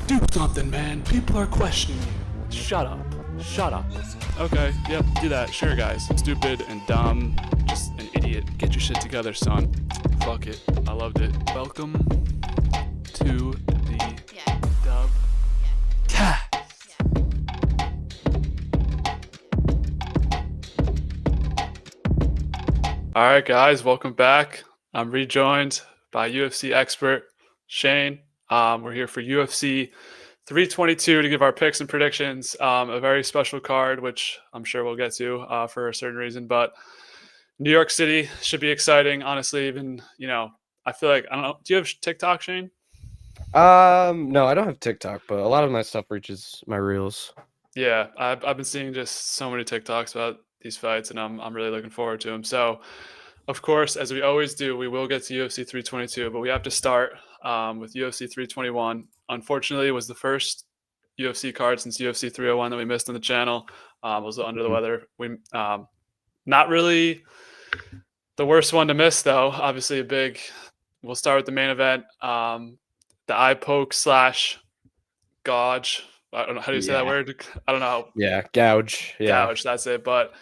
Do something, man. People are questioning you. Shut up. Shut up. Okay, yep, do that. Sure, guys. Stupid and dumb. Just an idiot. Get your shit together, son. Fuck it. I loved it. Welcome to the Dub Cast. Alright, guys, welcome back. I'm rejoined by UFC expert Shane. We're here for UFC 322 to give our picks and predictions. A very special card, which I'm sure we'll get to for a certain reason. But New York City should be exciting. Honestly, even, I feel like, I don't know. Do you have TikTok, Shane? No, I don't have TikTok, but a lot of my stuff reaches my reels. Yeah, I've been seeing just so many TikToks about these fights, and I'm really looking forward to them. So, of course, as we always do, we will get to UFC 322, but we have to start with UFC 321. Unfortunately, it was the first UFC card since UFC 301 that we missed on the channel. Was under the weather. We not really the worst one to miss, though. Obviously, we'll start with the main event. The eye poke / gouge. I don't know how do you say that word. I don't know. Yeah, gouge. Yeah. Gouge. That's it. But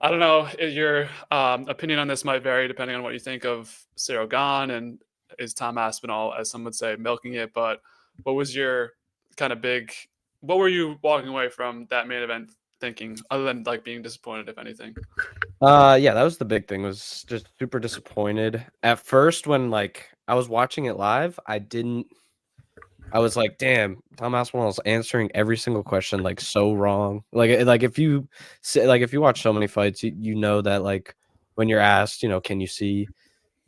I don't know. Your opinion on this might vary depending on what you think of Cyril Gane and is Tom Aspinall, as some would say, milking it. But what was your kind of what were you walking away from that main event thinking, other than like being disappointed, if anything? Yeah, that was the big thing. Was just super disappointed at first when I was watching it live. I was like, damn, Tom Aspinall is answering every single question so wrong. If you watch so many fights, you know that when you're asked, can you see?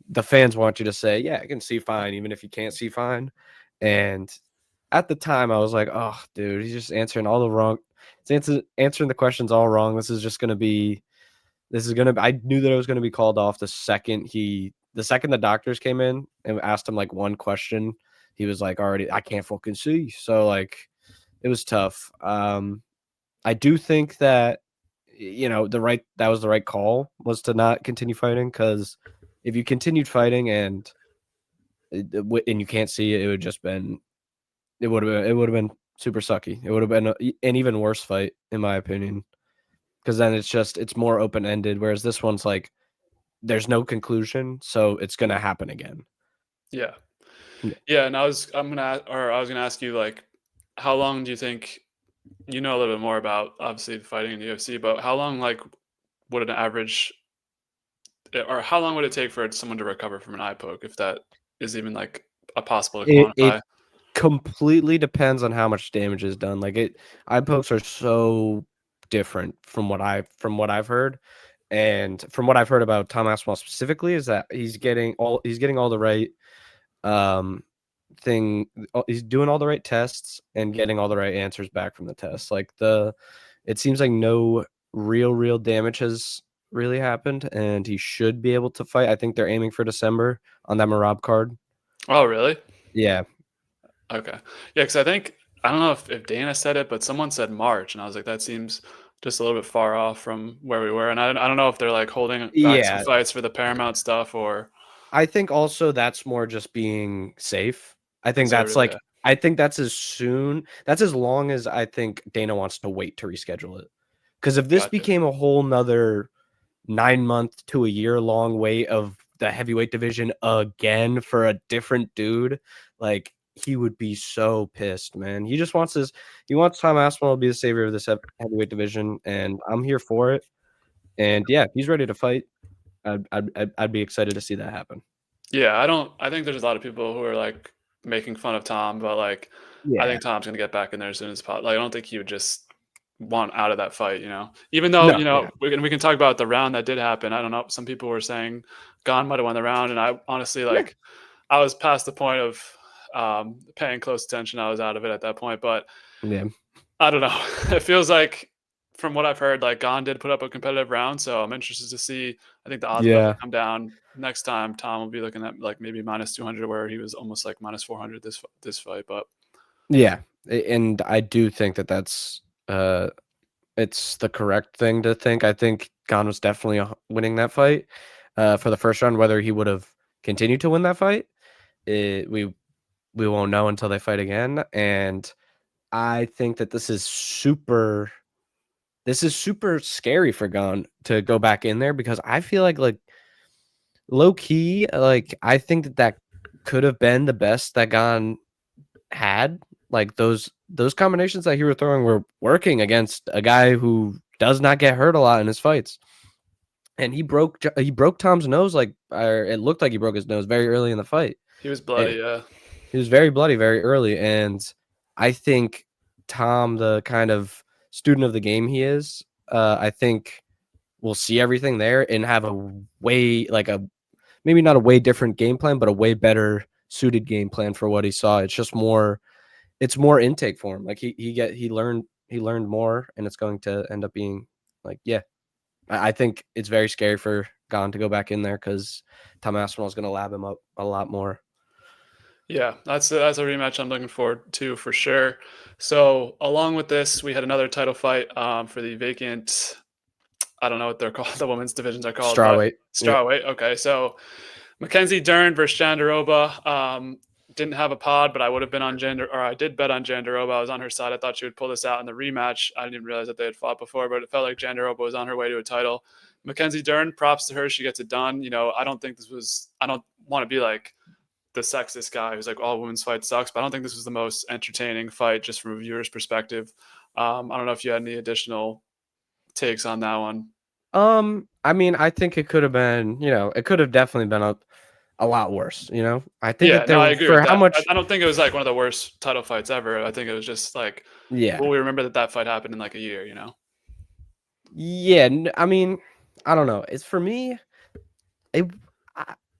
The fans want you to say, yeah, I can see fine, even if you can't see fine. And at the time, I was like, oh, dude, he's just answering all the wrong. He's answering the questions all wrong. I knew that it was gonna be called off the second the doctors came in and asked him one question. He was already, I can't fucking see. So it was tough. I do think that that was the right call, was to not continue fighting, because if you continued fighting and you can't see it, it would have been super sucky. It would have been an even worse fight, in my opinion, because then it's more open ended. Whereas this one's there's no conclusion, so it's gonna happen again. Yeah. And I was gonna ask you, how long do you think, a little bit more about obviously fighting in the UFC, but how long would an average, or how long would it take for someone to recover from an eye poke, if that is even a possible to quantify? It completely depends on how much damage is done. Eye pokes are so different from what I've heard. And from what I've heard about Tom Aspinall specifically, is that he's getting all the right he's doing all the right tests and getting all the right answers back from the tests. It seems like no real damage has really happened, and he should be able to fight. I think they're aiming for December on that Marab card. Oh, really? Yeah. Okay. Yeah, because I don't know if Dana said it, but someone said March, and I was like, that seems just a little bit far off from where we were. And I don't know if they're holding back some fights for the Paramount stuff, or I think also that's more just being safe. I think that's I think that's as long as I think Dana wants to wait to reschedule it. Because if this became a whole nother 9-month to a year-long wait of the heavyweight division again for a different dude, he would be so pissed, man. He just wants he wants Tom Aspinall to be the savior of this heavyweight division, and I'm here for it. And yeah, if he's ready to fight, I'd be excited to see that happen. Yeah, I think there's a lot of people who are making fun of Tom, but I think Tom's gonna get back in there as soon as possible. I don't think he would just want out of that fight, even though, we can talk about the round that did happen. I don't know. Some people were saying Gane might have won the round, and I honestly I was past the point of paying close attention. I was out of it at that point, but yeah, I don't know. It feels like, from what I've heard, Gane did put up a competitive round, so I'm interested to see. I think the odds will come down next time. Tom will be looking at maybe -200, where he was almost -400 this fight. But yeah, and I do think that that's it's the correct thing to think. I think Gane was definitely winning that fight for the first round. Whether he would have continued to win that fight, we we won't know until they fight again. And I think that this is super scary for Gon to go back in there, because I feel like low key, like I think that could have been the best that Gon had. Like those combinations that he was throwing were working against a guy who does not get hurt a lot in his fights. And he broke Tom's nose, or it looked like he broke his nose very early in the fight. He was bloody, And yeah. he was very bloody very early, and I think Tom, the kind of student of the game he is, I think we'll see everything there and have a way, maybe not a way different game plan, but a way better suited game plan for what he saw. It's just more intake for him. Like he learned more, and it's going to end up being like, yeah. I think it's very scary for Gon to go back in there, because Tom Aspinall is going to lab him up a lot more. Yeah, that's a rematch I'm looking forward to for sure. So along with this, we had another title fight for the vacant. I don't know what they're called. The women's divisions are called. Strawweight. Strawweight. Yep. Okay, so Mackenzie Dern versus Jandiroba. Didn't have a pod, but I would have been on I did bet on Jandiroba. I was on her side. I thought she would pull this out in the rematch. I didn't even realize that they had fought before, but it felt like Jandiroba was on her way to a title. Mackenzie Dern, props to her. She gets it done. I don't want to be like the sexist guy who's like, all women's fights sucks, but I don't think this was the most entertaining fight just from a viewer's perspective. I don't know if you had any additional takes on that one. I mean, I think it could have been, it could have definitely been a lot worse. I think I agree with that. much. I don't think it was like one of the worst title fights ever. I think it was just like, yeah, well, we remember that fight happened in like a year, Yeah, I mean, I don't know. It's for me, it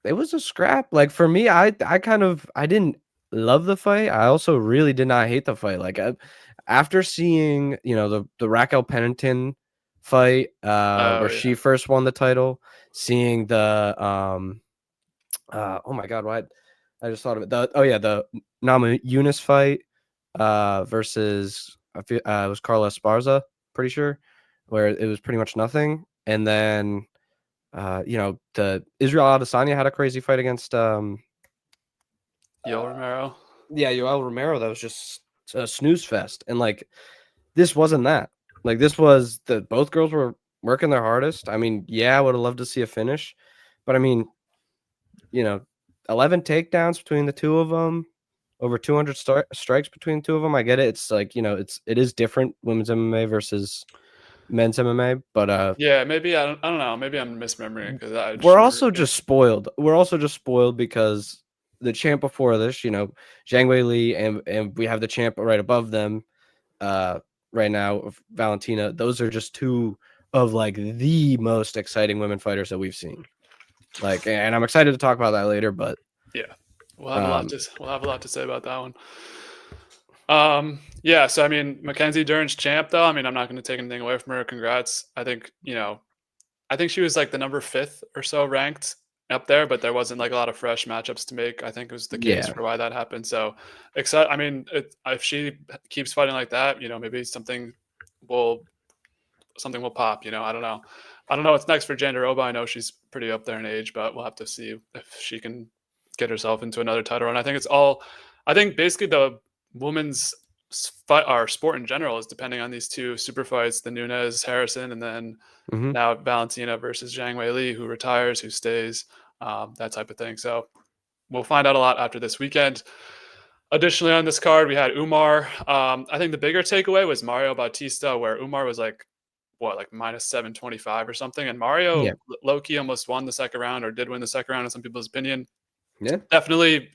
was a scrap. Like for me, I didn't love the fight. I also really did not hate the fight. Like after seeing, the Raquel Pennington fight, where she first won the title, seeing the oh my god, what I just thought of it. The Nama Yunus fight versus it was Carla Esparza, pretty sure, where it was pretty much nothing. And then the Israel Adesanya had a crazy fight against Yoel Romero. Yeah, Yoel Romero, that was just a snooze fest. And like this wasn't that. Like this was both girls were working their hardest. I mean, yeah, I would have loved to see a finish, but I mean, 11 takedowns between the two of them, over 200 strikes between the two of them. I get it. It's like, it is different, women's MMA versus men's MMA, but yeah, maybe I don't know. Maybe I'm misremembering because we're also just spoiled. We're also just spoiled because the champ before this, Zhang Weili, and we have the champ right above them, right now, Valentina. Those are just two of like the most exciting women fighters that we've seen. Like, and I'm excited to talk about that later, but yeah, we'll have a lot to say about that one. Yeah, so I mean, Mackenzie Dern's champ though. I mean, I'm not going to take anything away from her. Congrats. I think she was like the number 5th or so ranked up there, but there wasn't like a lot of fresh matchups to make. I think it was the case for why that happened. So excited. I mean, if she keeps fighting like that, maybe something will pop. I don't know. I don't know what's next for Jandiroba. I know she's pretty up there in age, but we'll have to see if she can get herself into another title run. I think basically the women's fight, our sport in general, is depending on these two super fights, the Nunes Harrison, and then now Valentina versus Zhang Weili, who retires, who stays, that type of thing. So we'll find out a lot after this weekend. Additionally, on this card, we had Umar. I think the bigger takeaway was Mario Bautista, where Umar was like minus 725 or something, and Mario low-key almost won the second round, or did win the second round in some people's opinion. Yeah, definitely.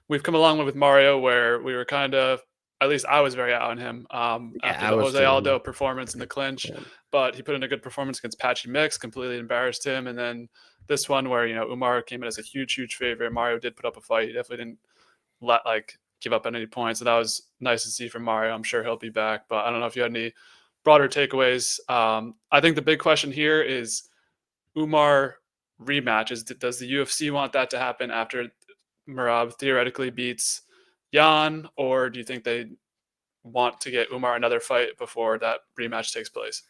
We've come a long way with Mario, where we were kind of, at least I was very out on him after the Jose Aldo performance in the clinch, but he put in a good performance against Patchy Mix, completely embarrassed him. And then this one where, Umar came in as a huge favorite. Mario did put up a fight. He definitely didn't give up at any point. So that was nice to see from Mario. I'm sure he'll be back, but I don't know if you had any broader takeaways. I think the big question here is Umar rematch. Does the UFC want that to happen after Merab theoretically beats Jan, or do you think they want to get Umar another fight before that rematch takes place?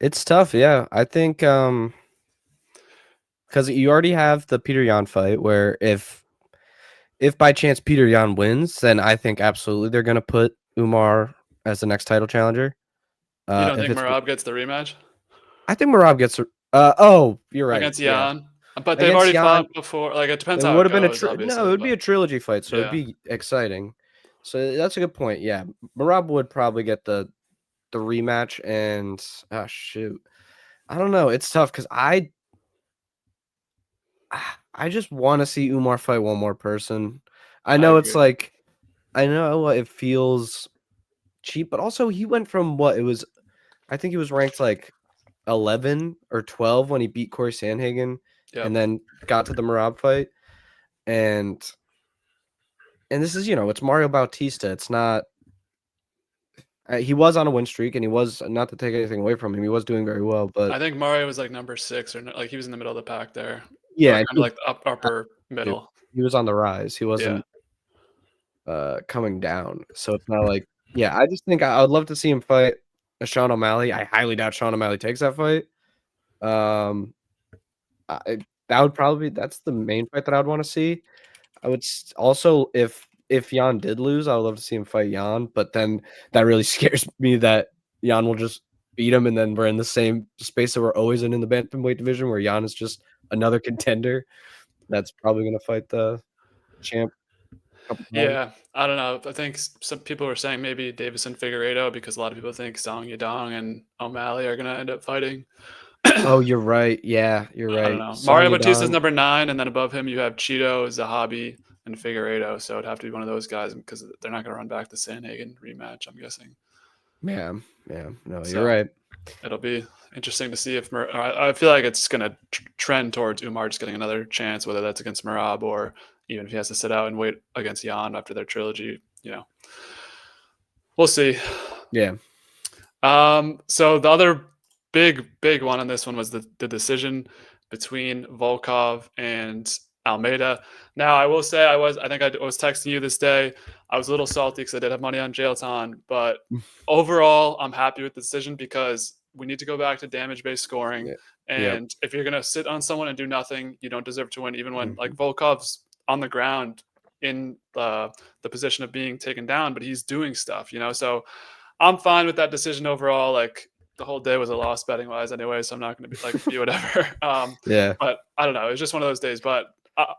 It's tough. Yeah, I think because you already have the Peter Yan fight, where if if by chance Peter Yan wins, then I think absolutely they're gonna put Umar as the next title challenger. You don't If think it's, Merab gets the rematch I think Merab gets. Oh, you're right. against Yeah, Jan? But they've against already Yan, fought before. Like it depends it how would it have been a goes, no. It obviously. would be a But trilogy fight, so it'd yeah, be exciting. So that's a good point. Yeah, Merab would probably get the rematch, and shoot, I don't know. It's tough because I just want to see Umar fight one more person. I I know it's agree. like I know it feels cheap, but also he went from what it was. I think he was ranked like 11 or 12 when he beat Corey Sandhagen, Yep. and then got to the Merab fight, and this is it's Mario Bautista. It's not. He was on a win streak, and he was not to take anything away from him. He was doing very well, but I think Mario was like number 6 or like he was in the middle of the pack there, or yeah, kind of like the upper middle. he was on the rise. He Yeah. wasn't coming down. So it's not like I just think I would love to see him fight a Sean O'Malley. I highly doubt Sean O'Malley takes that fight. Um, that would probably that's the main fight that I would want to see. I would also if Jan did lose, I would love to see him fight Jan. But then that really scares me that Jan will just beat him, and then we're in the same space that we're always in the bantamweight division, where Jan is just another contender that's probably going to fight the champ a couple times. Yeah, I don't know. I think some people were saying maybe Davison Figueiredo because a lot of people think Zhang Yadong and O'Malley are gonna end up fighting. Oh, you're right. Yeah, you're I don't right. know. Mario Sonya Batista's Don. number 9, and then above him you have Cheeto, Zahabi, and Figueiredo. So it'd have to be one of those guys because they're not gonna run back the Sandhagen rematch, I'm guessing. Yeah, no, you're So right. it'll be interesting to see if I feel like it's gonna trend towards Umar just getting another chance, whether that's against Merab or even if he has to sit out and wait against Jan after their trilogy. We'll see. Yeah. So the other big one on this one was the decision between Volkov and Almeida. Now I will say I think I was texting you this day. I was a little salty because I did have money on Jailton, but overall I'm happy with the decision because we need to go back to damage-based scoring. Yeah. Yep. And if you're gonna sit on someone and do nothing, you don't deserve to win, even when like Mhm. Volkov's on the ground in the position of being taken down, but he's doing stuff, So I'm fine with that decision overall. Like the whole day was a loss betting wise anyway, so I'm not going to be whatever. Yeah. But I don't know. It was just one of those days. But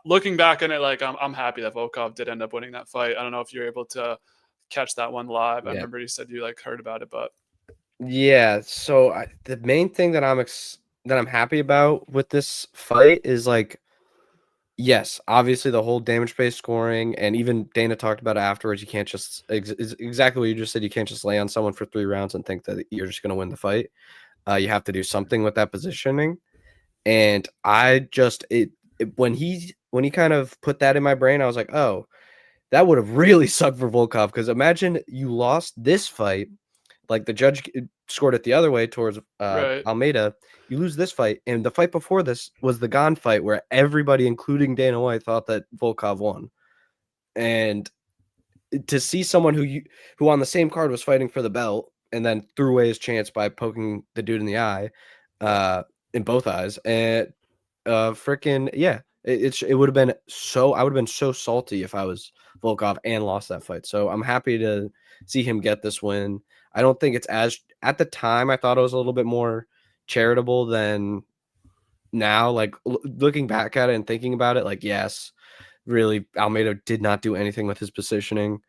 looking back on it, like I'm happy that Volkov did end up winning that fight. I don't know if you're able to catch that one live. I Yeah. remember you said you like heard about it, but Yeah. So the main thing that I'm happy about with this fight is like, yes, obviously the whole damage-based scoring, and even Dana talked about it afterwards. You can't just exactly what you just said. You can't just lay on someone for 3 rounds and think that you're just going to win the fight. You have to do something with that positioning. And I just when he kind of put that in my brain, I was like, oh, that would have really sucked for Volkov, because imagine you lost this fight, like the judge scored it the other way towards right. Almeida. You lose this fight, and the fight before this was the Gane fight, where everybody, including Dana White, thought that Volkov won. And to see someone who on the same card was fighting for the belt and then threw away his chance by poking the dude in the eye, in both eyes, and freaking yeah, it would have been so I would have been so salty if I was Volkov and lost that fight. So I'm happy to see him get this win. I don't think it's as at the time I thought it was a little bit more charitable than now. Like looking back at it and thinking about it, like yes, really Almeida did not do anything with his positioning.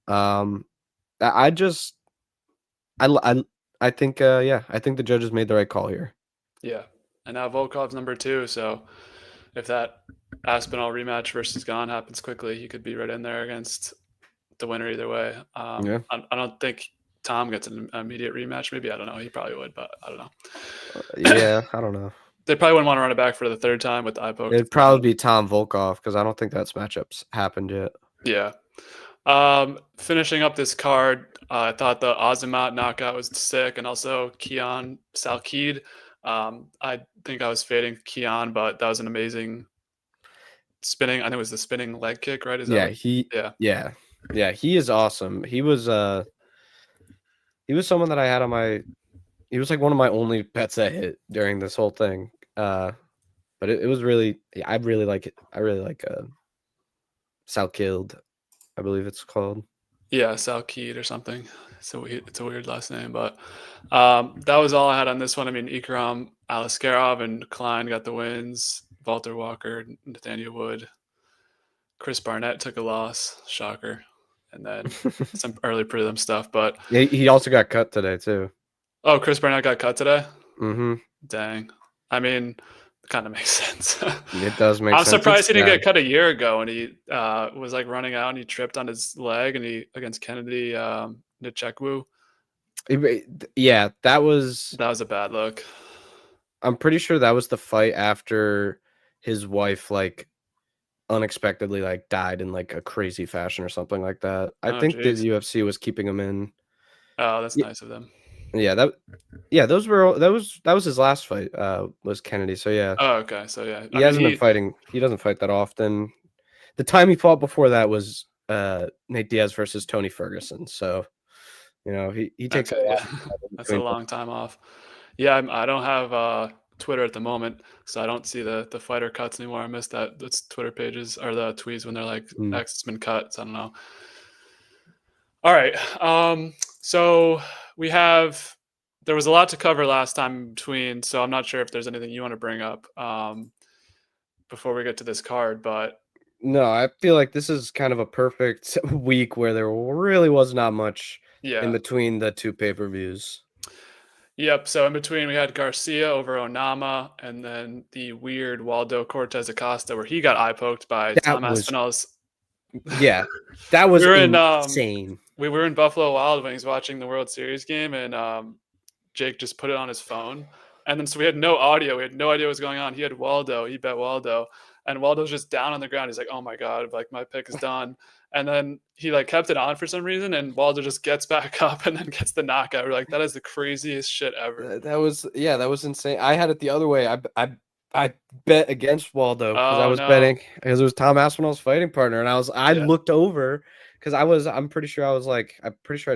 Um, I just I think I think the judges made the right call here. Yeah. And now Volkov's number 2. So if that Aspinall rematch versus Gane happens quickly, he could be right in there against the winner either way. Yeah. I don't think Tom gets an immediate rematch. Maybe, I don't know. He probably would, but I don't know. Yeah, I don't know. They probably wouldn't want to run it back for the 3rd time with the eye poke It'd decision. probably be Tom Volkov, because I don't think that's matchups happened yet. Yeah. Finishing up this card, I thought the Azamat knockout was sick, and also Keon Salkid. I think I was fading Keon, but that was an amazing spinning. I think it was the spinning leg kick, right? Is that Yeah, what? Yeah. he is awesome. He was someone that I had on my he was like one of my only bets that hit during this whole thing. But it was really I really like it. I really like Salkild, I believe it's called. Yeah, Salkeed or something. So it's a weird last name, but that was all I had on this one. I mean, Ikram Alaskarov and Kline got the wins. Walter Walker, Nathaniel Wood, Chris Barnett took a loss, shocker, and then some early prelim stuff. But Yeah, he also got cut today too. oh, Chris Barnett got cut today. Mm-hmm. Dang. I mean, it kind of makes sense. It does make I'm sense. surprised he didn't get cut a year ago when he was like running out and he tripped on his leg and he against Kennedy Nichekwu. Yeah, that was a bad look. I'm pretty sure that was the fight after his wife like unexpectedly like died in like a crazy fashion or something like that. I think geez. the UFC was keeping him in. Oh, that's nice of them. Yeah, that was his last fight, was Kennedy. So yeah. Oh, okay. So yeah. He hasn't been fighting. He doesn't fight that often. The time he fought before that was Nate Diaz versus Tony Ferguson. So, you know, he takes okay, a lot. yeah. That's a long time off. Yeah, I don't have Twitter at the moment, so I don't see the fighter cuts anymore. I missed that. That's Twitter pages or the tweets when they're like X has been cut. So I don't know. All right. So there was a lot to cover last time in between, so I'm not sure if there's anything you want to bring up before we get to this card, but no, I feel like this is kind of a perfect week where there really was not much in between the two pay-per-views. Yep. So in between, we had Garcia over Onama, and then the weird Waldo Cortez Acosta, where he got eye poked by Tom Aspinall's. Yeah, that was insane. We were in Buffalo Wild Wings watching the World Series game, and Jake just put it on his phone, and then so we had no audio. We had no idea what was going on. He had Waldo. He bet Waldo, and Waldo's just down on the ground. He's like, "Oh my god, like my pick is done." And then he like kept it on for some reason, and Waldo just gets back up and then gets the knockout. We're like, that is the craziest shit ever. That was insane. I had it the other way. I bet against Waldo because I was betting because it was Tom Aspinall's fighting partner, and I looked over because I'm pretty sure I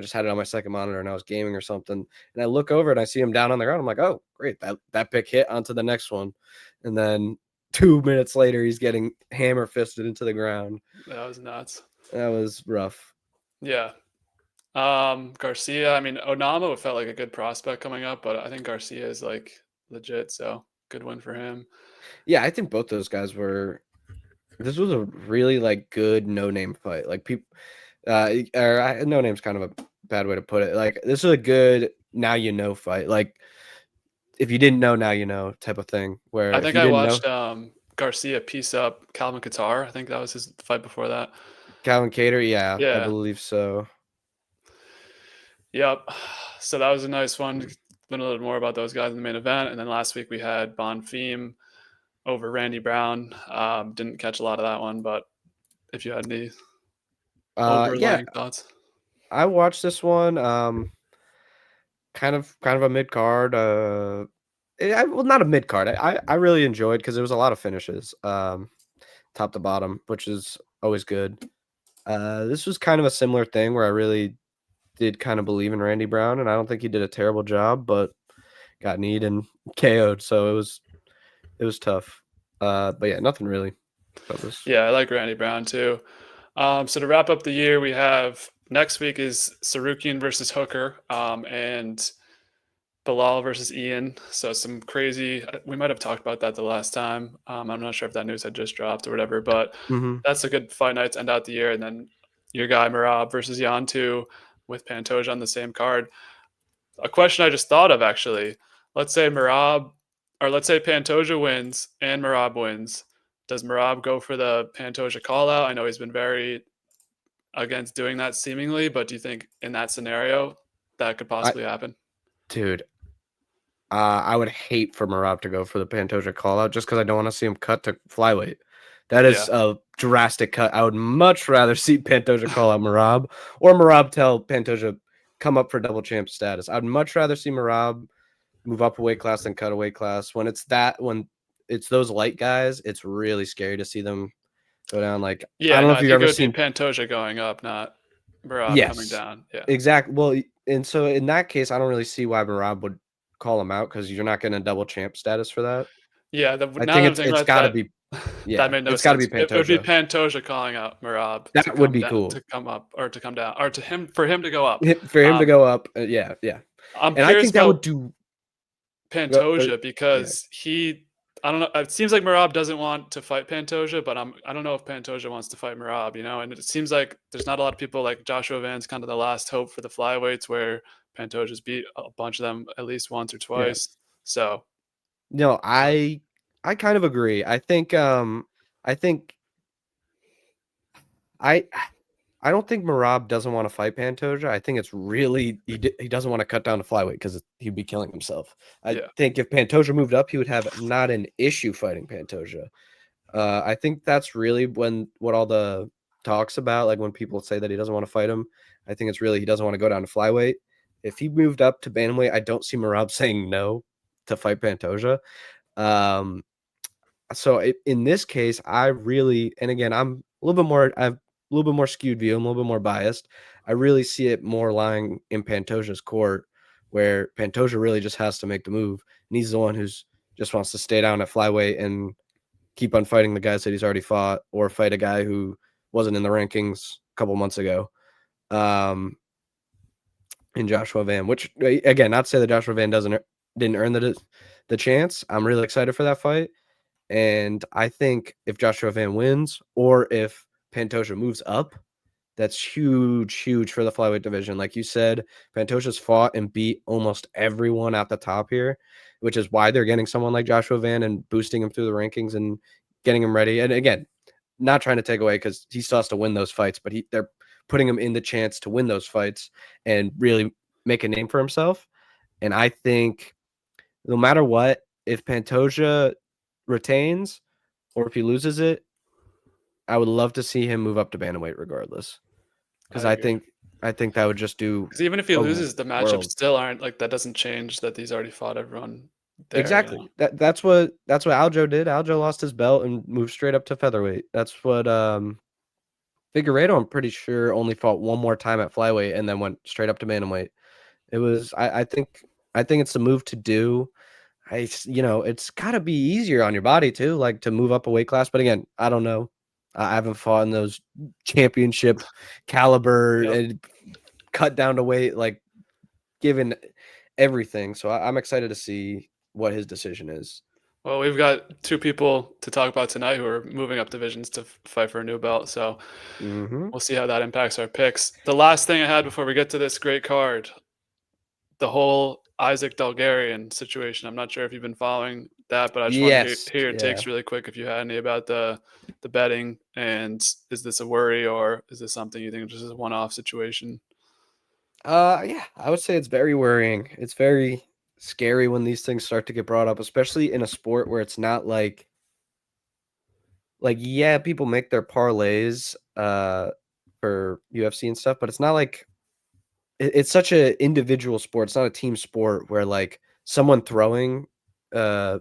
just had it on my second monitor and I was gaming or something, and I look over and I see him down on the ground. I'm like, oh great, that pick hit onto the next one, and then 2 minutes later he's getting hammer fisted into the ground. That was nuts. That was rough. Yeah. Garcia, I mean, Onama felt like a good prospect coming up, but I think Garcia is like legit, so good win for him. Yeah, I think both those guys this was a really like good no-name fight. Like people no name's kind of a bad way to put it. Like this is a good now you know fight. Like if you didn't know, now you know type of thing. Where I think I watched Garcia piece up Calvin Kattar. I think that was his fight before that. Calvin Kattar, yeah, I believe so. Yep. So that was a nice one. Learn a little more about those guys in the main event. And then last week we had Bonfim over Randy Brown. Didn't catch a lot of that one, but if you had any overlying thoughts. I watched this one. Kind of a mid card. Well, not a mid card. I really enjoyed because there was a lot of finishes, top to bottom, which is always good. This was kind of a similar thing where I really did kind of believe in Randy Brown, and I don't think he did a terrible job, but got kneed and KO'd, so it was tough. But yeah, nothing really. Yeah, I like Randy Brown too. So to wrap up the year, we have next week is Sarukian versus Hooker, and Bilal versus Ian. So some crazy. We might have talked about that the last time. I'm not sure if that news had just dropped or whatever, but that's a good fight night to end out the year. And then your guy Merab versus Yantu with Pantoja on the same card. A question I just thought of actually. Let's say Pantoja wins and Merab wins. Does Merab go for the Pantoja call out? I know he's been very against doing that seemingly, but do you think in that scenario that could possibly happen? Dude, I would hate for Merab to go for the Pantoja call out just because I don't want to see him cut to flyweight. That is a drastic cut. I would much rather see Pantoja call out Merab or Merab tell Pantoja come up for double champ status. I'd much rather see Merab move up a weight class than cut a weight class. When it's those light guys, it's really scary to see them go down. Like, I don't know if you've ever seen Pantoja going up, not Merab coming down. Yeah, exactly. Well, and so in that case, I don't really see why Merab would call him out because you're not getting a double champ status for that. Yeah, I think it's got to be Yeah, That made no it's got to sense. be It would be Pantoja. Pantoja calling out Merab to That would come be down, cool to come up, or to come down, or for him to go up. for him to Um, go up. Yeah, I'm and I curious think that would about do. Pantoja Yeah, because I don't know. It seems like Merab doesn't want to fight Pantoja, but I don't know if Pantoja wants to fight Merab, And it seems like there's not a lot of people like Joshua Van's kind of the last hope for the flyweights where Pantoja's beat a bunch of them at least once or yeah. twice. So No, I kind of agree. I think I I don't think Merab doesn't want to fight Pantoja. I think it's really he doesn't want to cut down to flyweight because he'd be killing himself. I yeah, think if Pantoja moved up, he would have not an issue fighting Pantoja. I think that's really what all the talks about, like when people say that he doesn't want to fight him. I think it's really he doesn't want to go down to flyweight. If he moved up to bantamweight, I don't see Merab saying no to fight Pantoja. Um, in this case, I really, and again, I have a little bit more skewed view. I'm a little bit more biased. I really see it more lying in Pantoja's court, where Pantoja really just has to make the move, and he's the one who's just wants to stay down at flyweight and keep on fighting the guys that he's already fought, or fight a guy who wasn't in the rankings a couple months ago. In Joshua Van, which again, not to say that Joshua Van didn't earn the chance. I'm really excited for that fight. And I think if Joshua Van wins or if Pantoja moves up, that's huge, huge for the flyweight division. Like you said, Pantoja's fought and beat almost everyone at the top here, which is why they're getting someone like Joshua Van and boosting him through the rankings and getting him ready. And again, not trying to take away because he still has to win those fights, but they're putting him in the chance to win those fights and really make a name for himself. And I think no matter what, if Pantoja retains or if he loses it, I would love to see him move up to bantamweight regardless. Because I agree. I think that would just do Because even if he a loses, the matchups world. still aren't like that. Doesn't change that he's already fought everyone there. Exactly. That's what Aljo did. Aljo lost his belt and moved straight up to featherweight. That's what Figueiredo, I'm pretty sure, only fought one more time at flyweight and then went straight up to bantamweight. It was I think it's the move to do. It's got to be easier on your body too, like to move up a weight class. But again, I don't know. I haven't fought in those championship caliber Yep. and cut down to weight, like given everything. So I'm excited to see what his decision is. Well, we've got two people to talk about tonight who are moving up divisions to fight for a new belt. So Mm-hmm. we'll see how that impacts our picks. The last thing I had before we get to this great card, the whole Isaac Dalgarian situation. I'm not sure if you've been following that, but I just want to Yes. hear your Yeah. takes really quick if you had any about the betting, and is this a worry or is this something you think just is a one-off situation? Yeah, I would say it's very worrying. It's very scary when these things start to get brought up, especially in a sport where it's not yeah, people make their parlays for UFC and stuff, but it's not like it's such an individual sport. It's not a team sport where like someone throwing a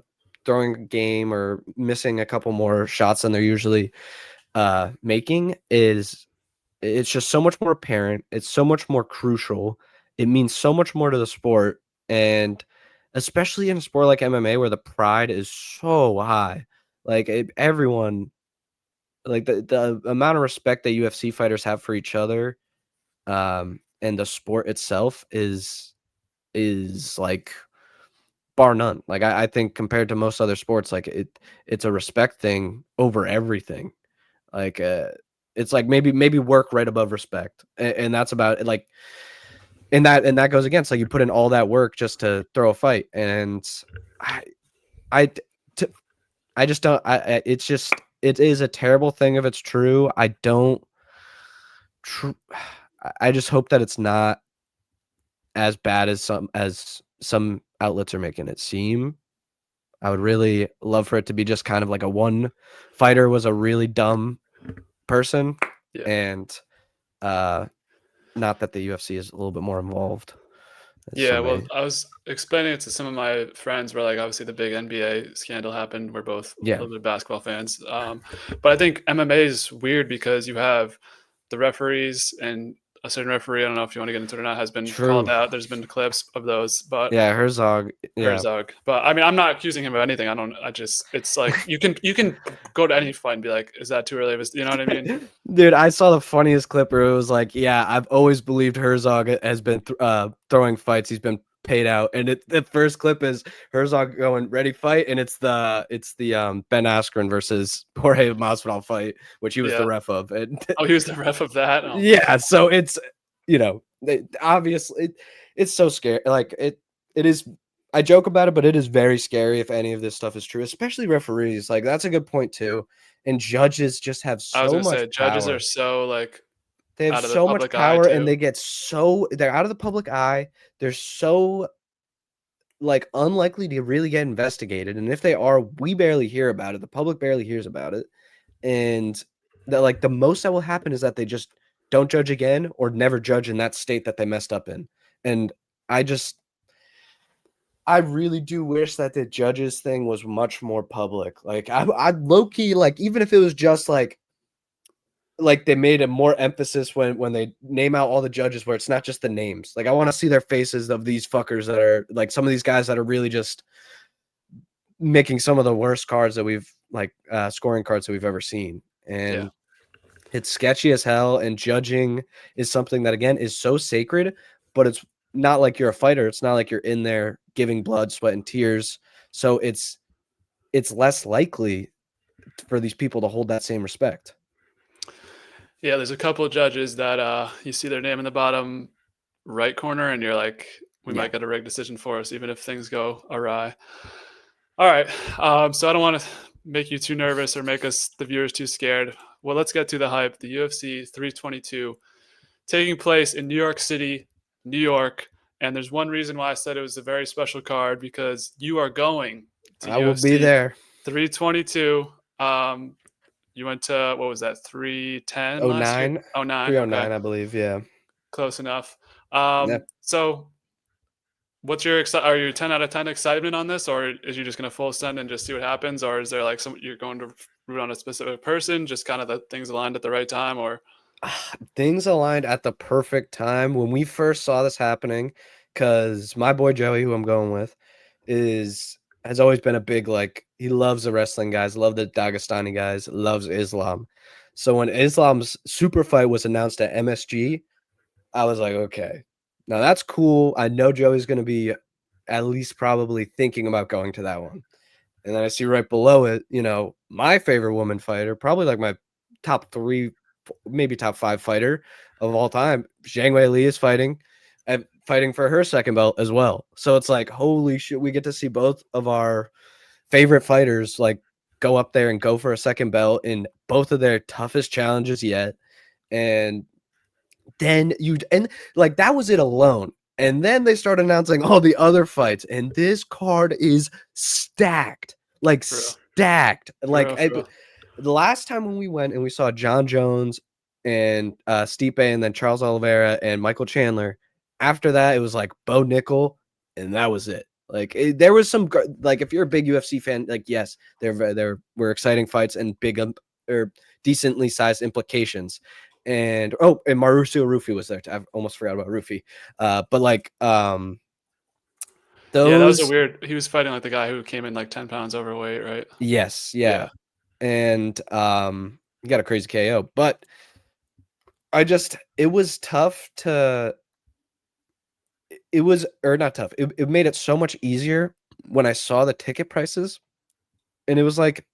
game or missing a couple more shots than they're usually making it's just so much more apparent. It's so much more crucial. It means so much more to the sport. And especially in a sport like MMA where the pride is so high. Like everyone, like the amount of respect that UFC fighters have for each other, and the sport itself is like bar none. Like I think compared to most other sports, like it's a respect thing over everything. Like it's like maybe work right above respect, and that's about it. Like and that goes against like you put in all that work just to throw a fight, and I I t- I just don't. It's just it is a terrible thing if it's true. I don't. I just hope that it's not as bad as some outlets are making it seem. I would really love for it to be just kind of like a one fighter was a really dumb person, Yeah. and not that the UFC is a little bit more involved. Yeah, well, I was explaining it to some of my friends where, like, obviously the big NBA scandal happened. We're both a Yeah. little bit of basketball fans. But I think MMA is weird because you have the referees and a certain referee, I don't know if you want to get into it or not, has been True. called out. There's been clips of those, but Yeah, Herzog. Yeah. Herzog. But I mean, I'm not accusing him of anything. It's like you can go to any fight and be like, is that too early? You know what I mean? Dude, I saw the funniest clip where it was like, yeah, I've always believed Herzog has been throwing fights. He's been paid out, and the first clip is Herzog going ready fight, and it's the Ben Askren versus Jorge Masvidal fight, which he was the ref of. And oh, he was the ref of that. Oh. Yeah, so it's obviously it's so scary. Like it is. I joke about it, but it is very scary if any of this stuff is true, especially referees. Like that's a good point too. And judges just have so much power. Judges are so like they have so much power, and they get they're out of the public eye. They're so like unlikely to really get investigated, and if they are, we barely hear about it. The public barely hears about it, and that like the most that will happen is that they just don't judge again or never judge in that state that they messed up in. And I really do wish that the judges thing was much more public. Like I low key, like even if it was just like they made a more emphasis when they name out all the judges where it's not just the names. Like I want to see their faces of these fuckers that are like some of these guys that are really just making some of the worst cards that we've like scoring cards that we've ever seen. And it's sketchy as hell. And judging is something that again is so sacred, but it's not like you're a fighter. It's not like you're in there giving blood, sweat, and tears. So it's less likely for these people to hold that same respect. Yeah, there's a couple of judges that you see their name in the bottom right corner, and you're like, we might get a rigged decision for us, even if things go awry. All right, so I don't want to make you too nervous or make the viewers too scared. Well, let's get to the hype. The UFC 322 taking place in New York City, New York. And there's one reason why I said it was a very special card, because you are going to I will be there. 322. You went to, what was that, 310 last year? 09. 309, okay. I believe, yeah. Close enough. So what's your are you 10 out of 10 excitement on this, or is you just going to full send and just see what happens, or is there like you're going to root on a specific person, just kind of the things aligned at the right time, or things aligned at the perfect time when we first saw this happening? Because my boy Joey, who I'm going with, has always been a big, like, he loves the wrestling guys, love the Dagestani guys, loves Islam. So when Islam's super fight was announced at MSG, I was like, okay, now that's cool. I know Joey's going to be at least probably thinking about going to that one. And then I see right below it, my favorite woman fighter, probably like my top 3, maybe top 5 fighter of all time, Zhang Weili is fighting for her second belt as well. So it's like, holy shit, we get to see both of our favorite fighters like go up there and go for a second belt in both of their toughest challenges yet. And then that was it alone. And then they start announcing all the other fights, and this card is stacked, like stacked. The last time when we went and we saw John Jones and Stipe, and then Charles Oliveira and Michael Chandler. After that, it was like Bo Nickal, and that was it. Like there was some like if you're a big UFC fan, like yes, there were exciting fights and big or decently sized implications. And Mauricio Rufy was there. I almost forgot about Rufy. But like that was a weird. He was fighting like the guy who came in like 10 pounds overweight, right? Yes, yeah. And he got a crazy KO. But it was tough to. It was not tough. It made it so much easier when I saw the ticket prices, and it was like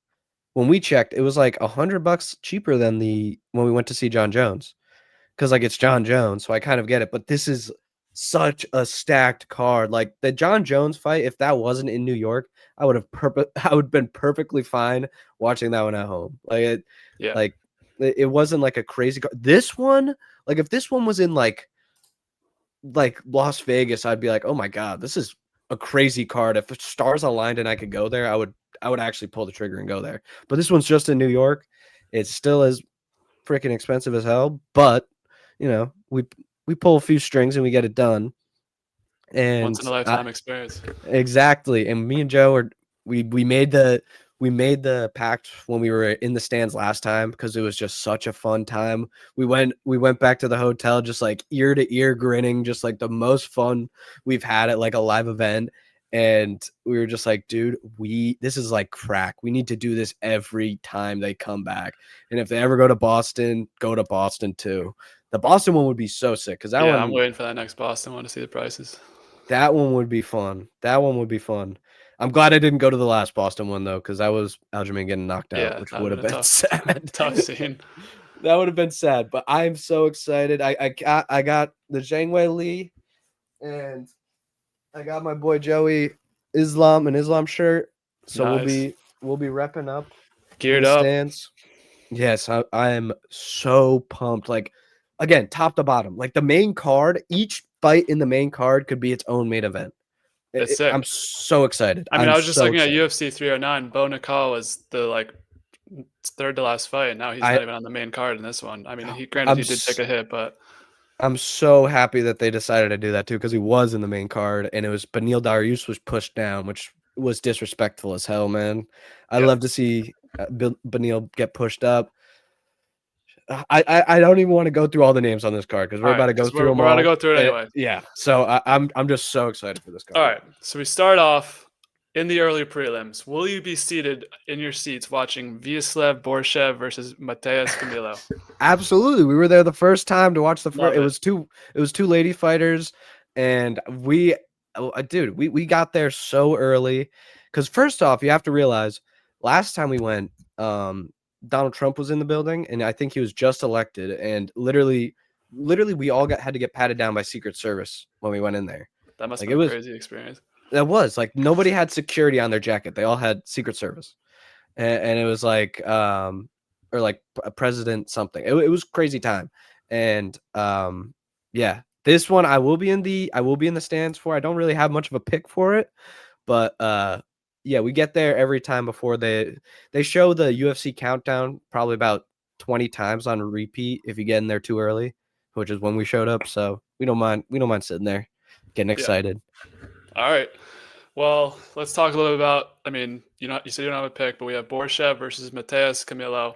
when we checked, it was like $100 cheaper than when we went to see John Jones, because like it's John Jones, so I kind of get it. But this is such a stacked card. Like the John Jones fight, if that wasn't in New York, I would have been perfectly fine watching that one at home. Like it wasn't like a crazy card. This one, like if this one was in like Las Vegas, I'd be like, oh my god, this is a crazy card. If stars aligned and I could go there, I would actually pull the trigger and go there. But this one's just in New York. It still is freaking expensive as hell, but we pull a few strings and we get it done. And once in a lifetime experience. Exactly. And me and Joe we made the we made the pact when we were in the stands last time because it was just such a fun time. We went back to the hotel just like ear to ear grinning, just like the most fun we've had at like a live event. And we were just like, dude, this is like crack. We need to do this every time they come back. And if they ever go to Boston too. The Boston one would be so sick because I'm waiting for that next Boston one to see the prices. That one would be fun. I'm glad I didn't go to the last Boston one though, because that was Aljamain getting knocked out, which would have been sad. Tough scene. That would have been sad, but I'm so excited. I got the Zhang Weili, and I got my boy Joey Islam an Islam shirt. So nice. we'll be repping up, geared up. Stands. Yes, I am so pumped. Like again, top to bottom, like the main card. Each fight in the main card could be its own main event. Sick. I'm so excited. I mean, I was just looking at UFC 309. Nickal was the third to last fight, and now he's not even on the main card in this one. I mean, he did take a hit, but I'm so happy that they decided to do that too, because he was in the main card, and it was Beneil Dariush was pushed down, which was disrespectful as hell, man. I love to see Beneil get pushed up. I don't even want to go through all the names on this card because we're about to go through them all. We're about to go through it anyway. Yeah. So I'm just so excited for this card. All right. So we start off in the early prelims. Will you be seated in your seats watching Viacheslav Borshchev versus Matheus Camilo? Absolutely. We were there the first time to watch the first. It was two lady fighters, and we got there so early because first off, you have to realize last time we went, Donald Trump was in the building, and I think he was just elected, and literally we all had to get patted down by Secret Service when we went in there. That must have been a crazy experience. That was like nobody had security on their jacket. They all had Secret Service, and it was like or like a president something. It was crazy time, and this one I will be in the stands for. I don't really have much of a pick for it, but we get there every time before they show the UFC countdown probably about 20 times on repeat if you get in there too early, which is when we showed up. So we don't mind sitting there getting excited. All right. Well, let's talk a little bit about, I mean, you said you don't have a pick, but we have Borshchev versus Matheus Camilo.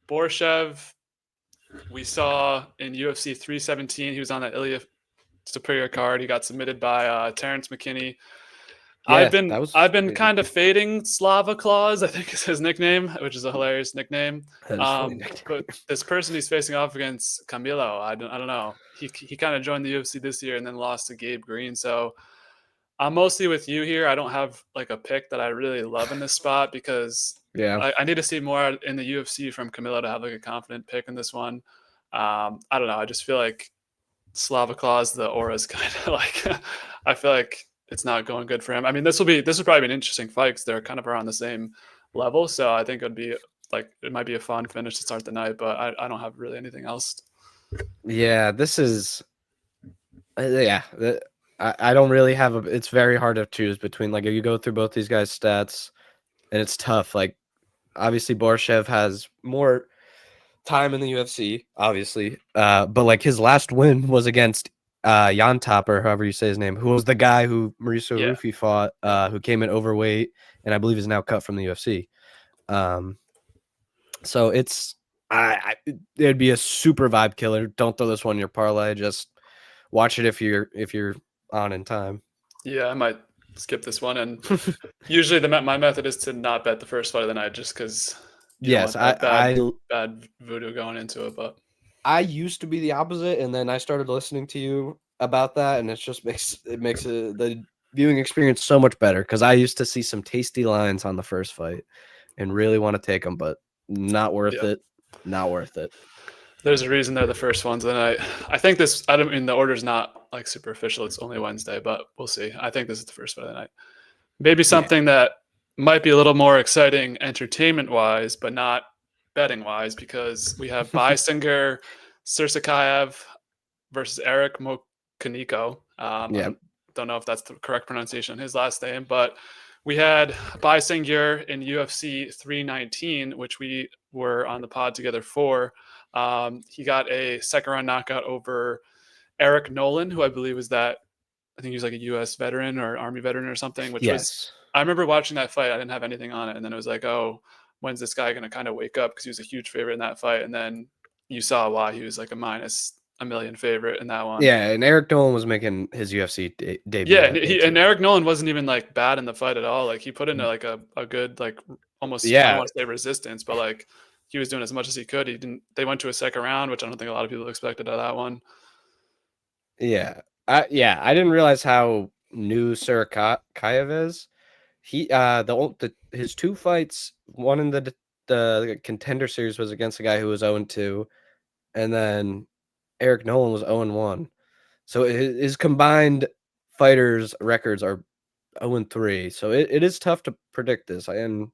Borshchev, we saw in UFC 317, he was on that Ilya Superior card. He got submitted by Terrence McKinney. Yeah, I've been kind of fading Slava Claus, I think is his nickname, which is a hilarious nickname. But this person he's facing off against, Camilo, I don't know. He kind of joined the UFC this year and then lost to Gabe Green. So I'm mostly with you here. I don't have like a pick that I really love in this spot because I need to see more in the UFC from Camilo to have like a confident pick in this one. I don't know. I just feel like Slava Claus, the aura is kind of like I feel like it's not going good for him. I mean, this will probably be an interesting fight because they're kind of around the same level. So I think it might be a fun finish to start the night, but I don't have really anything else. Yeah, this is I don't really have it's very hard to choose between, like, if you go through both these guys' stats and it's tough. Like, obviously Borshchev has more time in the UFC, obviously. But like his last win was against Jan Top, or however you say his name, who was the guy who Mauricio Rufi fought, who came in overweight and I believe is now cut from the UFC. So it's it'd be a super vibe killer. Don't throw this one in your parlay. Just watch it if you're on in time. Yeah, I might skip this one. And usually my method is to not bet the first fight of the night just because bad voodoo going into it. But I used to be the opposite, and then I started listening to you about that, and it just makes the viewing experience so much better because I used to see some tasty lines on the first fight and really want to take them, but not worth it. Not worth it. There's a reason they're the first ones of the night. I think this, I mean, the order's not like super official. It's only Wednesday, but we'll see. I think this is the first fight of the night. Maybe something that might be a little more exciting entertainment-wise, but not betting-wise, because we have Baisangur, Susurkaev versus Eric McConico. I don't know if that's the correct pronunciation of his last name, but we had Baisangur in UFC 319, which we were on the pod together for. He got a second-round knockout over Eric Nolan, who I believe was I think he was like a U.S. veteran or Army veteran or something, which I remember watching that fight. I didn't have anything on it, and then it was like, oh, when's this guy gonna kind of wake up? Because he was a huge favorite in that fight, and then you saw why he was like a minus a million favorite in that one. Yeah, and Eric Nolan was making his UFC debut. Yeah, and Eric Nolan wasn't even like bad in the fight at all. Like he put into like a good like almost I don't want to say resistance, but like he was doing as much as he could. He didn't. They went to a second round, which I don't think a lot of people expected out of that one. Yeah, I didn't realize how new Susurkaev is. He his 2 fights, one in the contender series was against a guy who was 0-2, and then Eric Nolan was 0-1. So his combined fighters records are 0-3. So it is tough to predict this. And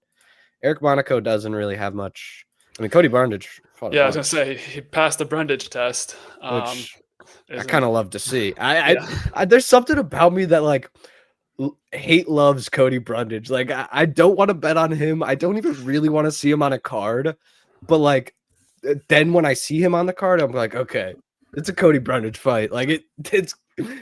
Eric Monaco doesn't really have much. I mean, Cody Brundage fought I was gonna say he passed the Brundage test, which I kind of love to see. I there's something about me that like hate loves Cody Brundage. Like I don't want to bet on him. I don't even really want to see him on a card. But like then when I see him on the card, I'm like, okay, it's a Cody Brundage fight. Like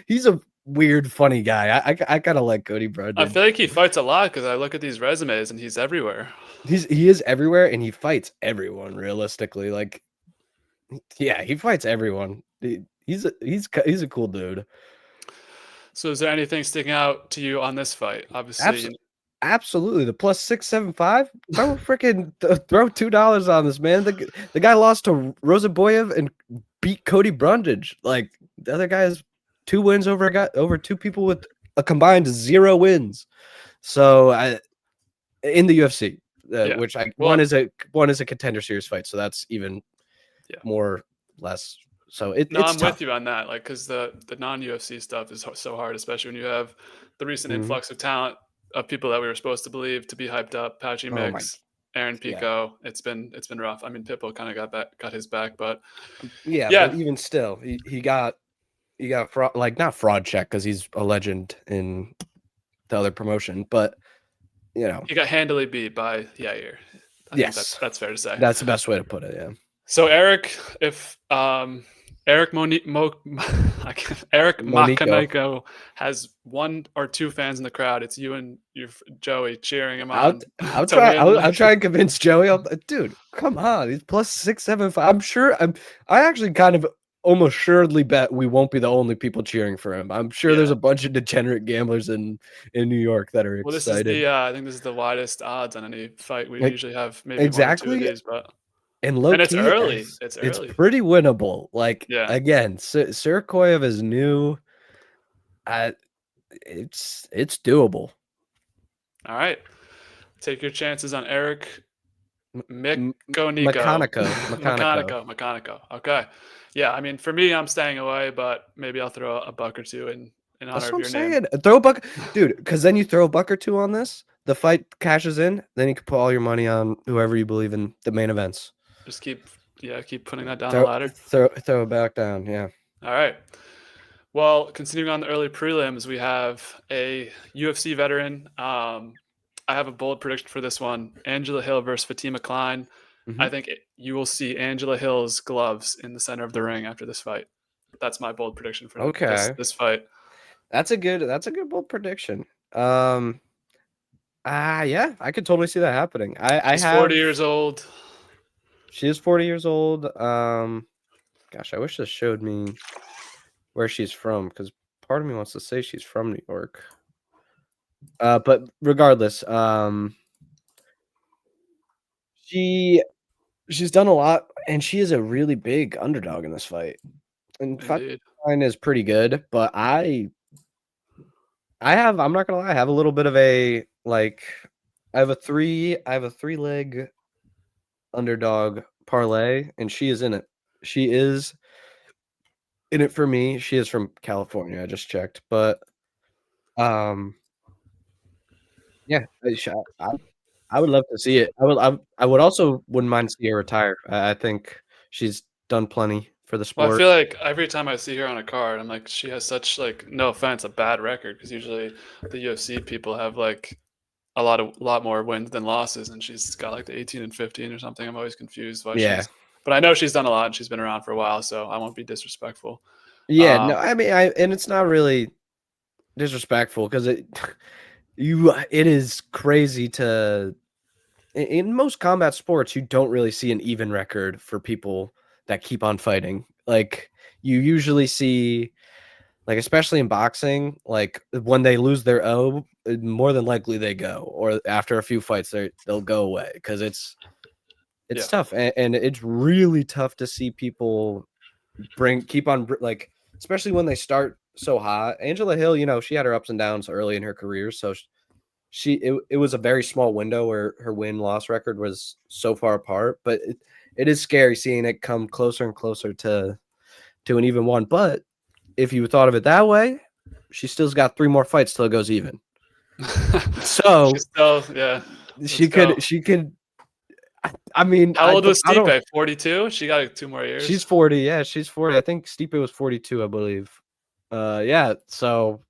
he's a weird, funny guy. I kind of like Cody Brundage. I feel like he fights a lot because I look at these resumes and he's everywhere. He is everywhere, and he fights everyone. Realistically, like, yeah, he fights everyone. He's a cool dude. So, is there anything sticking out to you on this fight? Obviously, absolutely. The plus 675. Throw $2 on this, man. The guy lost to Rozaboyev and beat Cody Brundage. Like the other guy has 2 wins over 2 people with a combined 0 wins. So in the UFC, which one is a contender series fight, so that's even more or less. So it's I'm tough. with you on that, like because the non-UFC stuff is so hard, especially when you have the recent influx of talent of people that we were supposed to believe to be hyped up. Patchy Mix, Aaron Pico. It's been rough. I mean, Pitbull kind of got his back, but but even still, he got fraud, like not fraud check because he's a legend in the other promotion, but you know he got handily beat by Yair. I think that's fair to say. That's the best way to put it. Yeah. So Eric, if Eric McConico has 1 or 2 fans in the crowd, it's you and your Joey cheering him on. I'll try and convince Joey. Dude, come on, he's plus 675. I'm sure. I actually kind of almost assuredly bet we won't be the only people cheering for him. I'm sure there's a bunch of degenerate gamblers in New York that are excited. This is I think this is the widest odds on any fight. We usually have maybe exactly 1 or 2 of these, but. And it's early. It's pretty winnable. Like again, Susurkaev is new. It's doable. All right, take your chances on Eric McConico. Okay, yeah. I mean, for me, I'm staying away, but maybe I'll throw a buck or 2 in honor of your name. Throw a buck, dude. Because then you throw a buck or 2 on this. The fight cashes in. Then you can put all your money on whoever you believe in the main events. Just keep putting that down the ladder. Throw it back down, yeah. All right. Well, continuing on the early prelims, we have a UFC veteran. I have a bold prediction for this one: Angela Hill versus Fatima Kline. I think you will see Angela Hill's gloves in the center of the ring after this fight. That's my bold prediction for this fight. That's a good bold prediction. Yeah, I could totally see that happening. She's 40 years old. She is 40 years old. Gosh, I wish this showed me where she's from, because part of me wants to say she's from New York. But regardless, she's done a lot, and she is a really big underdog in this fight. And Fatima is pretty good, but I'm not gonna lie, I have a little bit of a I have a 3-leg underdog parlay, and she is in it. She is in it for me. She is from California. I just checked, but yeah, I would love to see it. I would also wouldn't mind seeing her retire. I think she's done plenty for the sport. Well, I feel like every time I see her on a card, I'm like, she has such, like, no offense, a bad record, because usually the UFC people have like a lot more wins than losses, and she's got like the 18-15 or something. I'm always confused why but I know she's done a lot and she's been around for a while, so I won't be disrespectful. Yeah, no, I mean, and it's not really disrespectful, because It is crazy in most combat sports, you don't really see an even record for people that keep on fighting. Like you usually see, like especially in boxing, like when they lose their O, more than likely they go, or after a few fights they'll go away because it's Yeah. tough, and it's really tough to see people keep on like, especially when they start so hot. Angela Hill, she had her ups and downs early in her career, so it was a very small window where her win-loss record was so far apart, but it is scary seeing it come closer and closer to an even one. But if you thought of it that way, she still's got 3 more fights till it goes even. So She's still, yeah. she could. I mean, How old was I don't. Stipe? 42? She got 2 more years. She's 40. Yeah, she's 40. I think Stipe was 42, I believe. Yeah. So,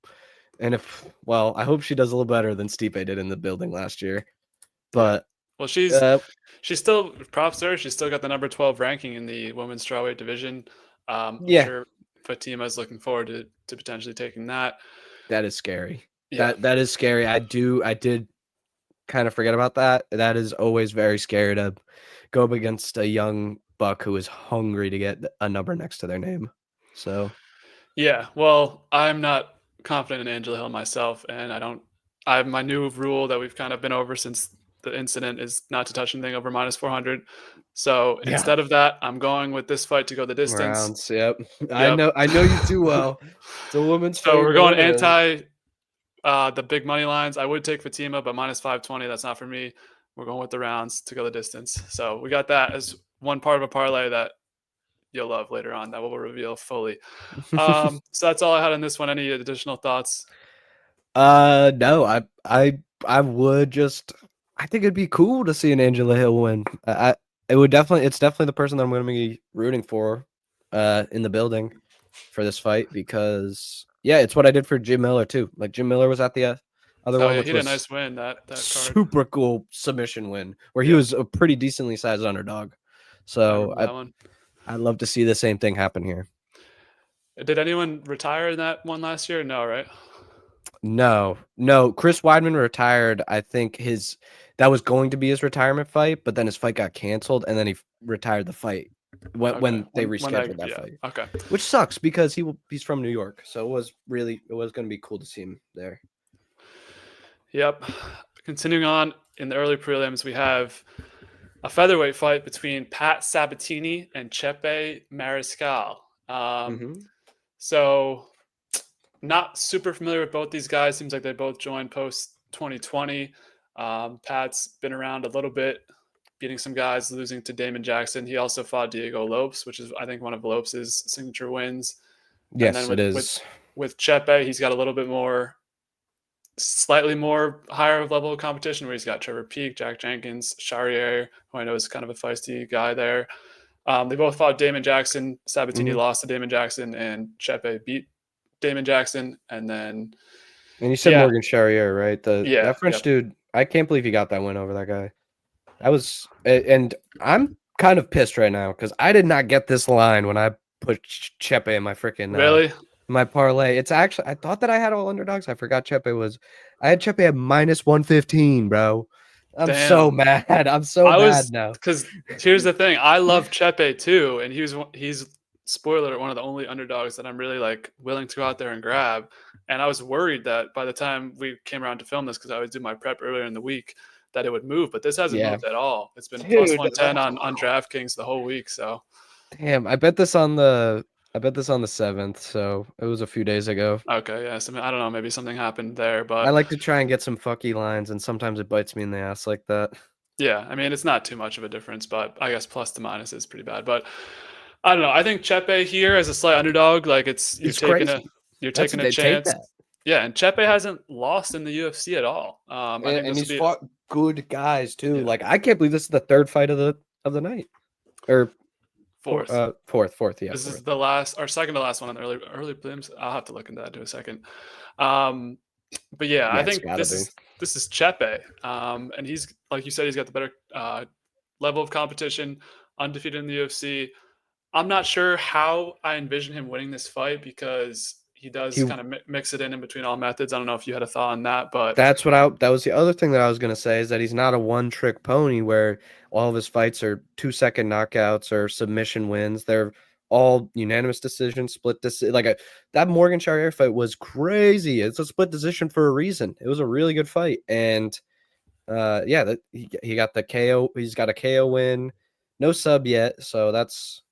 and I hope she does a little better than Stipe did in the building last year. But well, she's still, props to her. She's still got the number 12 ranking in the women's strawweight division. I'm sure Fatima is looking forward to potentially taking that. That is scary. Yeah. That is scary. I did kind of forget about that. That is always very scary to go up against a young buck who is hungry to get a number next to their name. So yeah, well, I'm not confident in Angela Hill myself, and I have my new rule that we've kind of been over since the incident is not to touch anything over minus 400. So instead of that, I'm going with this fight to go the distance. rounds. Yep. I know you too well. It's a woman's So we're favorite. going anti the big money lines. I would take Fatima, but minus 520, that's not for me. We're going with the rounds to go the distance. So we got that as one part of a parlay that you'll love later on that we'll reveal fully. So that's all I had on this one. Any additional thoughts? No, I would just, I think it'd be cool to see an Angela Hill win. It's definitely the person that I'm going to be rooting for in the building for this fight, because it's what I did for Jim Miller too. Like Jim Miller was at the other one, which he was had a nice win that card. Super cool submission win where he was a pretty decently sized underdog. So I'd love to see the same thing happen here. Did anyone retire in that one last year? No, right? No. Chris Weidman retired. I think that was going to be his retirement fight, but then his fight got canceled, and then he retired the fight when they rescheduled that fight. Okay, which sucks because he's from New York, so it was going to be cool to see him there. Yep. Continuing on in the early prelims, we have a featherweight fight between Pat Sabatini and Chepe Mariscal. So not super familiar with both these guys. Seems like they both joined post 2020. Pat's been around a little bit, beating some guys, losing to Damon Jackson. He also fought Diego Lopes, which is, I think, one of Lopes' signature wins. Yes, and then it is. With Chepe, he's got a little bit more, slightly more higher level of competition where he's got Trevor Peak, Jack Jenkins, Charrier, who I know is kind of a feisty guy there. They both fought Damon Jackson. Sabatini lost to Damon Jackson, and Chepe beat Damon Jackson. And you said Morgan Charrier, right? That French dude, I can't believe he got that win over that guy. And I'm kind of pissed right now because I did not get this line when I put Chepe in my freaking really my parlay. It's actually, I thought that I had all underdogs. I forgot I had Chepe at minus 115, bro. I'm so mad. I'm so mad now. Because here's the thing. I love Chepe too, and he's spoiler alert, one of the only underdogs that I'm really like willing to go out there and grab. And I was worried that by the time we came around to film this, because I always do my prep earlier in the week, that it would move. But this hasn't moved at all. It's been plus 110 on DraftKings the whole week. So damn, I bet this on the 7th, so it was a few days ago. Okay, yeah. So I don't know, maybe something happened there, but I like to try and get some fucky lines, and sometimes it bites me in the ass like that. Yeah, I mean, it's not too much of a difference, but I guess plus to minus is pretty bad. But I don't know. I think Chepe here as a slight underdog, like you're taking a chance. Yeah, and Chepe hasn't lost in the UFC at all. And he's fought good guys too. Yeah. Like I can't believe this is the third fight of the night, or fourth. Yeah, this is the last or second to last one on the early prelims. I'll have to look into that in a second. But yeah, I think this is Chepe, and he's, like you said, he's got the better level of competition, undefeated in the UFC. I'm not sure how I envision him winning this fight because he does He- kind of mix it in between all methods. I don't know if you had a thought on that, but That was the other thing that I was gonna say is that he's not a one-trick pony where all of his fights are 2-second knockouts or submission wins. They're all unanimous decision, split decision. That Meerschaert fight was crazy. It's a split decision for a reason. It was a really good fight, and that he got the KO. He's got a KO win, no sub yet, so that's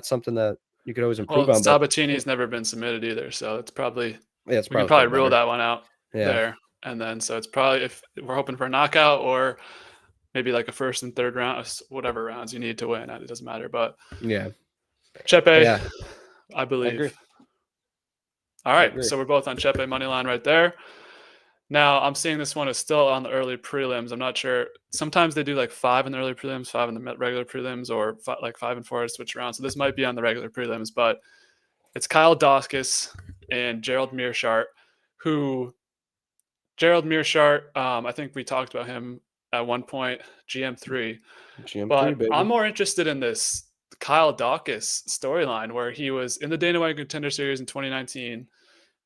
something that you could always improve on. But Sabatini's never been submitted either, so it's probably yeah, it's we can probably probably rule better. that one out Yeah. there. And then so it's probably if we're hoping for a knockout or maybe like a first and third round, whatever rounds you need to win. It doesn't matter. But Yeah. Chepe, Yeah. I believe. agree. All I right, agree. so we're both on Chepe money line right there. Now I'm seeing this one is still on the early prelims. I'm not sure. Sometimes they do like 5 in the early prelims, 5 in the regular prelims, or like 5 and 4 to switch around. So this might be on the regular prelims, but it's Kyle Daukaus and Gerald Meerschaert, who Gerald Meerschaert, I think we talked about him at one point, GM3. But baby. I'm more interested in this Kyle Daukaus storyline where he was in the Dana White Contender Series in 2019.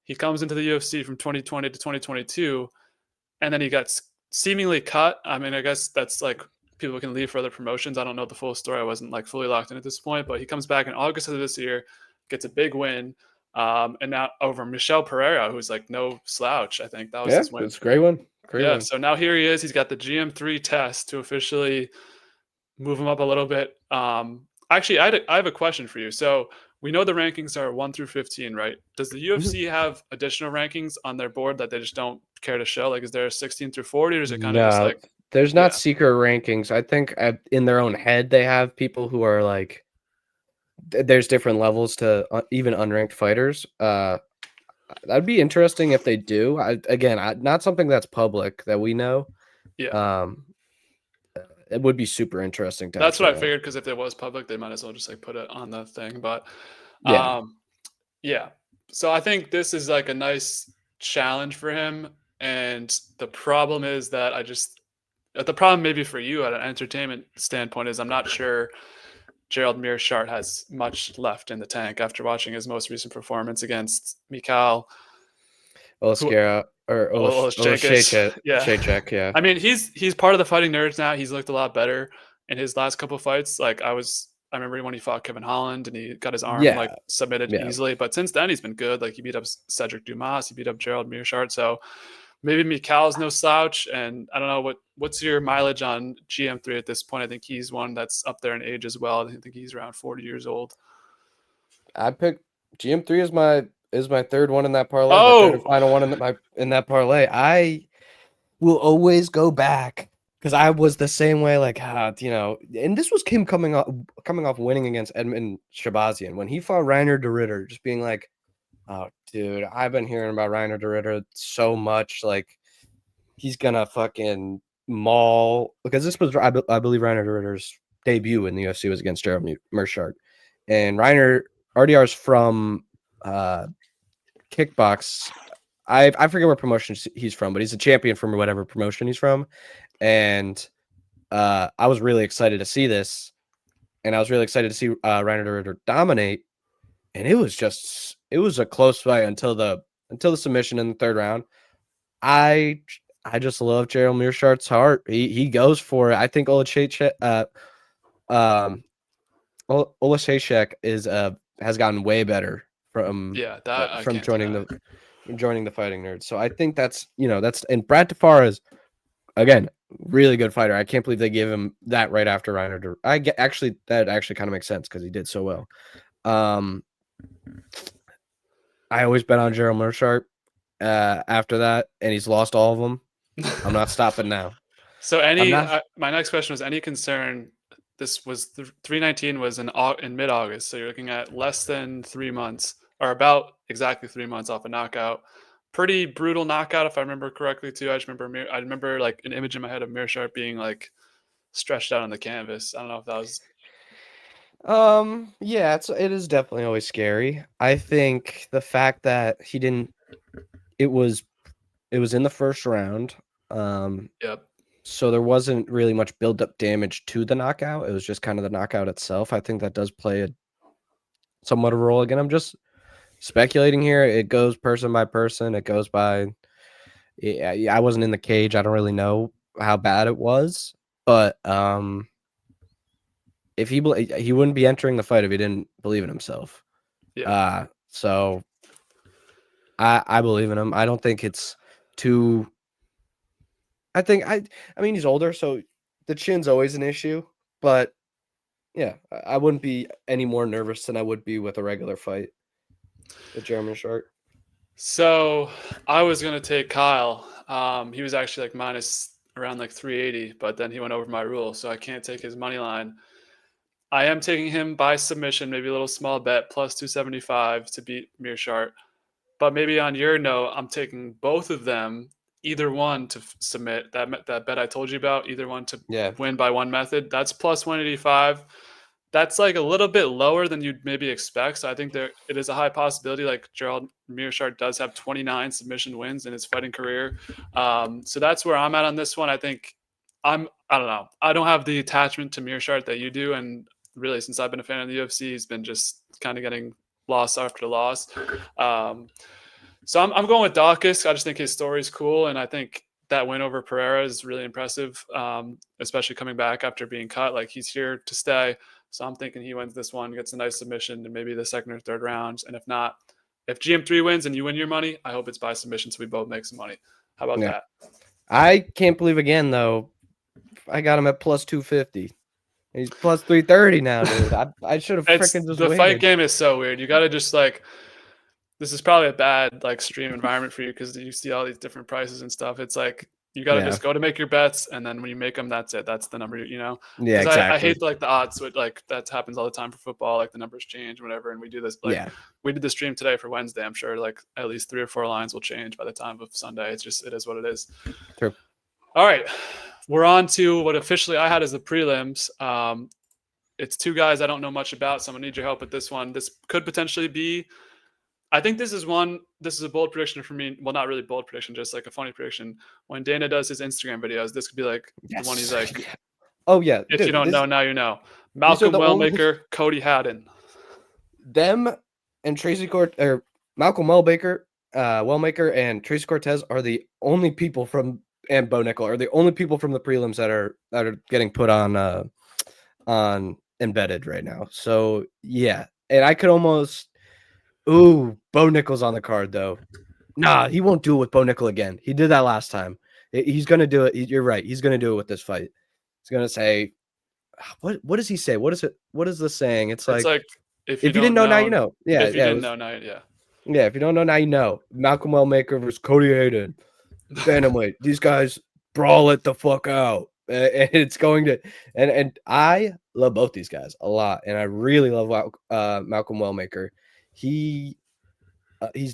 He comes into the UFC from 2020 to 2022, and then he got seemingly cut. I mean, I guess that's like people can leave for other promotions. I don't know the full story. I wasn't like fully locked in at this point, but he comes back in August of this year, gets a big win, and now over Michel Pereira, who's like no slouch. I think that was his win. It's a great one. Great one. So now here he is. He's got the GM3 test to officially move him up a little bit. Actually, I have a question for you. So we know the rankings are 1 through 15, right? Does the UFC have additional rankings on their board that they just don't care to show? Like, is there a 16 through 40, or is it kind of just like there's not secret rankings. I think in their own head they have people who are like there's different levels to even unranked fighters. That'd be interesting if they do. Not something that's public that we know. Yeah. It would be super interesting to. That's what I figured, because if it was public, they might as well just like put it on the thing. But yeah. So I think this is like a nice challenge for him. And the problem is that the problem maybe for you at an entertainment standpoint is I'm not sure Gerald Meerschaert has much left in the tank after watching his most recent performance against Nickal. Olaskera or Olashchek. Yeah. I mean, he's part of the Fighting Nerds now. He's looked a lot better in his last couple of fights. Like I remember when he fought Kevin Holland and he got his arm like submitted easily. But since then he's been good. Like he beat up Cedric Dumas, he beat up Gerald Meerschaert. So maybe Mikal's no slouch. And I don't know what's your mileage on GM3 at this point. I think he's one that's up there in age as well. I think he's around 40 years old. I picked GM3 is my third one in that parlay. Oh, my third and final one in that parlay. I will always go back because I was the same way. Like, and this was him coming off winning against Edmund Shabazian when he fought Reiner de Ritter, just being like, "Oh, dude, I've been hearing about Reiner de Ritter so much. Like, he's gonna fucking maul." Because this was, I believe, Reiner de Ritter's debut in the UFC was against Gerald Meerschaert, and RDR's from kickbox. I forget what promotion he's from, but he's a champion from whatever promotion he's from. And I was really excited to see this. And I was really excited to see Reiner de Ritter dominate. And it was a close fight until the submission in the third round. I just love Gerald Meerschaert's heart. He goes for it. I think Olashchek has gotten way better from joining the Fighting Nerds. So I think that's and Brad Tafar is again really good fighter. I can't believe they give him that right after Reiner. That actually kind of makes sense because he did so well. I always bet on Gerald Meerschaert after that, and he's lost all of them. I'm not stopping now. So my next question was any concern. This was 319 was in mid-August, so you're looking at less than 3 months, or about exactly 3 months off a knockout. Pretty brutal knockout, if I remember correctly, too. I remember like an image in my head of Meerschaert being like stretched out on the canvas. I don't know if that was. Yeah, it is definitely always scary. I think the fact that he didn't, it was in the first round. Yep. So there wasn't really much build-up damage to the knockout. It was just kind of the knockout itself. I think that does play somewhat of a role. Again, I'm just speculating here. It goes person by person. It goes by. I wasn't in the cage. I don't really know how bad it was, but if he wouldn't be entering the fight if he didn't believe in himself. Yeah. So I believe in him. I don't think it's too. I mean he's older, so the chin's always an issue, but yeah, I wouldn't be any more nervous than I would be with a regular fight with German Shark. So I was gonna take Kyle. He was actually like minus around like 380, but then he went over my rule, so I can't take his money line. I am taking him by submission, maybe a little small bet, plus 275 to beat Meerschaert. But maybe on your note, I'm taking both of them, either one to submit. That bet I told you about, either one to win by one method. That's plus 185. That's like a little bit lower than you'd maybe expect. So I think it is a high possibility. Like Gerald Meerschaert does have 29 submission wins in his fighting career. So that's where I'm at on this one. I think I don't know. I don't have the attachment to Meerschaert that you do. And really, since I've been a fan of the UFC, he's been just kind of getting loss after loss. So I'm going with Daukaus. I just think his story is cool. And I think that win over Pereira is really impressive, especially coming back after being cut. Like he's here to stay. So I'm thinking he wins this one, gets a nice submission, and maybe the second or third rounds. And if not, if GM3 wins and you win your money, I hope it's by submission so we both make some money. How about that? I can't believe again, though, I got him at plus 250. He's plus 330 now, dude. I should have freaking just waited. Fight game is so weird. You got to just like, this is probably a bad like stream environment for you because you see all these different prices and stuff. It's like, you got to just go to make your bets, and then when you make them, that's it. That's the number, you know? Yeah, exactly. I hate like the odds. So like that happens all the time for football. Like the numbers change, whatever. And we do this. Like we did the stream today for Wednesday. I'm sure like at least 3 or 4 lines will change by the time of Sunday. It's just, it is what it is. True. All right, we're on to what officially I had as the prelims. It's 2 guys I don't know much about, so I'm gonna need your help with this one. This could potentially be. I think this is a bold prediction for me. Well, not really bold prediction, just like a funny prediction. When Dana does his Instagram videos, this could be like the one he's like, oh yeah. If you don't know, now you know. Malcolm Wellmaker, Cody Haddon. Them and Tracy Malcolm Wellmaker and Tracy Cortez are the only people and Bo Nickal are the only people from the prelims that are getting put on embedded right now. So yeah. And I could almost Bo Nickal's on the card though. Nah, he won't do it with Bo Nickal again. He did that last time. He's gonna do it. You're right. He's gonna do it with this fight. He's gonna say, what does he say? What is it? What is the saying? It's like if you didn't know, now you know. Yeah, if you didn't know, now yeah. Yeah, if you don't know, now you know. Malcolm Wellmaker versus Cody Haddon. Bantamweight. These guys brawl it the fuck out. And it's going to and I love both these guys a lot, and I really love Malcolm Wellmaker. He's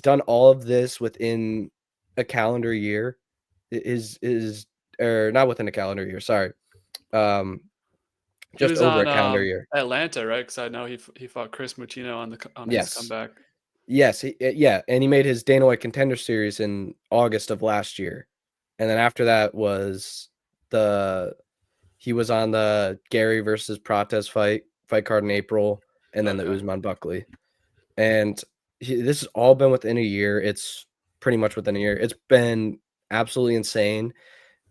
done all of this within a calendar year. Or not within a calendar year. Sorry, just over a calendar year. Atlanta, right? Because I know he fought Chris Muccino on his comeback. Yes, and he made his Dana White Contender Series in August of last year, and then after that was he was on the Gary versus Protez fight card in April, and then the Usman Buckley, and this has all been within a year. It's pretty much within a year. It's been absolutely insane,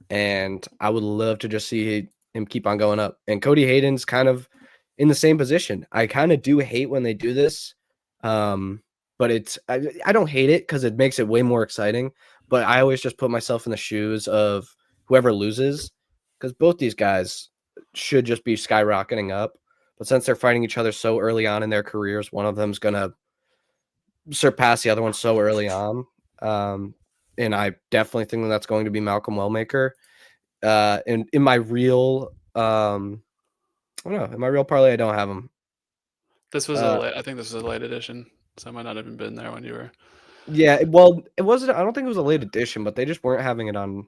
and I would love to just see him keep on going up. And Cody Haddon's kind of in the same position. I kind of do hate when they do this, but I don't hate it because it makes it way more exciting. But I always just put myself in the shoes of whoever loses, because both these guys should just be skyrocketing up. But since they're fighting each other so early on in their careers, one of them's gonna surpass the other one so early on. And I definitely think that's going to be Malcolm Wellmaker. And in my real, I don't know, in my real parlay, I don't have him. This was I think this was a late edition, so I might not have even been there when you were. Yeah, well, it wasn't. I don't think it was a late edition, but they just weren't having it on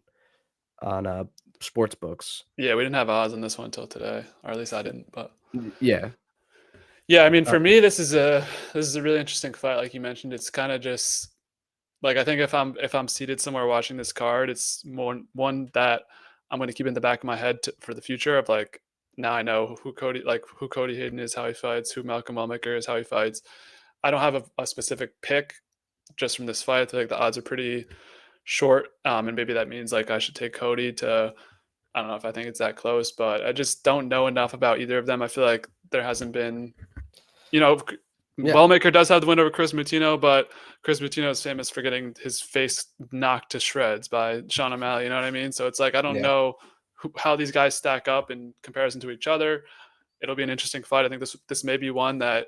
sports books. Yeah, we didn't have odds on this one until today, or at least I didn't. But yeah. I mean, for me, this is a really interesting fight. Like you mentioned, it's kind of just like, I think if I'm seated somewhere watching this card, it's more one that I'm going to keep in the back of my head for the future of like, now I know who Cody Haddon is, how he fights, who Malcolm Wellmaker is, how he fights. I don't have a specific pick just from this fight. I feel like the odds are pretty short, and maybe that means like I should take Cody to. I don't know if I think it's that close, but I just don't know enough about either of them. I feel like there hasn't been, Yeah. Wellmaker does have the win over Chris Mutino, but Chris Mutino is famous for getting his face knocked to shreds by Sean O'Malley. You know what I mean? So it's like I don't Yeah. know how these guys stack up in comparison to each other. It'll be an interesting fight. I think this may be one that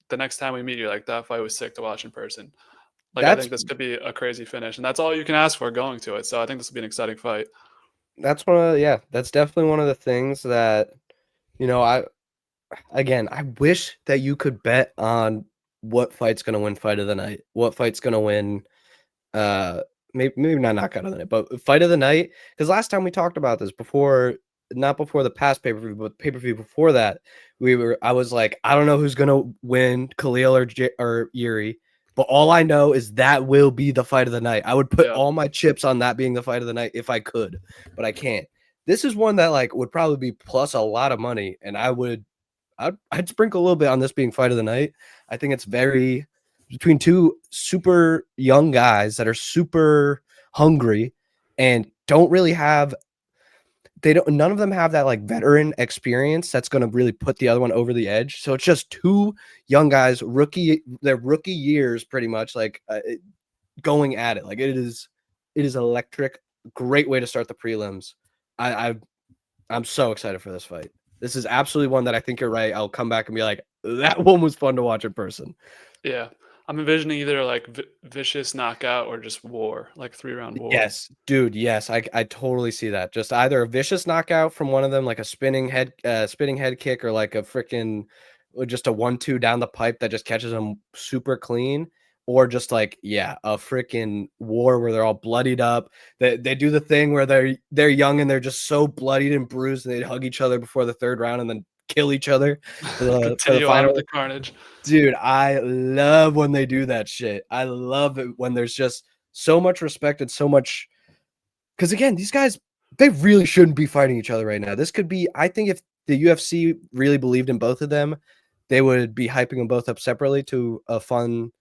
the next time we meet, you're like, that fight was sick to watch in person. Like I think this could be a crazy finish, and that's all you can ask for going to it. So I think this will be an exciting fight. That's that's definitely one of the things that, I wish that you could bet on what fight's going to win fight of the night, what fight's going to win, maybe not knockout of the night, but fight of the night. Because last time we talked about this not before the past pay-per-view, but pay-per-view before that, I was like, I don't know who's going to win, Khalil or Yuri. But all I know is that will be the fight of the night. I would put all my chips on that being the fight of the night if I could, but I can't. This is one that like would probably be plus a lot of money, and I'd sprinkle a little bit on this being fight of the night. I think it's very between two super young guys that are super hungry and don't really have. None of them have that like veteran experience that's going to really put the other one over the edge. So it's just two young guys, their rookie years, pretty much like going at it. Like it is electric. Great way to start the prelims. I'm so excited for this fight. This is absolutely one that I think you're right. I'll come back and be like, that one was fun to watch in person. Yeah. I'm envisioning either like vicious knockout or just war, like 3-round war. Yes, dude. Yes, I totally see that. Just either a vicious knockout from one of them, like a spinning head kick, or like a freaking just a 1-2 down the pipe that just catches them super clean, or just like a freaking war where they're all bloodied up. They do the thing where they're young and they're just so bloodied and bruised, and they hug each other before the third round and then kill each other for the final. On with the carnage. Dude, I love when they do that shit. I love it when there's just so much respect and so much, because again, these guys, they really shouldn't be fighting each other right now. This could be, I think if the UFC really believed in both of them, they would be hyping them both up separately to a fun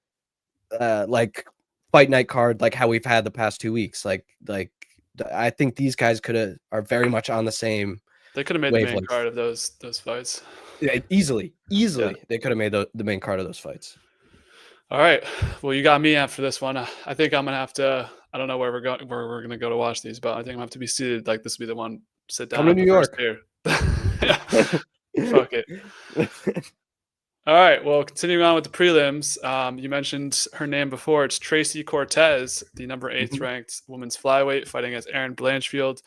like fight night card, like how we've had the past 2 weeks. Like I think these guys are very much on the same. They could have made the main card of those fights. Yeah, easily. Yeah. They could have made the main card of those fights. All right. Well, you got me after this one. I think I'm gonna have to. I don't know where we're gonna go to watch these, but I think I'm gonna have to be seated. Like this will be the one. Sit down. Come to New York. Fuck it. All right. Well, continuing on with the prelims, you mentioned her name before. It's Tracy Cortez, the number 8th ranked women's flyweight, fighting against Erin Blanchfield.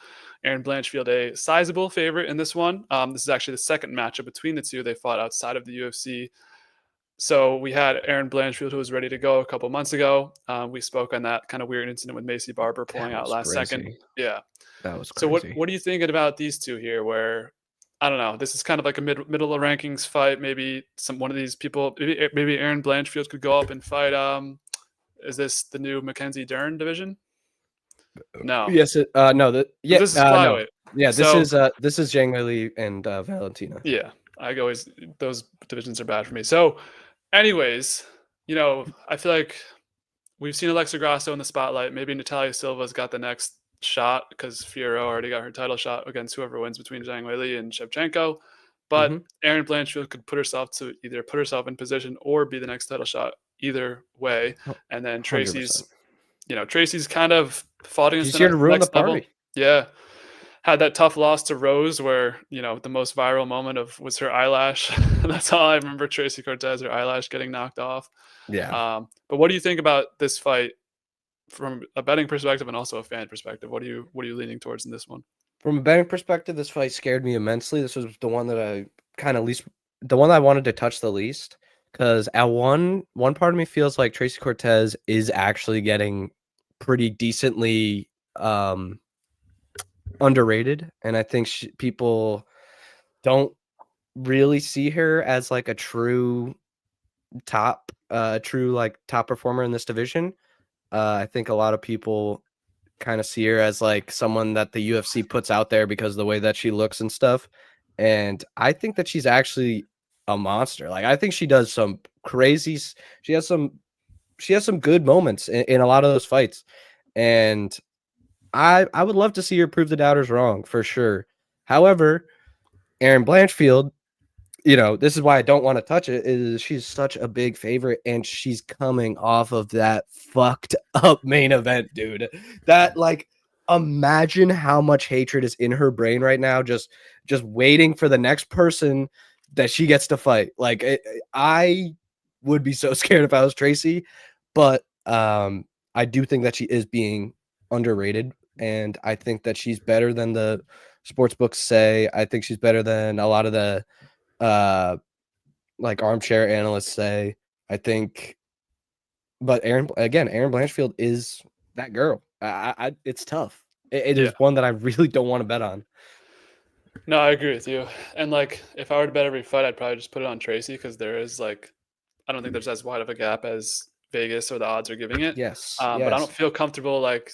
Erin Blanchfield, a sizable favorite in this one. This is actually the second matchup between the two. They fought outside of the UFC. So we had Erin Blanchfield, who was ready to go a couple months ago. We spoke on that kind of weird incident with Macy Barber pulling out last second. Yeah. That was crazy. So what are you thinking about these two here, where I don't know. This is kind of like a middle of rankings fight. Maybe one of these people, maybe Erin Blanchfield could go up and fight. Is this the new Mackenzie Dern division? No. Yes. No. This is flyweight. No. Yeah. This is Zhang Weili and Valentina. Yeah. Those divisions are bad for me. So, anyways, I feel like we've seen Alexa Grasso in the spotlight. Maybe Natalia Silva's got the next shot because Fiorot already got her title shot against whoever wins between Zhang Weili and Shevchenko. But Erin Blanchfield could put herself in position or be the next title shot either way. And then Tracy's, 100%. Tracy's kind of fought against the next level. Party. Yeah. Had that tough loss to Rose where, the most viral moment was her eyelash. That's all I remember. Tracy Cortez, her eyelash getting knocked off. Yeah. But what do you think about this fight from a betting perspective and also a fan perspective? What are you leaning towards in this one? From a betting perspective, this fight scared me immensely. This was the one that I the one I wanted to touch the least, because at one part of me feels like Tracy Cortez is actually getting pretty decently underrated, and I think people don't really see her as like a true top performer in this division. I think a lot of people kind of see her as like someone that the UFC puts out there because of the way that she looks and stuff. And I think that she's actually a monster. Like I think she does some crazy. She has some good moments in a lot of those fights, and I would love to see her prove the doubters wrong for sure. However, Erin Blanchfield, this is why I don't want to touch it, is she's such a big favorite, and she's coming off of that fucked up main event, dude. That, like, imagine how much hatred is in her brain right now, just waiting for the next person that she gets to fight. Like, I would be so scared if I was Tracy, but I do think that she is being underrated, and I think that she's better than the sports books say. I think she's better than a lot of the like armchair analysts say. I think, but Erin Blanchfield is that girl. It's tough. It Yeah. is one that I really don't want to bet on. No, I agree with you. And like, if I were to bet every fight, I'd probably just put it on Tracy because there is like, I don't think there's as wide of a gap as Vegas or the odds are giving it. Yes, But I don't feel comfortable like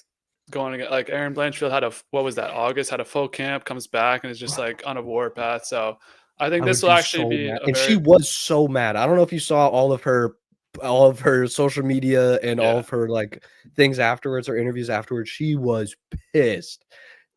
going to get like Erin Blanchfield had what was that, August, had a full camp, comes back and is just like on a warpath. So I think this will actually be a and very, she was so mad. I don't know if you saw all of her social media and all of her like things afterwards or interviews afterwards. She was pissed,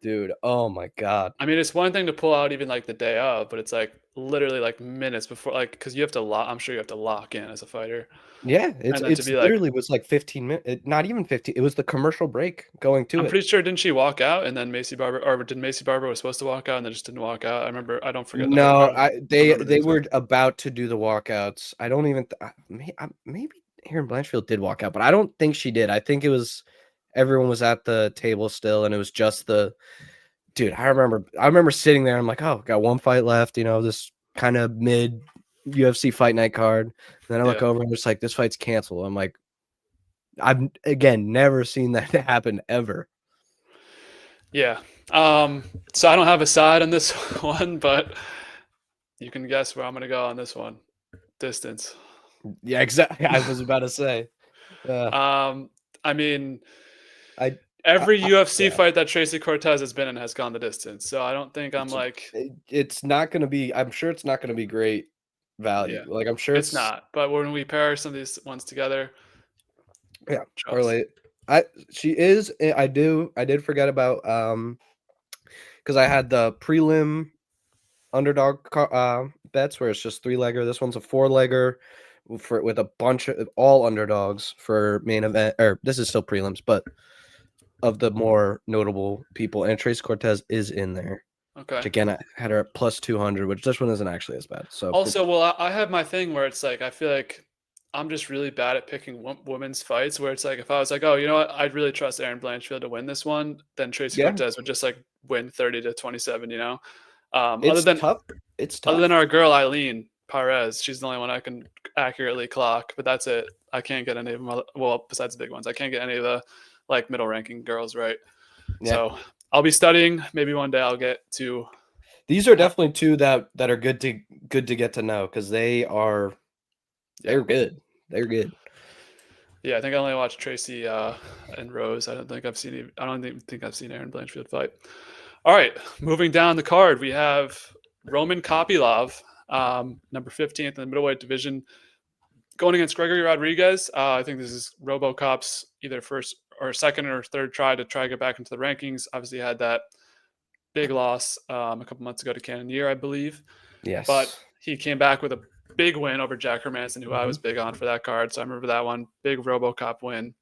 dude. Oh my god. I mean, it's one thing to pull out even like the day of, but it's like literally like minutes before, like, because you have to lock. I'm sure you have to lock in as a fighter, Yeah, and then to it's be like, literally was like 15 minutes, not even 15. It was the commercial break going to I'm it. pretty sure didn't she walk out and then Macy Barber, or did Macy Barber was supposed to walk out and then just didn't walk out? I remember. I don't forget. No, they remember the they were exact- about to do the walkouts. I don't even maybe Erin Blanchfield did walk out, but I don't think she did. I think it was everyone was at the table still, and it was just the dude. I remember sitting there. I'm like, oh, got one fight left. This kind of mid UFC fight night card. And then I look over and it's like this fight's canceled. I'm like, I've again never seen that happen ever. Yeah. So I don't have a side on this one, but you can guess where I'm going to go on this one. Distance. Yeah, exactly. I was about to say. I mean, I every UFC yeah. fight that Tracy Cortez has been in has gone the distance. So I don't think I'm like, it's not going to be. I'm sure it's not going to be great value. yeah, Like I'm sure it's not. But when we pair some of these ones together, Yeah, or trust. like she is. I did forget about because I had the prelim underdog bets where it's just 3-legger. This one's a 4-legger with a bunch of all underdogs for main event. Or this is still prelims, but of the more notable people, and Trace Cortez is in there. Okay. Which again, I had her at plus 200, which this one isn't actually as bad. So Also, well, I have my thing where it's like I feel like I'm just really bad at picking women's fights. Where it's like if I was like, oh, you know what, I'd really trust Erin Blanchfield to win this one, then Tracy yeah, Cortez would just like win 30-27. it's tough. It's tough. Other than our girl Eileen Perez, she's the only one I can accurately clock. But that's it. I can't get any of them. Well, besides the big ones, I can't get any of the like middle ranking girls right. Yeah. So I'll be studying. Maybe one day I'll get to. These are definitely two that are good to get to know because they're good. They're good. Yeah, I think I only watched Tracy and Rose. I don't even think I've seen Erin Blanchfield fight. All right, moving down the card, we have Roman Kopylov, number 15th in the middleweight division, going against Gregory Rodrigues. I think this is RoboCop's either first or second or third try to get back into the rankings. Obviously, had that big loss a couple months ago to Cannonier, I believe. Yes. But he came back with a big win over Jack Hermanson, who I was big on for that card. So I remember that one, big RoboCop win.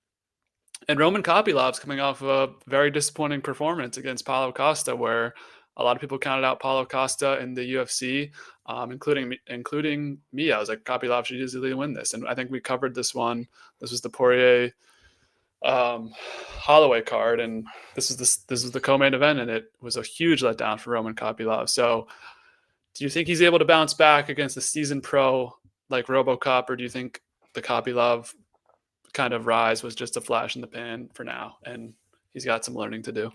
And Roman Kopylov's coming off of a very disappointing performance against Paulo Costa, where a lot of people counted out Paulo Costa in the UFC, including me. I was like, Kopylov should easily win this. And I think we covered this one. This was the Poirier Holloway card, and this is the co-main event, and it was a huge letdown for Roman Kopylov. So do you think he's able to bounce back against a seasoned pro like RoboCop, or do you think the Kopylov kind of rise was just a flash in the pan for now, and he's got some learning to do?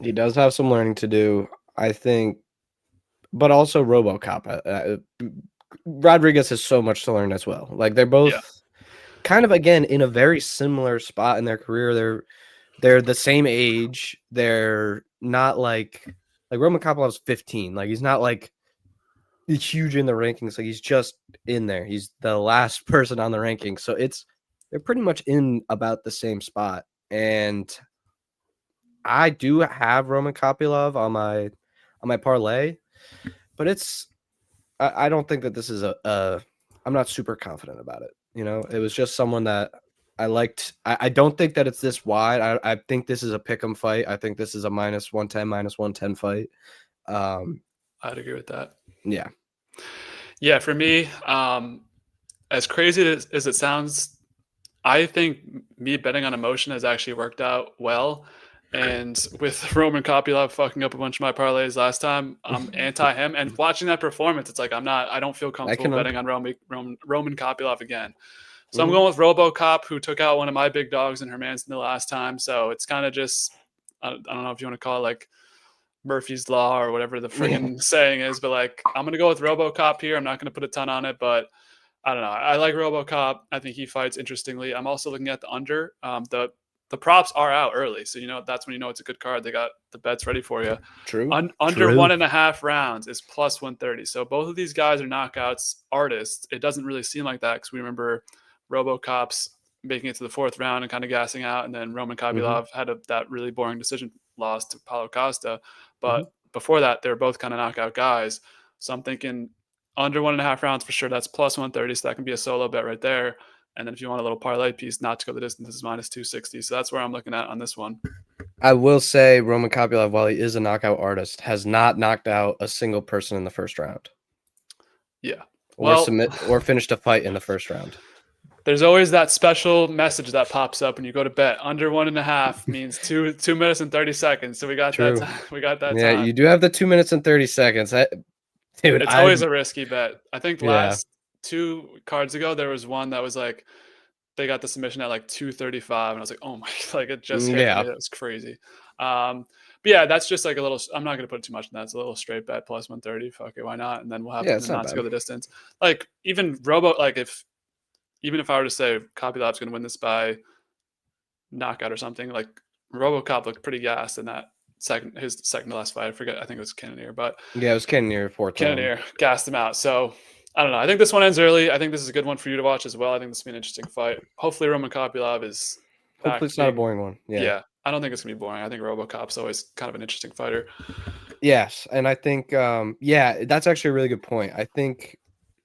He does have some learning to do, I think, but also RoboCop. Rodrigues has so much to learn as well. Like they're both kind of again in a very similar spot in their career. They're the same age. They're not like Roman Kopylov's 15. Like he's not like huge in the rankings. Like he's just in there. He's the last person on the rankings. So they're pretty much in about the same spot. And I do have Roman Kopylov on my parlay, but I don't think that this is I'm not super confident about it. It was just someone that I liked. I don't think that it's this wide. I think this is a pick'em fight. I think this is a -110 fight. I'd agree with that. Yeah. Yeah, for me, as crazy as it sounds, I think me betting on emotion has actually worked out well. And with Roman Kopylov fucking up a bunch of my parlays last time, I'm anti him. And watching that performance, it's like I don't feel comfortable betting on Roman Kopylov again. So I'm going with RoboCop, who took out one of my big dogs in Hermanson the last time. So it's kind of just, I don't know if you want to call it like Murphy's Law or whatever the friggin' saying is, but like I'm going to go with RoboCop here. I'm not going to put a ton on it, but I don't know. I like RoboCop. I think he fights interestingly. I'm also looking at the under. The props are out early, so that's when it's a good card. They got the bets ready for you. True. Under 1.5 rounds is +130. So both of these guys are knockouts artists. It doesn't really seem like that because we remember RoboCop's making it to the 4th round and kind of gassing out, and then Roman Kopylov had that really boring decision loss to Paulo Costa. But before that, they were both kind of knockout guys. So I'm thinking under 1.5 rounds for sure. That's +130. So that can be a solo bet right there. And then if you want a little parlay piece, not to go the distance, is -260. So that's where I'm looking at on this one. I will say Roman Kopylov, while he is a knockout artist, has not knocked out a single person in the first round. Yeah. Or finished a fight in the first round. There's always that special message that pops up when you go to bet. Under 1.5 means 2 minutes and 30 seconds. So we got that time. We got that time. You do have the 2 minutes and 30 seconds. Dude, it's always a risky bet. I think last 2 cards ago, there was one that was like, they got the submission at like 2:35, and I was like, oh my, like it just hit me. It was crazy. But yeah, that's just like a little, I'm not going to put too much in that. It's a little straight bet +130. Fuck it, why not? And then we'll have to not to go the distance. Like even even if I were to say Kopylov's going to win this by knockout or something, like RoboCop looked pretty gassed in that his second to last fight. I forget. I think it was Cannonier, but yeah, it was Cannonier 4th. Cannonier gassed him out. So I don't know. I think this one ends early. I think this is a good one for you to watch as well. I think this will be an interesting fight. Hopefully Roman Kopylov is. Hopefully it's not a boring one. Yeah. I don't think it's gonna be boring. I think RoboCop's always kind of an interesting fighter. Yes, and I think that's actually a really good point. I think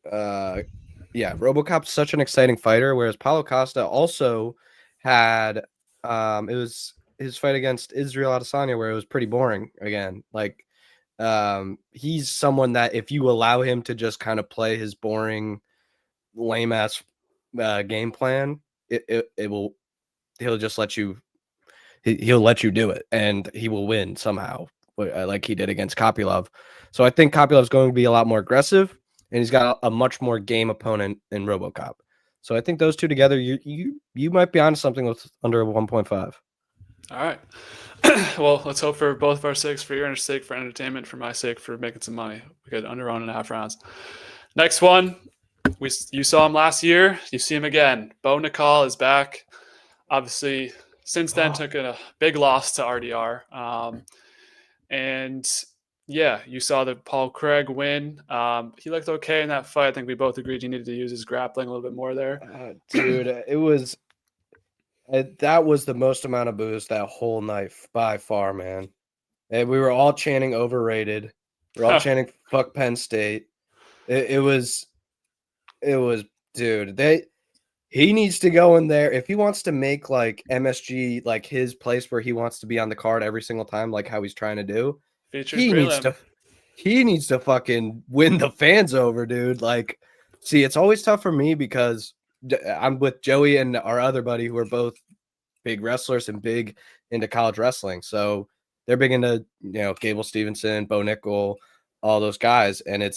RoboCop's such an exciting fighter, whereas Paulo Costa also had it was his fight against Israel Adesanya where it was pretty boring again. Like he's someone that if you allow him to just kind of play his boring, lame ass game plan, he'll just let you. He'll let you do it, and he will win somehow, like he did against Kopylov. So I think Kopylov's going to be a lot more aggressive, and he's got a much more game opponent in RoboCop. So I think those two together, you might be onto something with under 1.5. All right. Well, let's hope for both of our sakes, for your sake, for entertainment, for my sake, for making some money. We got under 1.5 rounds. Next one, you saw him last year. You see him again. Nickal is back. Obviously, since then took a big loss to RDR. And yeah, you saw the Paul Craig win. He looked okay in that fight. I think we both agreed he needed to use his grappling a little bit more there. Dude, that was the most amount of booze that whole night by far, man. And we were all chanting overrated. We're all chanting fuck Penn State. It was, dude, he needs to go in there. If he wants to make like MSG like his place where he wants to be on the card every single time, like how he's trying to do, he needs to fucking win the fans over, dude. Like, see, it's always tough for me because I'm with Joey and our other buddy who are both big wrestlers and big into college wrestling. So they're big into, Gable Stevenson, Bo Nickal, all those guys. And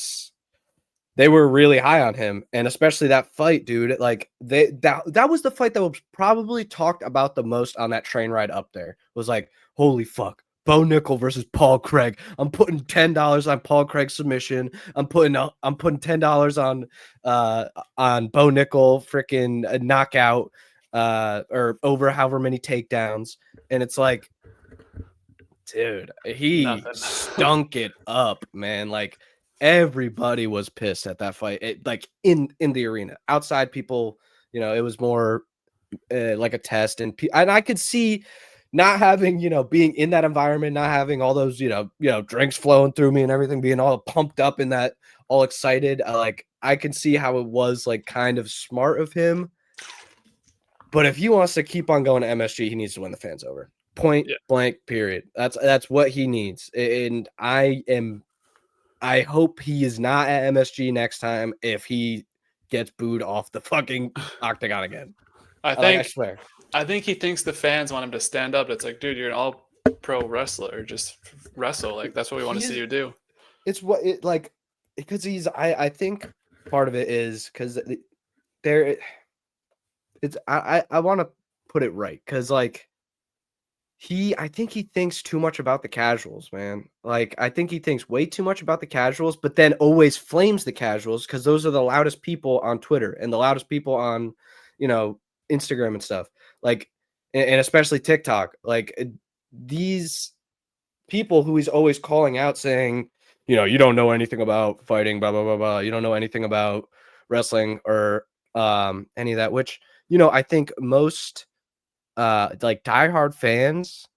they were really high on him. And especially that fight, dude, like that was the fight that was probably talked about the most on that train ride up there. It was like, holy fuck. Bo Nickal versus Paul Craig. I'm putting $10 on Paul Craig's submission. I'm putting $10 on Bo Nickal freaking knockout or over however many takedowns. And it's like, dude, he stunk it up, man. Like everybody was pissed at that fight. Like in the arena, outside people, it was more like a test, and I could see not having, being in that environment, not having all those, drinks flowing through me and everything, being all pumped up in that, all excited. I can see how it was like kind of smart of him. But if he wants to keep on going to MSG, he needs to win the fans over. Point blank, period. That's what he needs. And I hope he is not at MSG next time if he gets booed off the fucking octagon again. I swear. I think he thinks the fans want him to stand up. It's like, dude, you're an all-pro wrestler. Just wrestle. Like, that's what we want to see you do. It's what it like, because I think part of it is because there. I want to put it right, because like I think he thinks too much about the casuals, man. Like, I think he thinks way too much about the casuals, but then always flames the casuals because those are the loudest people on Twitter and the loudest people on, Instagram and stuff. Like, and especially TikTok. Like, these people who he's always calling out saying, you don't know anything about fighting, blah, blah, blah, blah. You don't know anything about wrestling or any of that, which, I think most like diehard fans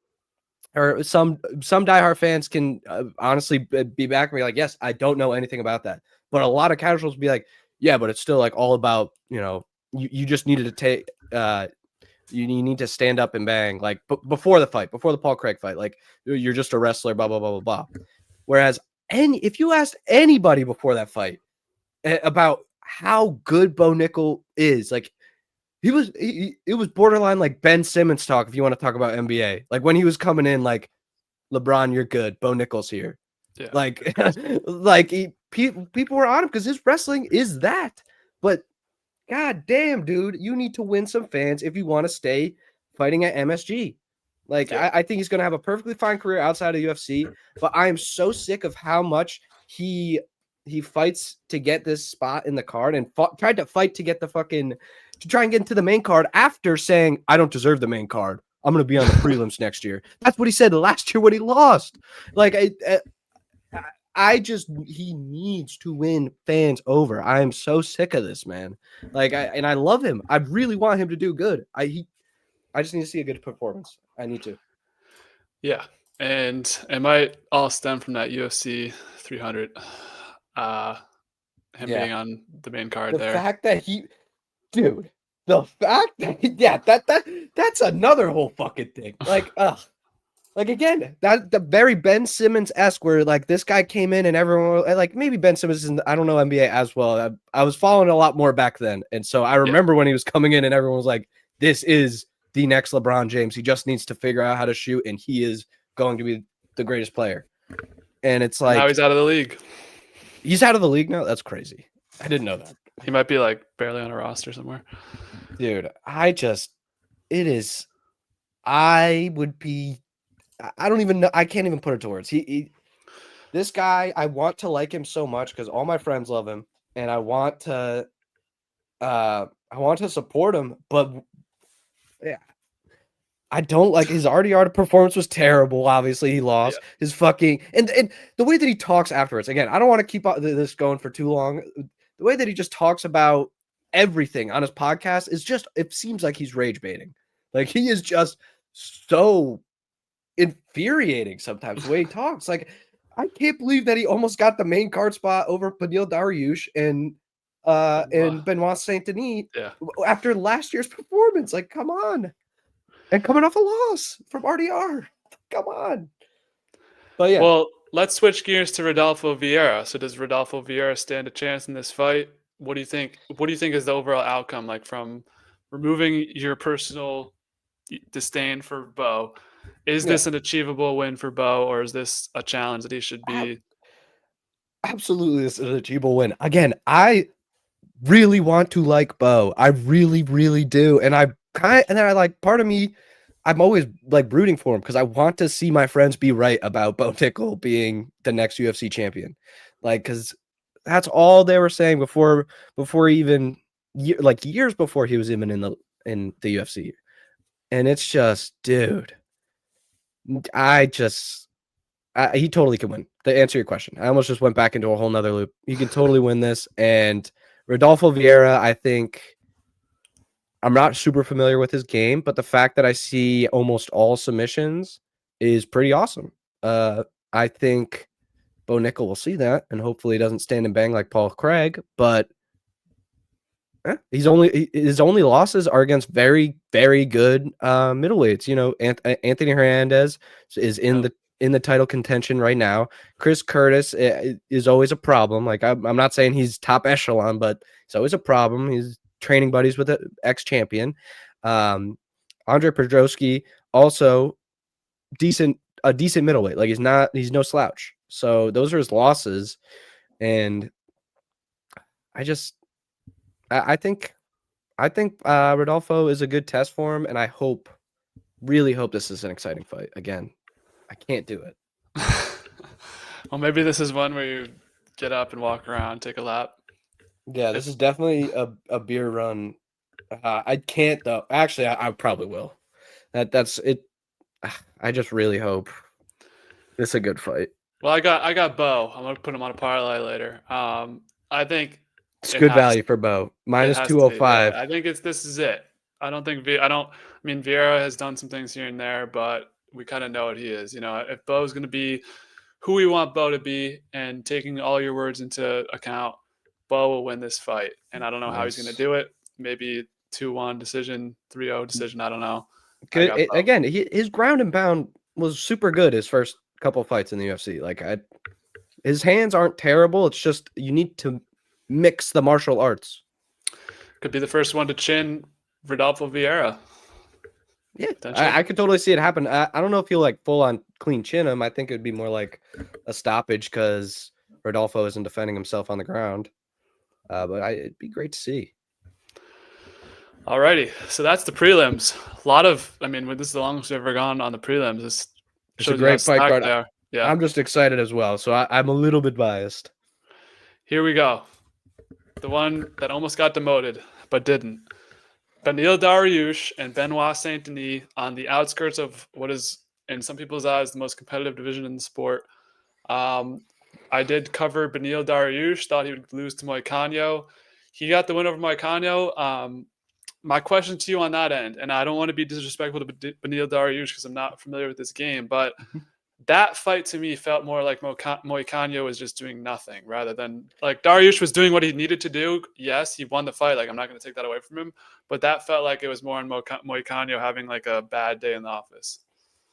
or some diehard fans can honestly be back and be like, yes, I don't know anything about that. But a lot of casuals be like, yeah, but it's still like all about, you just needed to take you need to stand up and bang, like before the fight, before the Paul Craig fight, like you're just a wrestler, blah, blah, blah, blah, blah. Whereas if you asked anybody before that fight about how good Bo Nickal is, like it was borderline like Ben Simmons talk, if you want to talk about NBA. Like when he was coming in, like, LeBron, you're good. Bo Nickal's here. Yeah. Like, people were on him because his wrestling is that. But god damn, dude, you need to win some fans if you want to stay fighting at MSG. Like, I think he's going to have a perfectly fine career outside of UFC, but I am so sick of how much he fights to get this spot in the card and tried to fight to get the fucking to try and get into the main card after saying, I don't deserve the main card. I'm going to be on the prelims next year. That's what he said last year when he lost. Like, he needs to win fans over. I am so sick of this, man. Like, I love him. I really want him to do good. I just need to see a good performance. I need to. Yeah. And it might all stem from that UFC 300. Being on the main card there. The fact that that's another whole fucking thing. Like, like again, that the very Ben Simmons-esque where like this guy came in and everyone like, maybe Ben Simmons isn't, I don't know NBA as well. I was following a lot more back then. And so I remember when he was coming in and everyone was like, this is the next LeBron James. He just needs to figure out how to shoot and he is going to be the greatest player. And it's like, now he's out of the league. He's out of the league now? That's crazy. I didn't know that. He might be like barely on a roster somewhere. Dude, I don't even know. I can't even put it to words. This guy, I want to like him so much because all my friends love him and I want to support him, but yeah. I don't like his RDR performance was terrible. Obviously, he lost his fucking and the way that he talks afterwards. Again, I don't want to keep this going for too long. The way that he just talks about everything on his podcast is just, it seems like he's rage baiting. Like, he is just so infuriating sometimes the way he talks. Like, I can't believe that he almost got the main card spot over Beneil Dariush and Benoit Saint Denis after last year's performance. Like, come on. And coming off a loss from RDR. Come on. But yeah. Well, let's switch gears to Rodolfo Vieira. So does Rodolfo Vieira stand a chance in this fight? What do you think? What do you think is the overall outcome? Like, from removing your personal disdain for Bo, is this an achievable win for Bo, or is this a challenge that he should be? Absolutely, this is an achievable win. Again, I really want to like Bo. I really, really do. And part of me, I'm always like rooting for him because I want to see my friends be right about Bo Nickal being the next UFC champion. Like, because that's all they were saying before even years before he was even in the UFC. And it's just, dude, He totally can win. To answer your question, I almost just went back into a whole nother loop. He can totally win this. And Rodolfo Vieira, I think I'm not super familiar with his game, but the fact that I see almost all submissions is pretty awesome. I think Bo Nickal will see that, and hopefully he doesn't stand and bang like Paul Craig. But his only losses are against very, very good middleweights. You know, Anthony Hernandez is in the title contention right now. Chris Curtis is always a problem. Like I'm not saying he's top echelon, but it's always a problem. He's training buddies with an ex-champion. Andre Pedrowski, also a decent middleweight. Like he's no slouch. So those are his losses. And I think Rodolfo is a good test for him, and I really hope this is an exciting fight. Again, I can't do it. Well, maybe this is one where you get up and walk around, take a lap. Yeah, this is definitely a beer run. I can't though. Actually, I probably will. That's it. I just really hope this is a good fight. Well, I got Bo. I'm gonna put him on a parlay later. I think it's good value for Bo. Minus 205. Yeah, I think this is it. I mean, Vieira has done some things here and there, but we kind of know what he is. You know, if Bo's going to be who we want Bo to be, and taking all your words into account, Bo will win this fight. And I don't know how he's going to do it. Maybe 2-1 decision, 3-0 decision. I don't know. Again, his ground and pound was super good his first couple fights in the UFC. Like his hands aren't terrible. It's just you need to mix the martial arts. Could be the first one to chin Rodolfo Vieira. Yeah, I could totally see it happen. I don't know if he'll like full on clean chin him. I think it would be more like a stoppage because Rodolfo isn't defending himself on the ground. But it'd be great to see. Alrighty, so that's the prelims. This is the longest we've ever gone on the prelims. It's a great fight card. Yeah, I'm just excited as well, so I'm a little bit biased. Here we go. The one that almost got demoted, but didn't. Beneil Dariush and Benoit Saint-Denis on the outskirts of what is, in some people's eyes, the most competitive division in the sport. I did cover Beneil Dariush, thought he would lose to Moicano. He got the win over Moicano. My question to you on that end, and I don't want to be disrespectful to Beneil Dariush because I'm not familiar with this game, but that fight to me felt more like Moicano was just doing nothing rather than like Dariush was doing what he needed to do. Yes, he won the fight. Like I'm not going to take that away from him, but that felt like it was more on Moicano having like a bad day in the office.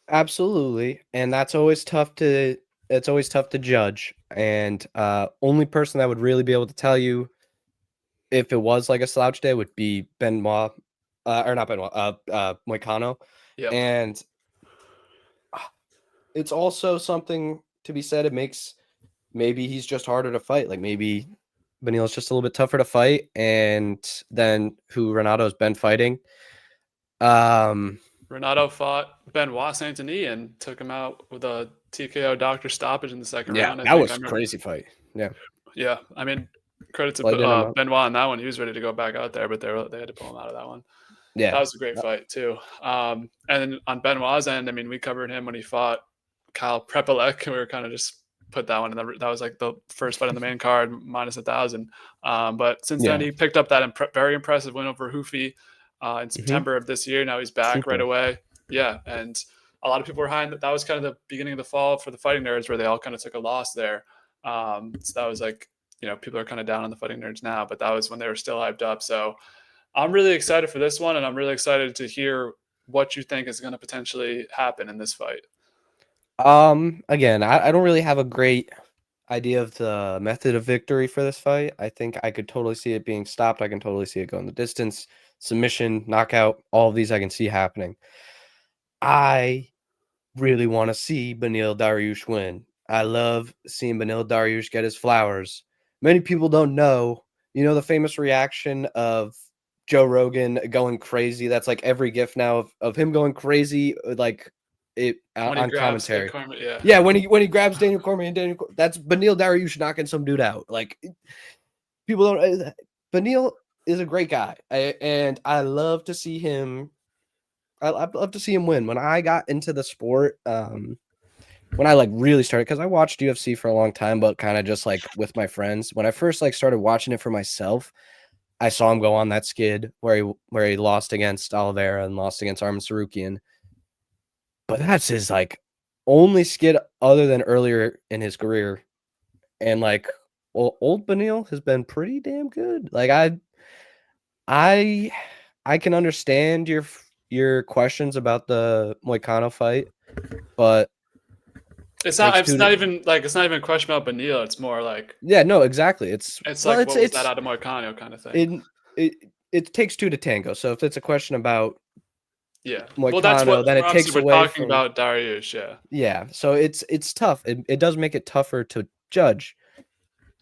Absolutely, and that's always tough to judge. And only person that would really be able to tell you if it was like a slouch day would be Benoit, or not Benoit, Moicano. Yep. And it's also something to be said. It makes maybe he's just harder to fight. Like maybe Beneil's just a little bit tougher to fight, and then who Renato's been fighting. Renato fought Benoit Saint-Denis and took him out with a TKO doctor stoppage in the second round. That was a crazy fight. Yeah. I mean, credit to Benoit on that one. He was ready to go back out there, but they had to pull him out of that one. Yeah, that was a great fight too. And then on Benoit's end, I mean, we covered him when he fought Kyle Prepelec. We were kind of just put that one in. That was like the first fight on the main card, minus 1,000. But since then, he picked up that very impressive win over Hoofy in September of this year. Now he's back right away. Yeah, and a lot of people were high. That was kind of the beginning of the fall for the Fighting Nerds, where they all kind of took a loss there. So that was like, people are kind of down on the Fighting Nerds now, but that was when they were still hyped up. So I'm really excited for this one, and I'm really excited to hear what you think is going to potentially happen in this fight. Again, I don't really have a great idea of the method of victory for this fight. I think I could totally see it being stopped. I can totally see it going the distance, submission, knockout, all of these I can see happening. I really want to see Beneil Dariush win. I love seeing Beneil Dariush get his flowers. Many people don't know, the famous reaction of Joe Rogan going crazy. That's like every GIF now of him going crazy, like it on commentary. Yeah, when he grabs Daniel Cormier and that's Beneil Dariush knocking some dude out. Like people don't. Beneil is a great guy, and I love to see him. I'd love to see him win. When I got into the sport, when I like really started, because I watched UFC for a long time, but kind of just like with my friends. When I first like started watching it for myself, I saw him go on that skid where he lost against Oliveira and lost against Arman Sarukian. But that's his like only skid other than earlier in his career. And like old Beneil has been pretty damn good. Like I can understand your questions about the Moicano fight, but It's takes not even a question about Beneil. It's more like yeah, no, exactly. it's like what was that out of Moicano kind of thing. It takes two to tango. So if it's a question about Yeah. Well, that's Moicano, what then it takes we're away talking from about Dariush. Yeah. yeah. So it's tough. It does make it tougher to judge.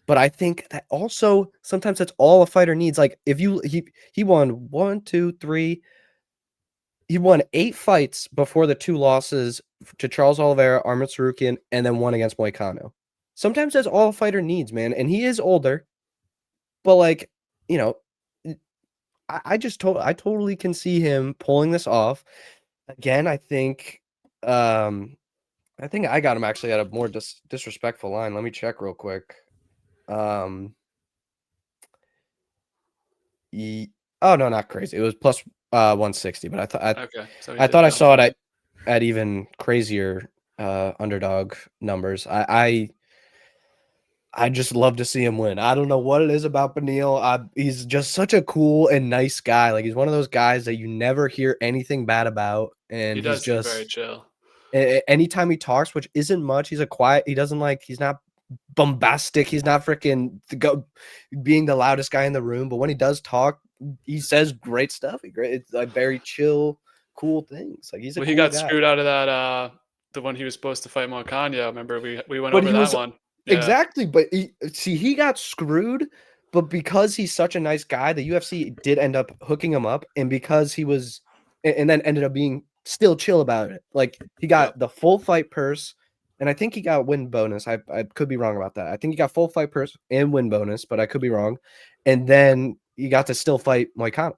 But I think that also sometimes that's all a fighter needs. Like if he won 1, 2, 3. He won 8 fights before the 2 losses to Charles Oliveira, Arman Sarukian, and then one against Moicano. Sometimes that's all a fighter needs, man. And he is older, but like, you know, I totally can see him pulling this off. Again, I think I got him actually at a more disrespectful line. Let me check real quick. Oh no, not crazy. It was plus 160, but Okay. So I thought I saw it at even crazier underdog numbers. I just love to see him win. I don't know what it is about Beneil. He's just such a cool and nice guy. Like he's one of those guys that you never hear anything bad about, and he he's does seem just very chill. anytime he talks, which isn't much, he's a quiet. He doesn't like. He's not bombastic. He's not freaking being the loudest guy in the room. But when he does talk, he says great stuff. It's like very chill, cool things. Like he's a Well, cool he got guy. screwed out of that the one he was supposed to fight Moicano. Remember we went But over he that was one. Yeah. exactly. But he got screwed. But because he's such a nice guy, the UFC did end up hooking him up, and because he was, and then ended up being still chill about it. Like he got the full fight purse, and I think he got win bonus. I could be wrong about that. I think he got full fight purse and win bonus, but I could be wrong. And then he got to still fight Moicano.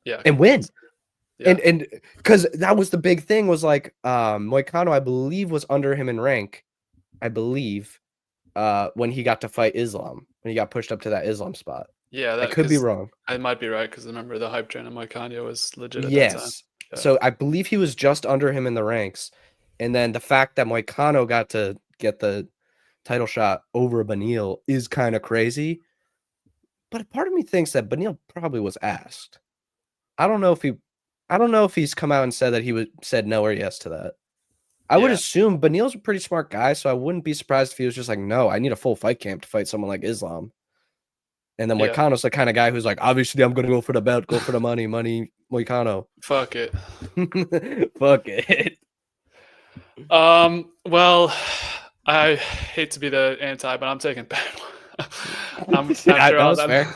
Yeah. And win. Yeah. And because that was the big thing was like Moicano, I believe, was under him in rank. I believe when he got to fight Islam, when he got pushed up to that Islam spot. Yeah, I could be wrong. I might be right because remember the hype train on Moicano was legit at that time. Yes. Yeah. So I believe he was just under him in the ranks. And then the fact that Moicano got to get the title shot over Beneil is kind of crazy. But part of me thinks that Beneil probably was asked. I don't know if he's come out and said that he said no or yes to that. I would assume Beneil's a pretty smart guy, so I wouldn't be surprised if he was just like, no, I need a full fight camp to fight someone like Islam. And then Moicano's the kind of guy who's like, obviously, I'm going to go for the belt, go for the money, Moicano. Fuck it. Fuck it. Well, I hate to be the anti, but I'm taking Benoit. That was fair.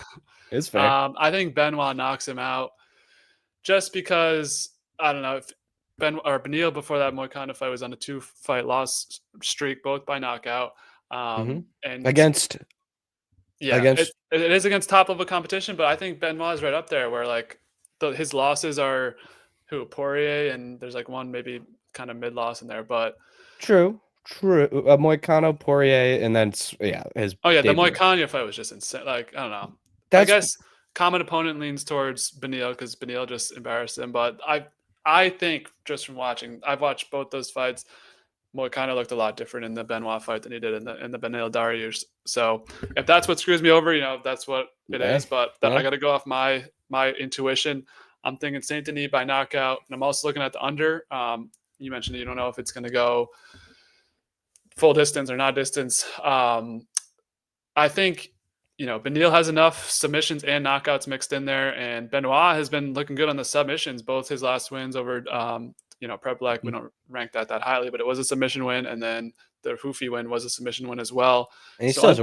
It's fair. I think Benoit knocks him out just because, I don't know, if Beneil before that Moicano fight was on a 2-fight loss streak, both by knockout. And against it is against top level competition, but I think Benoit is right up there where like his losses are Poirier, and there's like one maybe kind of mid loss in there, but true. Moicano, Poirier, and then his the Moicano fight was just insane. Like I don't know. I guess common opponent leans towards Beneil because Beneil just embarrassed him, but I think just from watching, I've watched both those fights. Moicano looked a lot different in the Benoit fight than he did in the Beneil Dariush. So if that's what screws me over, that's what it is. But I got to go off my intuition. I'm thinking Saint Denis by knockout, and I'm also looking at the under. You mentioned you don't know if it's going to go full distance or not distance. I think Beneil has enough submissions and knockouts mixed in there, and Benoit has been looking good on the submissions. Both his last wins over Prep Black, we don't rank that highly, but it was a submission win, and then the Houfi win was a submission win as well. And he still has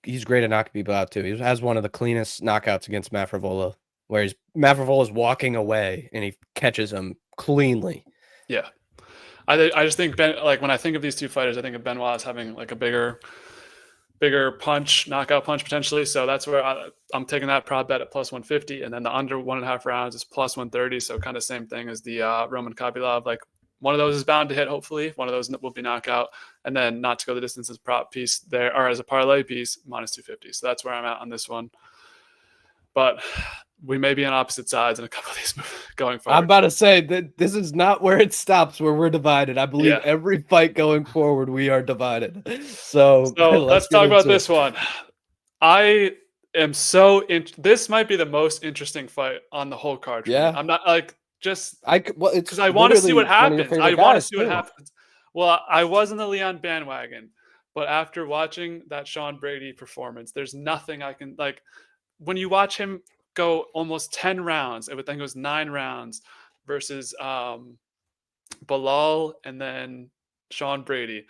he's great at knocking people out too. He has one of the cleanest knockouts against Matt Frevola, where Matt Frevola's walking away and he catches him cleanly. Yeah, I just think when I think of these two fighters, I think of Benoit as having like a bigger knockout punch potentially. So that's where I'm taking that prop bet at plus 150, and then the under 1.5 rounds is plus 130. So kind of same thing as the Roman Kopylov, like one of those is bound to hit. Hopefully, one of those will be knockout, and then not to go the distance as prop piece there, or as a parlay piece, minus 250. So that's where I'm at on this one. But we may be on opposite sides in a couple of these going forward. I'm about to say that this is not where it stops, where we're divided. I believe every fight going forward, we are divided. So let's talk about this one. I am this might be the most interesting fight on the whole card. Yeah. I'm not like because I want to see what happens. I want to see what happens. Well, I was in the Leon bandwagon, but after watching that Sean Brady performance, there's nothing I can like. When you watch him go almost 10 rounds, I think it was 9 rounds versus Bilal and then Sean Brady.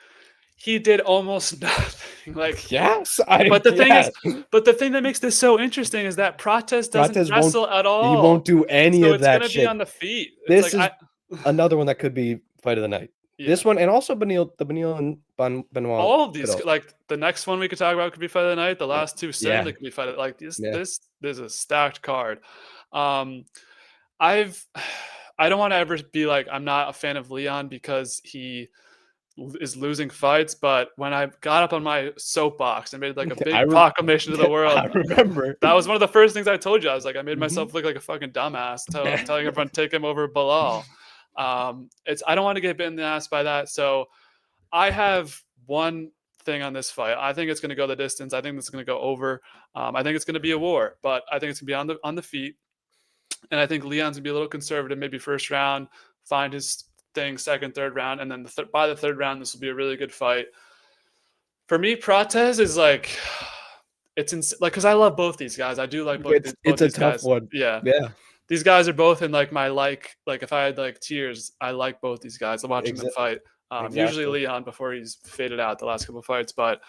He did almost nothing. Like but the thing that makes this so interesting is that Cortez doesn't wrestle at all. He won't do any of that shit. It's gonna be on the feet. This is another one that could be fight of the night. Yeah. This one, and also the Beneil and Benoit. All of these, like the next one we could talk about could be fight of the night. The last two certainly could be fight of like this. This is a stacked card. I don't want to ever be like I'm not a fan of Leon because he is losing fights, but when I got up on my soapbox and made like a big proclamation to the world, I remember that was one of the first things I told you. I was like, I made myself look like a fucking dumbass, telling everyone to take him over Bilal. I don't want to get bit in the ass by that. So I have one thing on this fight. I think it's going to go the distance. I think it's going to go over. I think it's going to be a war, but I think it's going to be on the feet. And I think Leon's going to be a little conservative, maybe first round, find his thing, second, third round. And then by the third round, this will be a really good fight. For me, Cortez is like, it's like, cause I love both these guys. I do like both. It's a tough one. Yeah. These guys are both in like my like if I had like tiers, I like both these guys. I'm watching them fight. Usually Leon before he's faded out the last couple of fights, but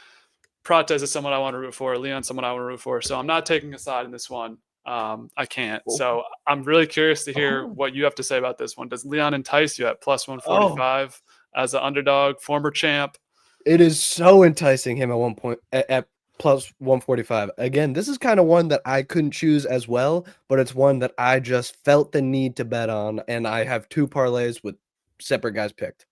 Cortez is someone I want to root for. Leon, someone I want to root for. So I'm not taking a side in this one. I can't. So I'm really curious to hear what you have to say about this one. Does Leon entice you at plus 145 as an underdog, former champ? It is so enticing him at one point at plus 145. Again, this is kind of one that I couldn't choose as well, but it's one that I just felt the need to bet on, and I have 2 parlays with separate guys picked.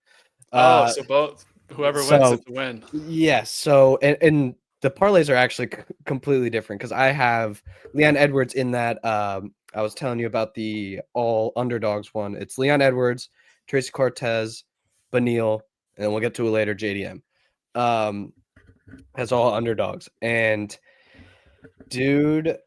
So both whoever wins it to win. Yes. So and the parlays are actually completely different because I have Leon Edwards in that. I was telling you about the all underdogs one. It's Leon Edwards, Tracy Cortez, Beneil, and then we'll get to it later. JDM. As all underdogs. And dude,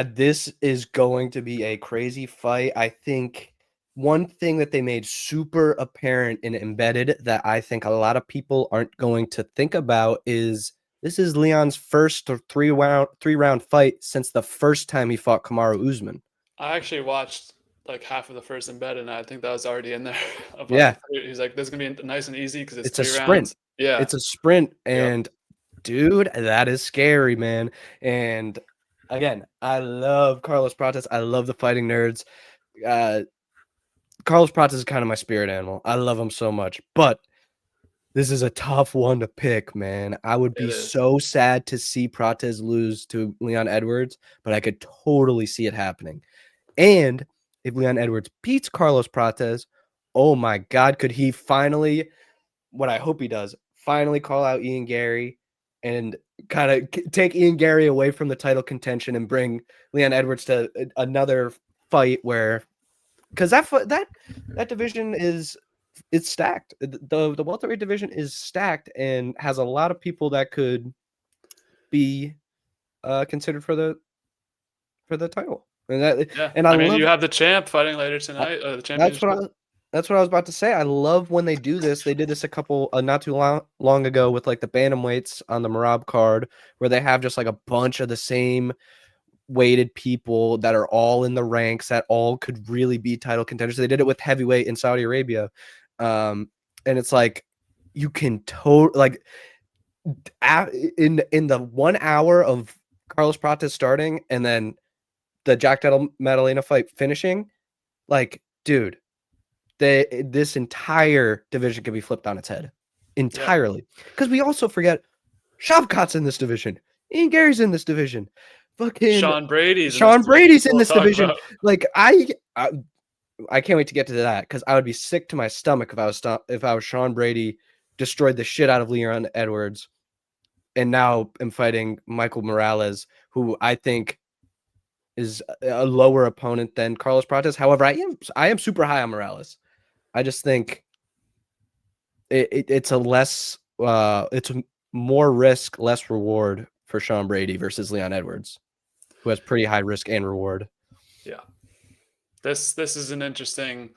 this is going to be a crazy fight. I think one thing that they made super apparent and embedded that I think a lot of people aren't going to think about is this is Leon's first 3-round fight since the first time he fought Kamaru Usman. I actually watched like half of the first embedded, and I think that was already in there. He's like, this is gonna be nice and easy because it's 3 a sprint. Rounds. Yeah, it's a sprint, and dude, that is scary, man. And again, I love Carlos Prates. I love the fighting nerds. Carlos Prates is kind of my spirit animal. I love him so much, but this is a tough one to pick, man. I would be so sad to see Prates lose to Leon Edwards, but I could totally see it happening. And if Leon Edwards beats Carlos Prates, oh my God, could he finally, what I hope he does, finally call out Ian Gary and kind of take Ian Gary away from the title contention and bring Leon Edwards to another fight where, because that division it's stacked. The welterweight division is stacked and has a lot of people that could be considered for the title. And I mean, you have the champ fighting later tonight. The championship. That's what I was about to say. I love when they do this. They did this a couple not too long ago with like the bantamweights on the Marab card, where they have just like a bunch of the same weighted people that are all in the ranks that all could really be title contenders. They did it with heavyweight in Saudi Arabia. And it's like you can like in the 1 hour of Carlos Prates starting and then the Jack Madalena fight finishing, like, dude, this entire division can be flipped on its head entirely. Because we also forget Shavkat's in this division. Ian Gary's in this division. Fucking Sean Brady's in this division. Like I can't wait to get to that because I would be sick to my stomach if I was Sean Brady, destroyed the shit out of Leon Edwards, and now am fighting Michael Morales, who I think is a lower opponent than Carlos Prates. However, I am super high on Morales. I just think it's it's more risk, less reward for Sean Brady versus Leon Edwards, who has pretty high risk and reward. Yeah. This is an interesting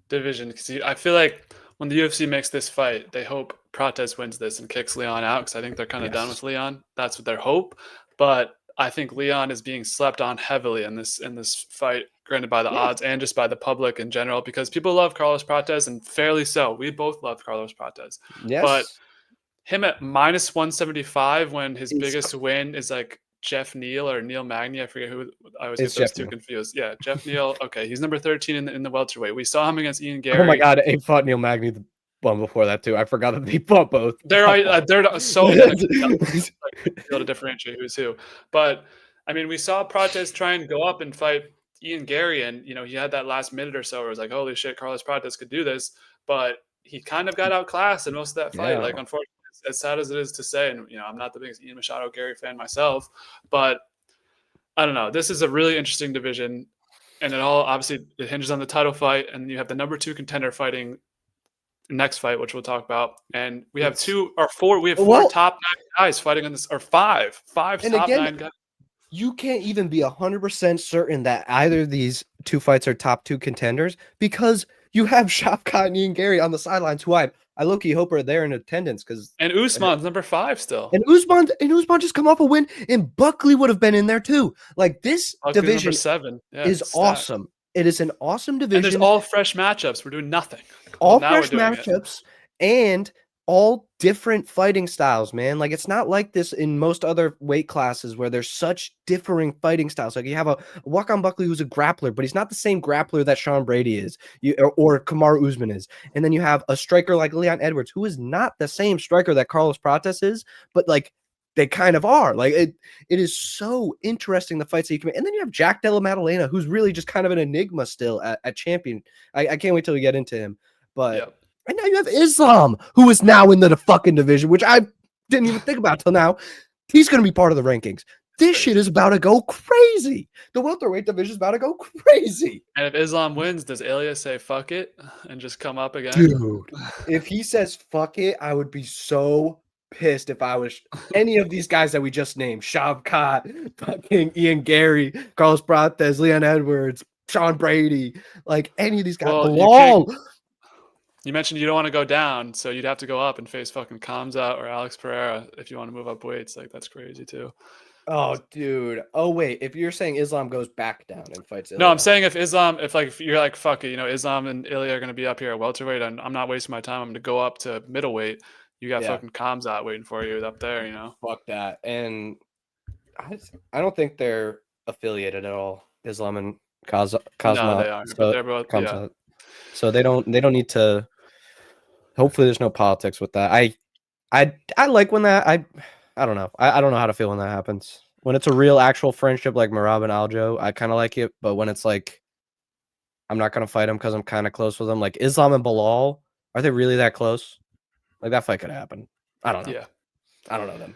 division because I feel like when the UFC makes this fight, they hope Prates wins this and kicks Leon out because I think they're kind of done with Leon. That's what their hope. But I think Leon is being slept on heavily in this fight, granted by the odds and just by the public in general, because people love Carlos Prates and fairly so. We both love Carlos Prates. Yes. But him at minus 175 when his biggest win is like Jeff Neal or Neil Magny. I forget who. I always get those two confused. Yeah, Jeff Neal. Okay, he's number 13 in the welterweight. We saw him against Ian Gary. Oh my God, he fought Neil Magny the one before that too. I forgot that they fought both. They're so difficult to differentiate who's who. But I mean, we saw Prates try and go up and fight Ian Gary, and he had that last minute or so where it was like, holy shit, Carlos Prates could do this, but he kind of got outclassed in most of that fight. Yeah. Like, unfortunately, as sad as it is to say, and I'm not the biggest Ian Machado Gary fan myself, but I don't know. This is a really interesting division, and it all obviously it hinges on the title fight, and you have the number 2 contender fighting next fight, which we'll talk about, and we have four top 9 guys fighting on this, or five top 9 guys. You can't even be 100% certain that either of these 2 fights are top 2 contenders because you have Shavkat and Ian Gary on the sidelines, who I low-key hope are there in attendance and Usman's number 5 still. And Usman just come off a win, and Buckley would have been in there too. Like, this division number 7 is awesome. It is an awesome division. And there's all fresh matchups. We're doing nothing. All fresh matchups and all different fighting styles, man. Like, it's not like this in most other weight classes where there's such differing fighting styles. Like, you have a Wakan Buckley who's a grappler, but he's not the same grappler that Sean Brady is, or Kamaru Usman is. And then you have a striker like Leon Edwards, who is not the same striker that Carlos Prates is, but like they kind of are. Like, it is so interesting, the fights that you can make. And then you have Jack Della Maddalena, who's really just kind of an enigma still at champion. I can't wait till we get into him. But yep. And now you have Islam, who is now in the fucking division, which I didn't even think about till now. He's going to be part of the rankings. This shit is about to go crazy. The welterweight division is about to go crazy. And if Islam wins, does Ilya say fuck it and just come up again? Dude, if he says fuck it, I would be so pissed if I was any of these guys that we just named. Shavkat, fucking Ian Gary, Carlos Prates, Leon Edwards, Sean Brady, like any of these guys. Well, you mentioned you don't want to go down, so you'd have to go up and face fucking Kamza or Alex Pereira if you want to move up weights. Like, that's crazy too. Oh, dude. Oh, wait. If you're saying Islam goes back down and fights Ilya. No, I'm saying if you're like, fuck it, Islam and Ilya are going to be up here at welterweight, and I'm not wasting my time. I'm going to go up to middleweight. You got fucking Kamzat waiting for you up there, Fuck that. And I don't think they're affiliated at all, Islam and Kazma. No, they are. But they're both, yeah. So they don't need to. Hopefully there's no politics with that. I like when that I don't know. I don't know how to feel when that happens. When it's a real actual friendship like Merab and Aljo, I kind of like it. But when it's like I'm not gonna fight him because I'm kind of close with him, like Islam and Bilal, are they really that close? Like, that fight could happen. I don't know. Yeah, I don't know them.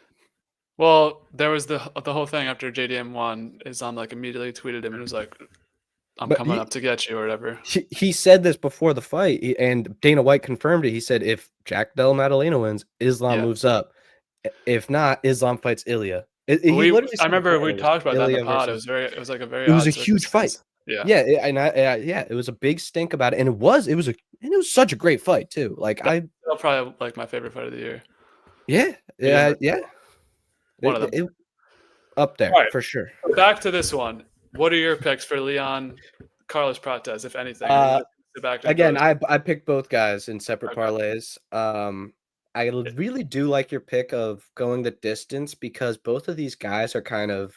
Well, there was the whole thing after JDM won. Islam like immediately tweeted him and was like, I'm coming up to get you or whatever. He said this before the fight, and Dana White confirmed it. He said if Jack Della Maddalena wins, Islam moves up. If not, Islam fights Ilya. I remember we talked about that in the pod. It was a huge fight. Yeah. It was a big stink about it, and it was such a great fight too. Like, that's probably like my favorite fight of the year. Yeah. One of them. Up there for sure. Back to this one. What are your picks for Leon, Carlos Prates, if anything? Again, I picked both guys in separate parlays. I really do like your pick of going the distance because both of these guys are kind of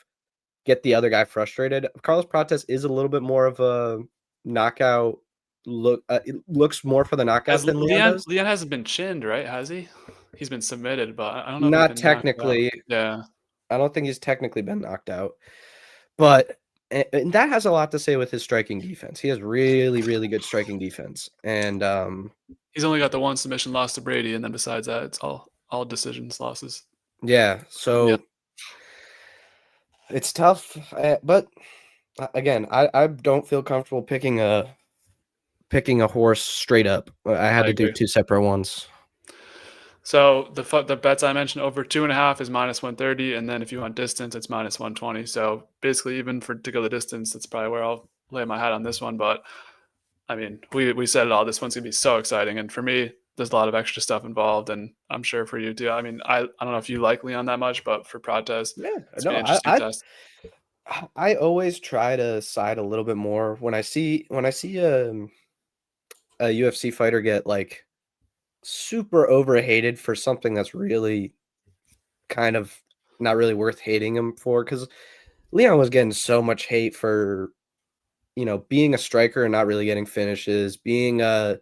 get the other guy frustrated. Carlos Prates is a little bit more of a knockout look. It looks more for the knockout than Leon does. Leon hasn't been chinned, right? Has he? He's been submitted, but I don't know. Not technically. Yeah. I don't think he's technically been knocked out. But and that has a lot to say with his striking defense. He has really, really good striking defense, and he's only got the one submission loss to Brady, and then besides that, it's all decisions losses. yeah. So it's tough, but again, I don't feel comfortable picking a horse straight up. I had to do two separate ones. So the bets I mentioned over 2.5 is -130, and then if you want distance, it's -120. So basically, even to go the distance, that's probably where I'll lay my hat on this one. But I mean, we said it all. This one's gonna be so exciting, and for me, there's a lot of extra stuff involved, and I'm sure for you too. I mean, I don't know if you like Leon that much, but for Protez, it's an interesting test. I always try to side a little bit more when I see a UFC fighter get like super overhated for something that's really kind of not really worth hating him for, because Leon was getting so much hate for, being a striker and not really getting finishes, being a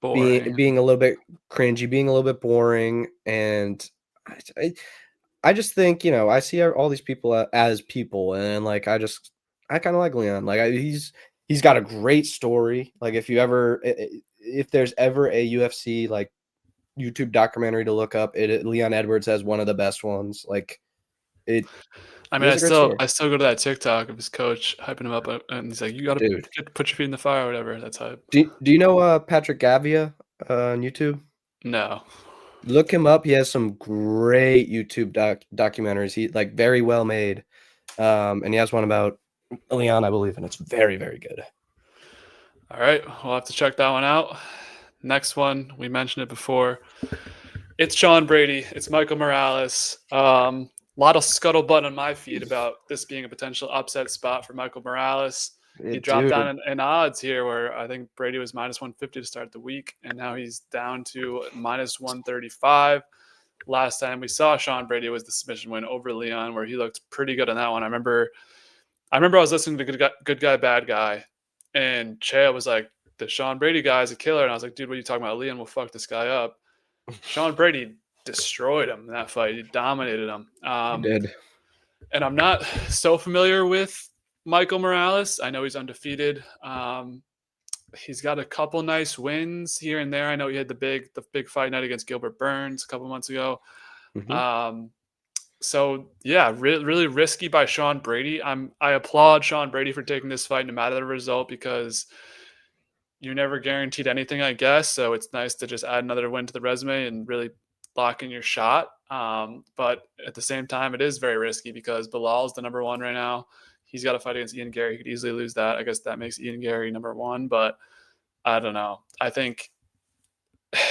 little bit cringy, being a little bit boring, and I just think, I see all these people as people, and like I kind of like Leon. Like he's got a great story. Like if there's ever a UFC like YouTube documentary to look up, Leon Edwards has one of the best ones. Like it. I mean, I still go to that TikTok of his coach hyping him up, and he's like, "You got to put your feet in the fire," or whatever. That's hype. Do you know Patrick Gavia on YouTube? No. Look him up. He has some great YouTube documentaries. He like very well made, and he has one about Leon, I believe, and it's very, very good. All right, we'll have to check that one out. Next one, we mentioned it before. It's Sean Brady. It's Michael Morales. A lot of scuttlebutt on my feed about this being a potential upset spot for Michael Morales. He dropped down in odds here, where I think Brady was -150 to start the week, and now he's down to -135. Last time we saw Sean Brady was the submission win over Leon, where he looked pretty good on that one. I remember I was listening to Good Guy, Bad Guy, and Chepe was like, "The Sean Brady guy is a killer," and I was like, "Dude, what are you talking about? Leon will fuck this guy up." Sean Brady destroyed him in that fight. He dominated him. He did. And I'm not so familiar with Michael Morales. I know he's undefeated. He's got a couple nice wins here and there. I know he had the big fight night against Gilbert Burns a couple months ago. Mm-hmm. So yeah, really risky by Sean Brady. I applaud Sean Brady for taking this fight no matter the result, because you're never guaranteed anything, I guess. So it's nice to just add another win to the resume and really lock in your shot. But at the same time, it is very risky because Bilal's the number one right now. He's got a fight against Ian Gary. He could easily lose that. I guess that makes Ian Gary number one, but I don't know. I think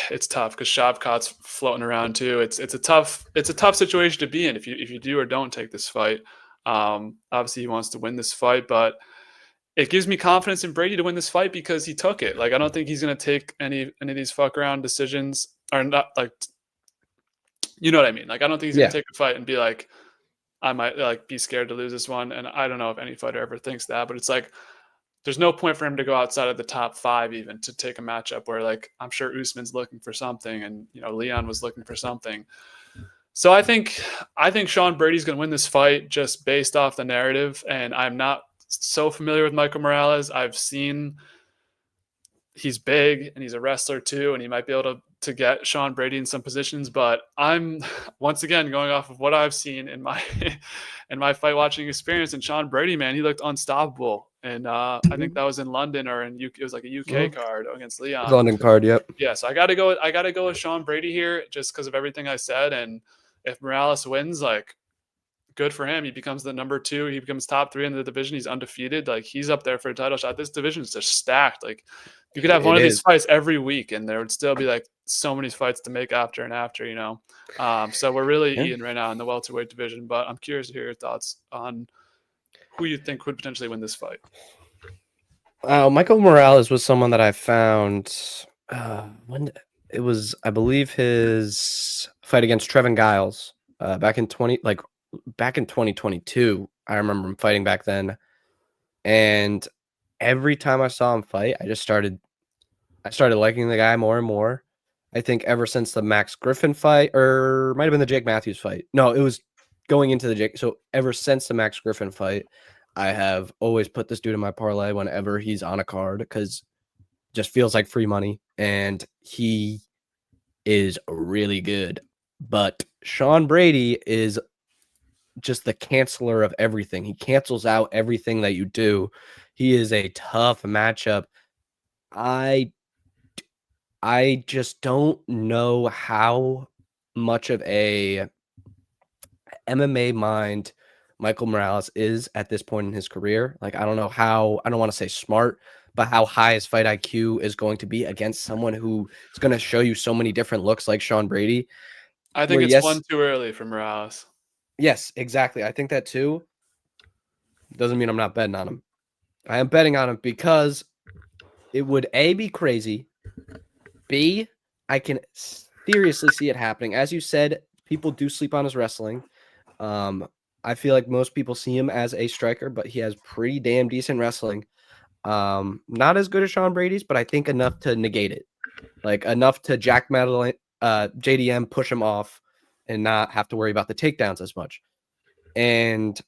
it's tough because Shavkat's floating around too. It's a tough situation to be in if you do or don't take this fight. Obviously he wants to win this fight, but it gives me confidence in Brady to win this fight because he took it. Like I don't think he's gonna take any of these fuck around decisions, or not, like, you know what I mean? Like I don't think he's gonna take a fight and be like, I might like be scared to lose this one. And I don't know if any fighter ever thinks that, but it's like there's no point for him to go outside of the top 5 even to take a matchup where, like, I'm sure Usman's looking for something and Leon was looking for something. So I think Sean Brady's going to win this fight just based off the narrative. And I'm not so familiar with Michael Morales. I've seen he's big and he's a wrestler too, and he might be able to get Sean Brady in some positions. But I'm once again going off of what I've seen in my fight watching experience. And Sean Brady, man, he looked unstoppable. And I think that was in London or in UK. It was like a UK card against Leon. London card, yep. Yeah, so I got to go with Sean Brady here just because of everything I said. And if Morales wins, like, good for him. He becomes the number 2. He becomes top 3 in the division. He's undefeated. Like, he's up there for a title shot. This division is just stacked. Like, you could have one of these fights every week, and there would still be like so many fights to make after and after, So we're really eating right now in the welterweight division. But I'm curious to hear your thoughts on who you think could potentially win this fight. Michael Morales was someone that I found when it was, I believe, his fight against Trevin Giles back in 2022. I remember him fighting back then, and every time I saw him fight, I started liking the guy more and more. I think ever since the Max Griffin fight, or might have been the Jake Matheus fight. No, it was going into the Jake. So ever since the Max Griffin fight, I have always put this dude in my parlay whenever he's on a card because just feels like free money, and he is really good. But Sean Brady is just the canceller of everything. He cancels out everything that you do. He is a tough matchup. I just don't know how much of a MMA mind Michael Morales is at this point in his career. Like, I don't know how, I don't want to say smart, but how high his fight IQ is going to be against someone who is going to show you so many different looks like Sean Brady. I think it's one too early for Morales. Yes, exactly. I think that too. Doesn't mean I'm not betting on him. I am betting on him because it would A, be crazy. B, I can seriously see it happening. As you said, people do sleep on his wrestling. I feel like most people see him as a striker, but he has pretty damn decent wrestling. Not as good as Sean Brady's, but I think enough to negate it. Like enough to Jack Madeline, JDM push him off and not have to worry about the takedowns as much. And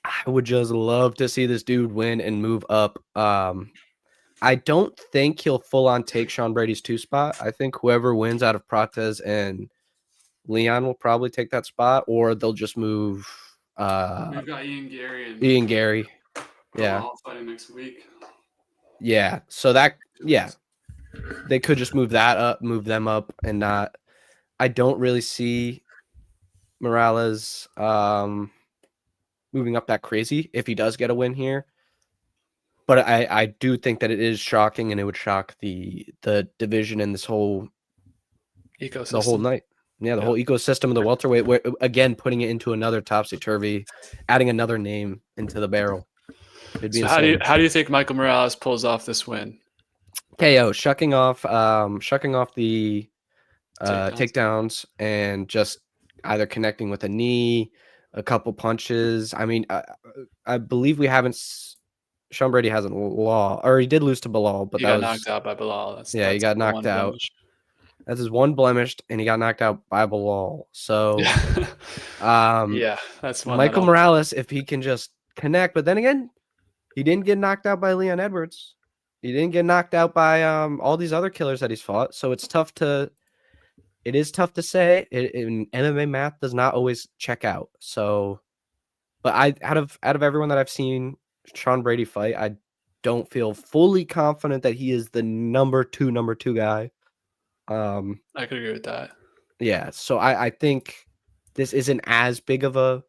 I would just love to see this dude win and move up. I don't think he'll full on take Sean Brady's 2 spot. I think whoever wins out of Cortez and Leon will probably take that spot, or they'll just move. We've got Ian Gary and Ian Gary. Yeah. Fighting next week. Yeah. So they could just move that up, move them up, and not. I don't really see Morales moving up that crazy if he does get a win here. But I do think that it is shocking, and it would shock the division and this whole ecosystem, the whole night. Yeah, the whole ecosystem of the welterweight. Where, again, putting it into another topsy-turvy, adding another name into the barrel. It'd be so insane. how do you think Michael Morales pulls off this win? KO, shucking off the takedowns and just either connecting with a knee, a couple punches. I mean, I believe we haven't. Sean Brady hasn't lost, or he did lose to Bilal, but he got knocked out by Bilal. That's he got knocked out. Blemish. That's his one blemished, and he got knocked out by Bilal. So, yeah, that's one Michael Morales, if he can just connect. But then again, he didn't get knocked out by Leon Edwards. He didn't get knocked out by all these other killers that he's fought. So it is tough to say. In MMA, math does not always check out. So, but out of everyone that I've seen Sean Brady fight, I don't feel fully confident that he is the number two guy. I could agree with that. Yeah, so I think this isn't as big of a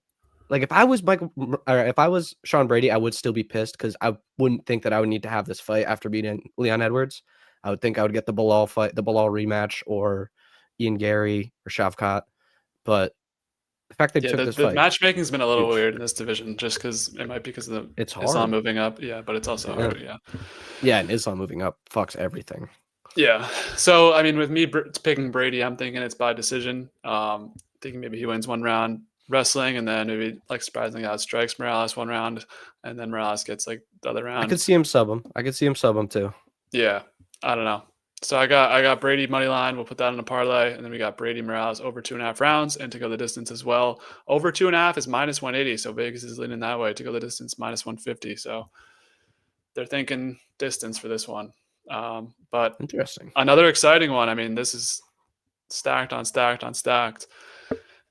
like if I was Sean Brady, I would still be pissed because I wouldn't think that I would need to have this fight after beating Leon Edwards. I would think I would get the Bilal fight, the Bilal rematch, or Ian Gary or Shavkat. But the fact they took this fight, the matchmaking's been a little weird in this division, just because it might be because of the Islam moving up. Yeah, but it's also hard. Yeah, and Islam moving up fucks everything. Yeah. So I mean, with me picking Brady, I'm thinking it's by decision. Thinking maybe he wins one round wrestling, and then maybe like surprisingly outstrikes Morales one round, and then Morales gets like the other round. I could see him sub him too. Yeah, I don't know. So I got Brady money line. We'll put that in a parlay, and then we got Brady Morales over 2.5 rounds, and to go the distance as well. Over 2.5 is minus 180, so Vegas is leaning that way. To go the distance, minus 150. So they're thinking distance for this one. But interesting. Another exciting one. I mean, this is stacked on stacked on stacked.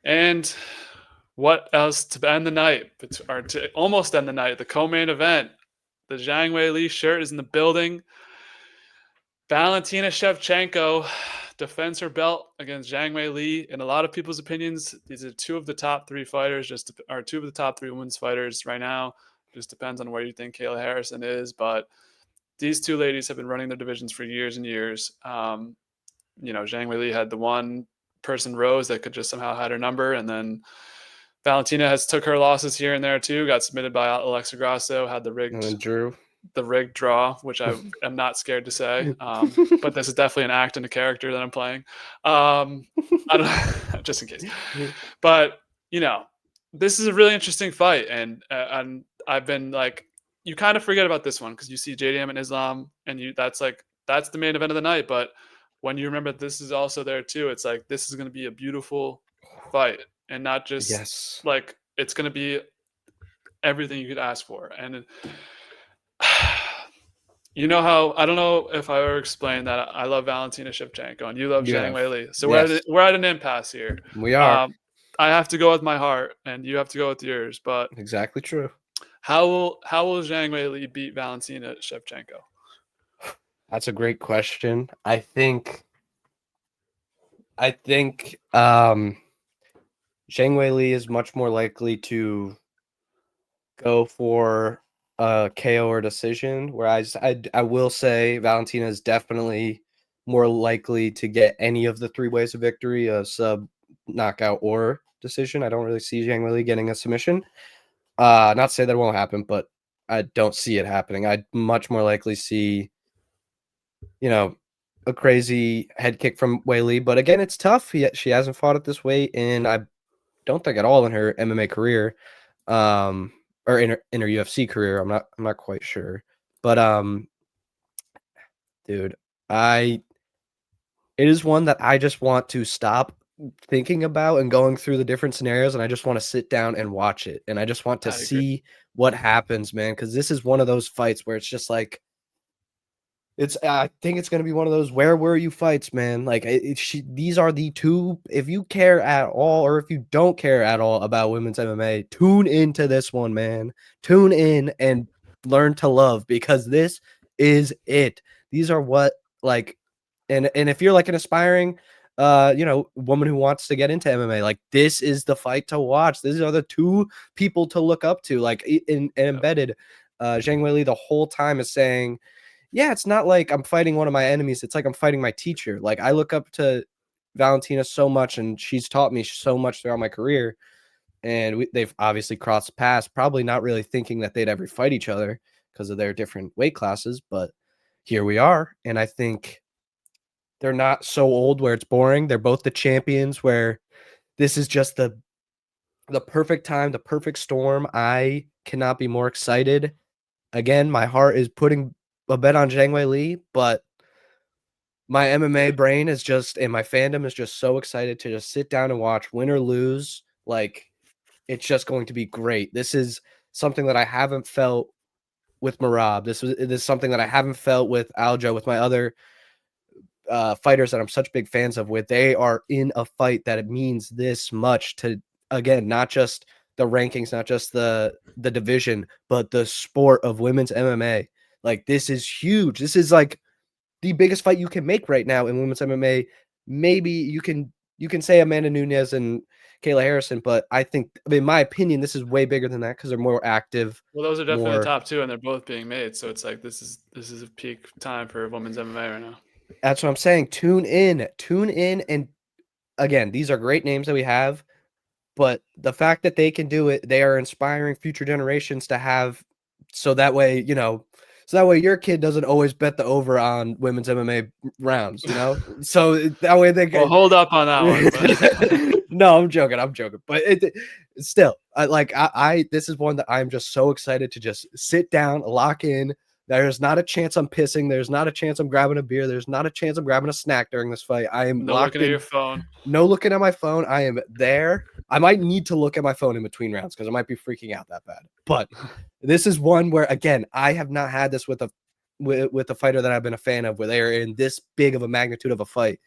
And what else to end the night? Or to almost end the night, the co-main event. The Zhang Weili shirt is in the building. Valentina Shevchenko defends her belt against Zhang Weili. In a lot of people's opinions, these are two of the top 3 fighters, two of the top 3 women's fighters right now. Just depends on where you think Kayla Harrison is, but these two ladies have been running their divisions for years and years. Zhang Weili had the one person Rose that could just somehow had her number, and then Valentina has took her losses here and there too. Got submitted by Alexa Grasso, had the rigged draw, which I am not scared to say. But this is definitely an act and a character that I'm playing. I don't just in case. But this is a really interesting fight, and I've been like, you kind of forget about this one because you see JDM and Islam, and that's the main event of the night. But when you remember this is also there too, it's like this is going to be a beautiful fight, and not just like it's going to be everything you could ask for. And you know how, I don't know if I ever explained that I love Valentina Shevchenko and you love You Zhang have. Weili. So Yes, we're at an impasse here. we are. I have to go with my heart and you have to go with yours. But Exactly true. how will Zhang Weili beat Valentina Shevchenko? That's a great question. I think Zhang Weili is much more likely to go for a KO or decision, whereas I will say Valentina is definitely more likely to get any of the 3 ways of victory, a sub, knockout, or decision. I don't really see Zhang Weili getting a submission. Not to say that won't happen, but I don't see it happening. I'd much more likely see, a crazy head kick from Weili. But again, it's tough. She hasn't fought at this weight, and I don't think at all in her MMA career, or in her UFC career. I'm not quite sure, but dude, it is one that I just want to stop thinking about and going through the different scenarios, and I just want to sit down and watch it, and I just want to I agree. see what happens, man. Because this is one of those fights where it's just like, I think it's going to be one of those where were you fights, man. Like these are the two. If you care at all, or if you don't care at all about women's MMA, tune into this one, man. Tune in and learn to love, because this is it. These are what, like, and if you're like an aspiring, woman who wants to get into MMA, like, this is the fight to watch. These are the two people to look up to. Like, embedded, Zhang Weili the whole time is saying, yeah, it's not like I'm fighting one of my enemies. It's like I'm fighting my teacher. Like, I look up to Valentina so much, and she's taught me so much throughout my career. And they've obviously crossed paths, probably not really thinking that they'd ever fight each other because of their different weight classes. But here we are. And I think they're not so old where it's boring. They're both the champions, where this is just the perfect time, the perfect storm. I cannot be more excited. Again, my heart is putting a bet on Zhang Weili, but my MMA brain is just, and my fandom is just so excited to just sit down and watch, win or lose. Like, it's just going to be great. This is something that I haven't felt with Merab. This is something that I haven't felt with Aljo, with my other fighters that I'm such big fans of, where they are in a fight that it means this much to, again, not just the rankings, not just the division, but the sport of women's MMA. Like, this is huge. This is like the biggest fight you can make right now in women's MMA. Maybe you can say Amanda Nunes and Kayla Harrison, but I think, in my opinion, this is way bigger than that, because they're more active. Well, those are definitely more the top 2, and they're both being made. So it's like this is a peak time for women's MMA right now. That's what I'm saying. Tune in, and again, these are great names that we have, but the fact that they can do it, they are inspiring future generations to have, so that way, your kid doesn't always bet the over on women's MMA rounds, so that way they Well, can hold up on that one. But No, I'm joking, but still, I this is one that I'm just so excited to just sit down, lock in. There's not a chance I'm pissing. There's not a chance I'm grabbing a beer. There's not a chance I'm grabbing a snack during this fight. I am no locked looking in. at your phone. No looking at my phone. I am there. I might need to look at my phone in between rounds because I might be freaking out that bad. But this is one where, again, I have not had this with a fighter that I've been a fan of, where they are in this big of a magnitude of a fight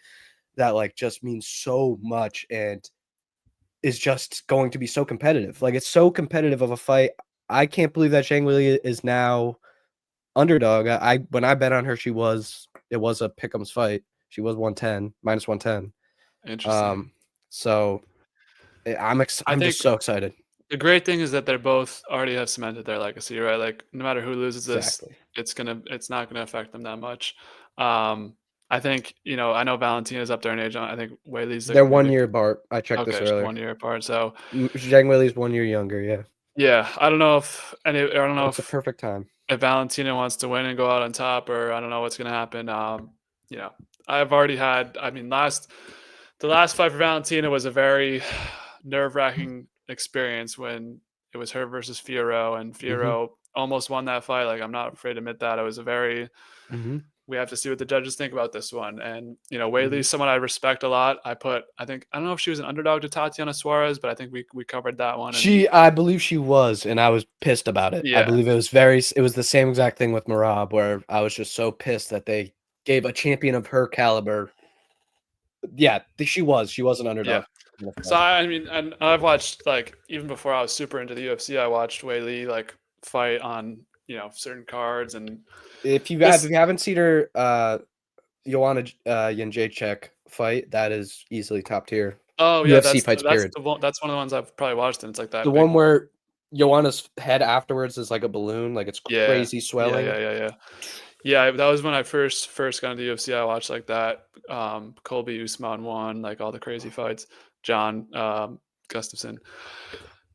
that, like, just means so much and is just going to be so competitive. Like, it's so competitive of a fight. I can't believe that Zhang Weili is now underdog. When I bet on her, it was a pick'em's fight. She was 110, minus 110. Interesting. So I'm just so excited. The great thing is that they're both already have cemented their legacy, right? Like, no matter who loses this, Exactly. it's not gonna affect them that much. I think, I know Valentina's up there in age. I think Weili's They're 1 year apart. I checked this okay, earlier. 1 year apart. So Zhang Weili's 1 year younger. Yeah. yeah, I don't know It's a perfect time. if Valentina wants to win and go out on top, or I don't know what's gonna happen. I've already had. I mean, the last fight for Valentina was a very nerve-wracking experience when it was her versus Fiorot, and Fiorot almost won that fight. Like, I'm not afraid to admit that. It was a very we have to see what the judges think about this one. And, you know, Weili's someone I respect a lot. I don't know if she was an underdog to Tatiana Suarez, but I think we covered that one. I believe she was, and I was pissed about it. I believe it was the same exact thing with Merab, where I was just so pissed that they gave a champion of her caliber. Yeah, she was an underdog. Yeah. So I mean, and I've watched, like, even before I was super into the UFC, I watched Weili like fight on, you know, certain cards. And if you haven't seen her Joanna Jędrzejczyk fight, that is easily top tier. Oh yeah, UFC fights, period. That's one of the ones I've probably watched, and it's like that. The one where Joanna's head afterwards is like a balloon, like it's crazy swelling. Yeah, that was when I first got into the UFC. I watched like that. Colby Usman won, like all the crazy fights. John Gustafson.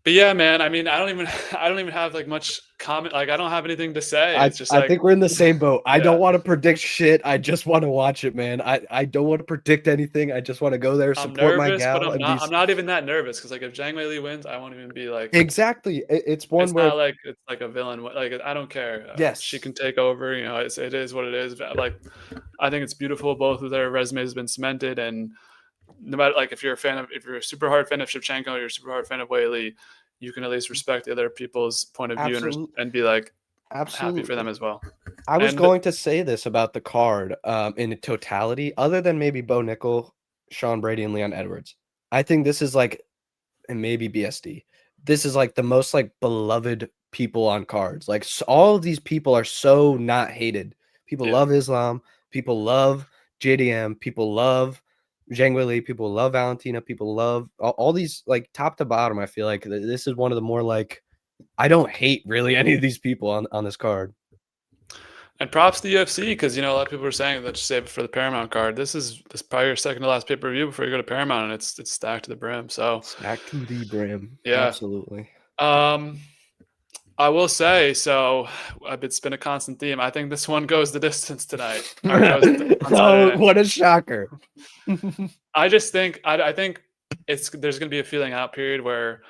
But yeah, man, I mean, I don't even have like much comment. Like, I don't have anything to say. It's just I think we're in the same boat. I don't want to predict shit. I just want to watch it, man. I don't want to predict anything. I just want to go there, support my gal. But I'm not even that nervous, because like if Zhang Weili wins, I won't even be like, exactly. It's one where not like it's like a villain. Like, I don't care. Yes, she can take over. You know, it is what it is. Like, I think it's beautiful. Both of their resumes have been cemented, and no matter, like, if you're a super hard fan of Shevchenko, or you're a super hard fan of Weili, you can at least respect the other people's point of view and be like, happy for them as well. I was going to say this about the card in totality, other than maybe Bo Nickal, Sean Brady, and Leon Edwards. I think this is like, and maybe BSD, this is like the most like beloved people on cards. Like, all of these people are so not hated. People love Islam. People love JDM. People love Zhang Weili, people love Valentina, people love all these, like, top to bottom. I feel like this is one of the more, like, I don't hate really any of these people on this card. And props to the UFC, because, you know, a lot of people are saying that you save it for the Paramount card. This is probably your second to last pay-per-view before you go to Paramount, and it's stacked to the brim. So stacked to the brim. Yeah, absolutely. I will say, so it's been a constant theme. I think this one goes the distance tonight. Oh, what a shocker. I just think, I think there's going to be a feeling out period where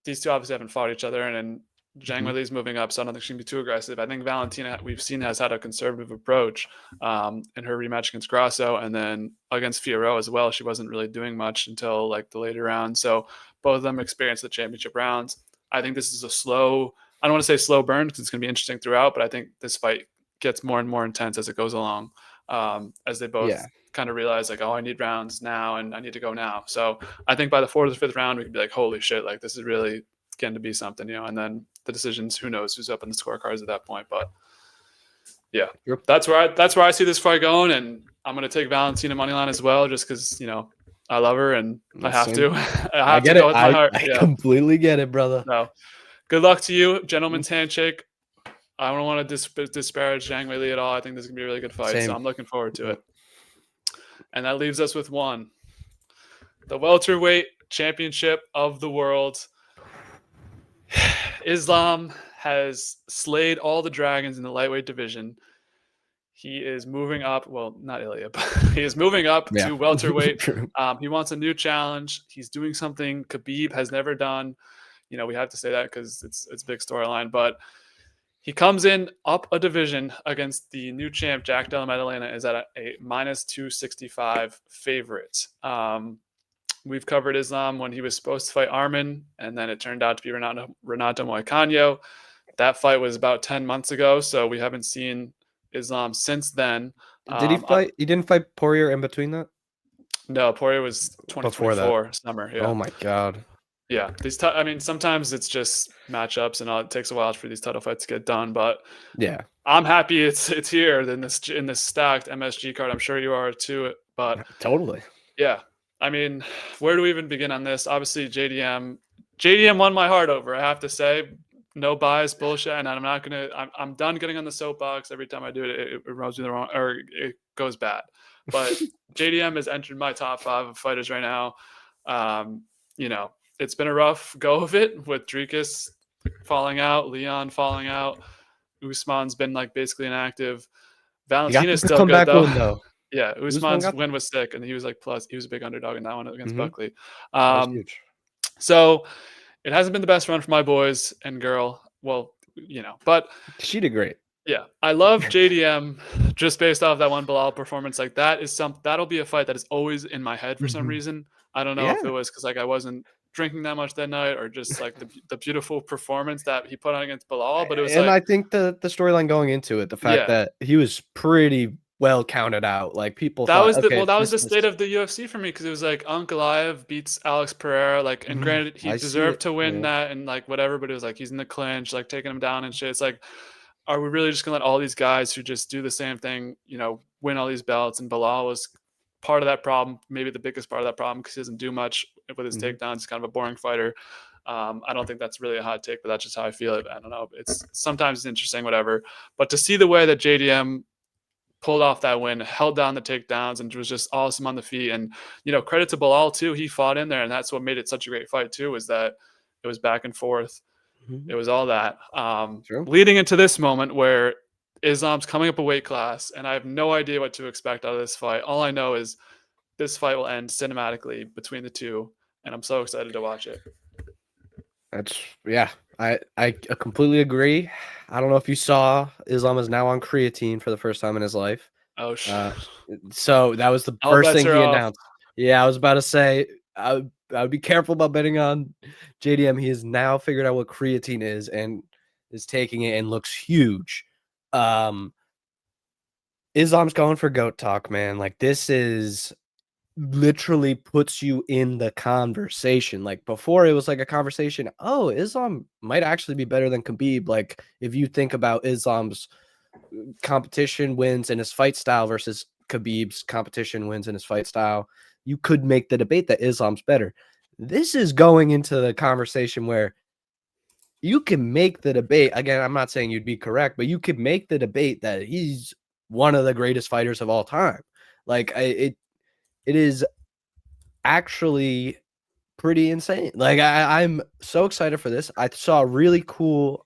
these two obviously haven't fought each other, and Zhang Weili's moving up, so I don't think she's going to be too aggressive. I think Valentina, we've seen, has had a conservative approach in her rematch against Grasso, and then against Fierro as well. She wasn't really doing much until like the later rounds. So both of them experienced the championship rounds. I think this is a slow, I don't want to say slow burn, because it's going to be interesting throughout, but I think this fight gets more and more intense as it goes along, as they both kind of realize, like, oh, I need rounds now, and I need to go now. So I think by the 4th or 5th round, we could be like, holy shit, like, this is really getting to be something, you know. And then the decisions, who knows who's up in the scorecards at that point. But yeah, that's where I see this fight going, and I'm going to take Valentina moneyline as well, just because, you know, I love her, and I have to. I get to go it. with my heart. I completely get it, brother. No, good luck to you, gentleman's handshake. I don't want to disparage Zhang Weili at all. I think this is gonna be a really good fight, so I'm looking forward to it. And that leaves us with one: the welterweight championship of the world. Islam has slayed all the dragons in the lightweight division. He is moving up. Well, not Ilya, but he is moving up to welterweight. He wants a new challenge. He's doing something Khabib has never done. You know, we have to say that because it's a big storyline. But he comes in up a division against the new champ, Jack Della Maddalena, is at a -265 favorite. We've covered Islam when he was supposed to fight Arman, and then it turned out to be Renato Moicano. That fight was about 10 months ago, so we haven't seen Islam since then. Did he fight? He didn't fight Poirier in between that? No, Poirier was 2024 summer. Yeah. Oh my god. Yeah, I mean, sometimes it's just matchups, and it takes a while for these title fights to get done. But yeah, I'm happy it's here in this stacked MSG card. I'm sure you are too. But totally. Yeah, I mean, where do we even begin on this? Obviously, JDM won my heart over. I have to say. No bias bullshit, and I'm not gonna. I'm done getting on the soapbox. Every time I do it, it rubs me the wrong, or it goes bad. But JDM has entered my top 5 of fighters right now. You know, it's been a rough go of it with Rodrigues falling out, Leon falling out. Usman's been like basically inactive. Valentina's still good though. Yeah, Usman's win was sick, and he was like he was a big underdog in that one against Buckley. That was huge. So. It hasn't been the best run for my boys and girl. Well, you know, but she did great. Yeah, I love JDM just based off that one Bilal performance. Like that'll be a fight that is always in my head for some Mhm. reason. I don't know if it Yeah. was because like I wasn't drinking that much that night or just like the beautiful performance that he put on against Bilal. But it was And like, I think the storyline going into it, the fact yeah, that he was pretty well counted out, like, people that thought, was "Okay, that was this the is." state of the UFC for me because it was like Ankalaev beats Alex Pereira, like, and Mhm. granted he I see deserved it. to win Yeah. that and like whatever, but it was like he's in the clinch, like taking him down and shit. It's like, are we really just gonna let all these guys who just do the same thing, win all these belts? And Bilal was part of that problem, maybe the biggest part of that problem because he doesn't do much with his Mhm. takedowns. He's kind of a boring fighter. I don't think that's really a hot take, but that's just how I feel it. I don't know. It's sometimes it's interesting, whatever. But to see the way that JDM pulled off that win, held down the takedowns, and was just awesome on the feet. And credit to Bilal too. He fought in there, and that's what made it such a great fight too. Was that it was back and forth. It Mhm. was all that. True. Leading into this moment where Islam's coming up a weight class, and I have no idea what to expect out of this fight. All I know is this fight will end cinematically between the two, and I'm so excited to watch it. That's yeah. I completely agree. I don't know if you saw, Islam is now on creatine for the first time in his life. Oh, Uh, so that was the all first bets thing are he off. announced. Yeah, I was about to say, I would be careful about betting on JDM. He has now figured out what creatine is and is taking it and looks huge. Um, Islam's going for GOAT talk, man. Like, this is literally puts you in the conversation. Like, before, it was like a conversation, oh, Islam might actually be better than Khabib. Like, if you think about Islam's competition wins in his fight style versus Khabib's competition wins in his fight style, you could make the debate that Islam's better. This is going into the conversation where you can make the debate. Again, I'm not saying you'd be correct, but you could make the debate that he's one of the greatest fighters of all time. Like, it is actually pretty insane. Like, I'm so excited for this. I saw a really cool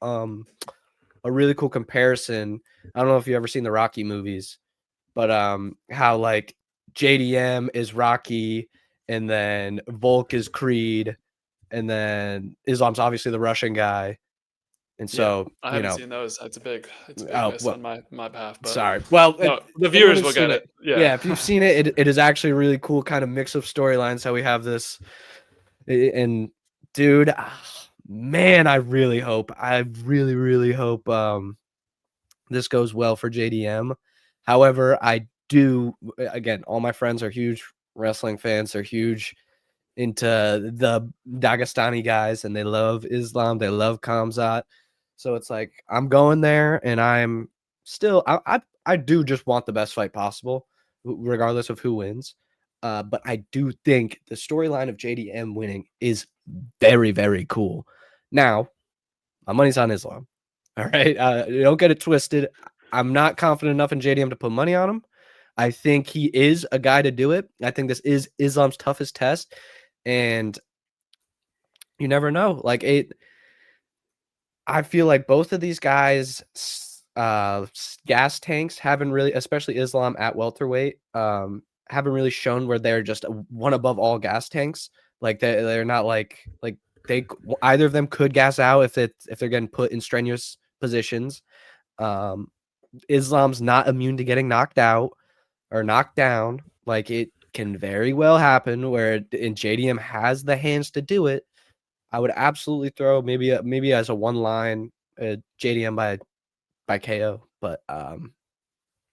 comparison. I don't know if you've ever seen the Rocky movies, but how, like, JDM is Rocky, and then Volk is Creed, and then Islam's obviously the Russian guy. And Yeah, so, I haven't seen those. It's a big oh, miss well, on my behalf, but sorry. Well, no, the anyone viewers who's will get seen it. it, Yeah. yeah, if you've seen it, it is actually a really cool kind of mix of storylines. How we have this, and dude, man, I really, really hope this goes well for JDM. However, I do, again, all my friends are huge wrestling fans. They're huge into the Dagestani guys, and they love Islam. They love Kamzat. So it's like, I'm going there, and I'm still, I do just want the best fight possible, regardless of who wins. But I do think the storyline of JDM winning is very, very cool. Now, my money's on Islam. All right. Don't get it twisted. I'm not confident enough in JDM to put money on him. I think he is a guy to do it. I think this is Islam's toughest test. And you never know. Like, I feel like both of these guys, gas tanks haven't really, especially Islam at welterweight, haven't really shown where they're just one above all gas tanks. Like, they're not like they either of them could gas out if they're getting put in strenuous positions. Um, Islam's not immune to getting knocked out or knocked down. Like, it can very well happen where and JDM has the hands to do it. I would absolutely throw maybe as a one line JDM by KO, but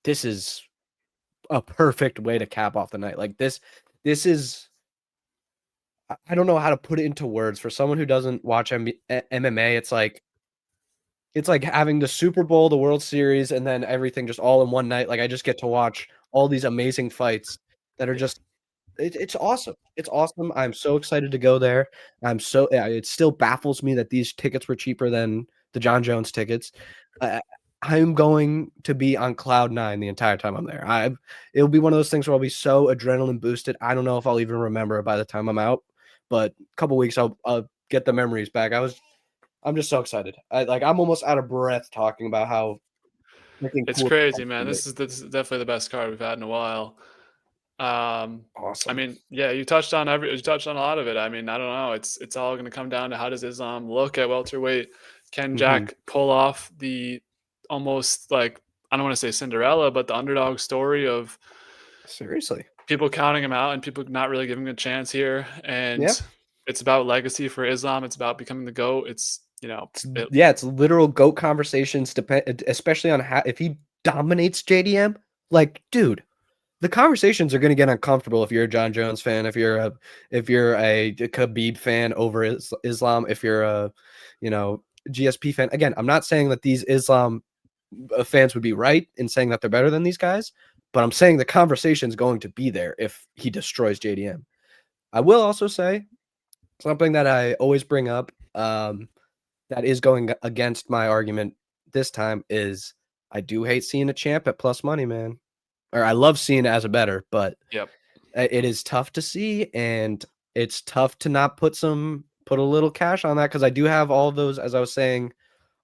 this is a perfect way to cap off the night. Like, this is, I don't know how to put it into words for someone who doesn't watch MMA. It's like having the Super Bowl, the World Series, and then everything just all in one night. Like, I just get to watch all these amazing fights that are just it's awesome. It's awesome. I'm so excited to go there. It still baffles me that these tickets were cheaper than the John Jones tickets. I I'm going to be on cloud 9 the entire time I'm there. It'll be one of those things where I'll be so adrenaline boosted. I don't know if I'll even remember it by the time I'm out, but a couple weeks I'll get the memories back. I'm just so excited. I'm almost out of breath talking about how freaking It's cool crazy, it's man. gonna be. This is definitely the best card we've had in a while. I Awesome. mean, yeah, you touched on a lot of it. I mean, I don't know. It's all going to come down to how does Islam look at welterweight? Can Mhm. Jack pull off the almost like, I don't want to say Cinderella, but the underdog story of Seriously. people counting him out and people not really giving him a chance here. And Yeah. it's about legacy for Islam. It's about becoming the GOAT. It's, It's literal GOAT conversations, especially on if he dominates JDM. Like, dude, the conversations are going to get uncomfortable if you're a John Jones fan, if you're a Khabib fan over Islam, if you're a, GSP fan. Again, I'm not saying that these Islam fans would be right in saying that they're better than these guys, but I'm saying the conversation is going to be there if he destroys JDM. I will also say something that I always bring up, that is going against my argument this time, is I do hate seeing a champ at plus money, man. Or I love seeing it as a better, but it is tough to see, and it's tough to not put a little cash on that, because I do have all of those, as I was saying,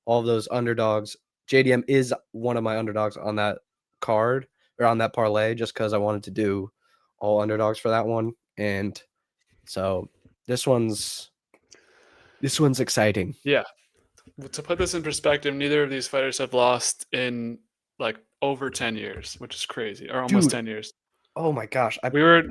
all of those underdogs. JDM is one of my underdogs on that card, or on that parlay, just because I wanted to do all underdogs for that one. And so this one's exciting. Yeah. To put this in perspective, neither of these fighters have lost in like over 10 years, which is crazy, or almost 10 years. Oh my gosh. We were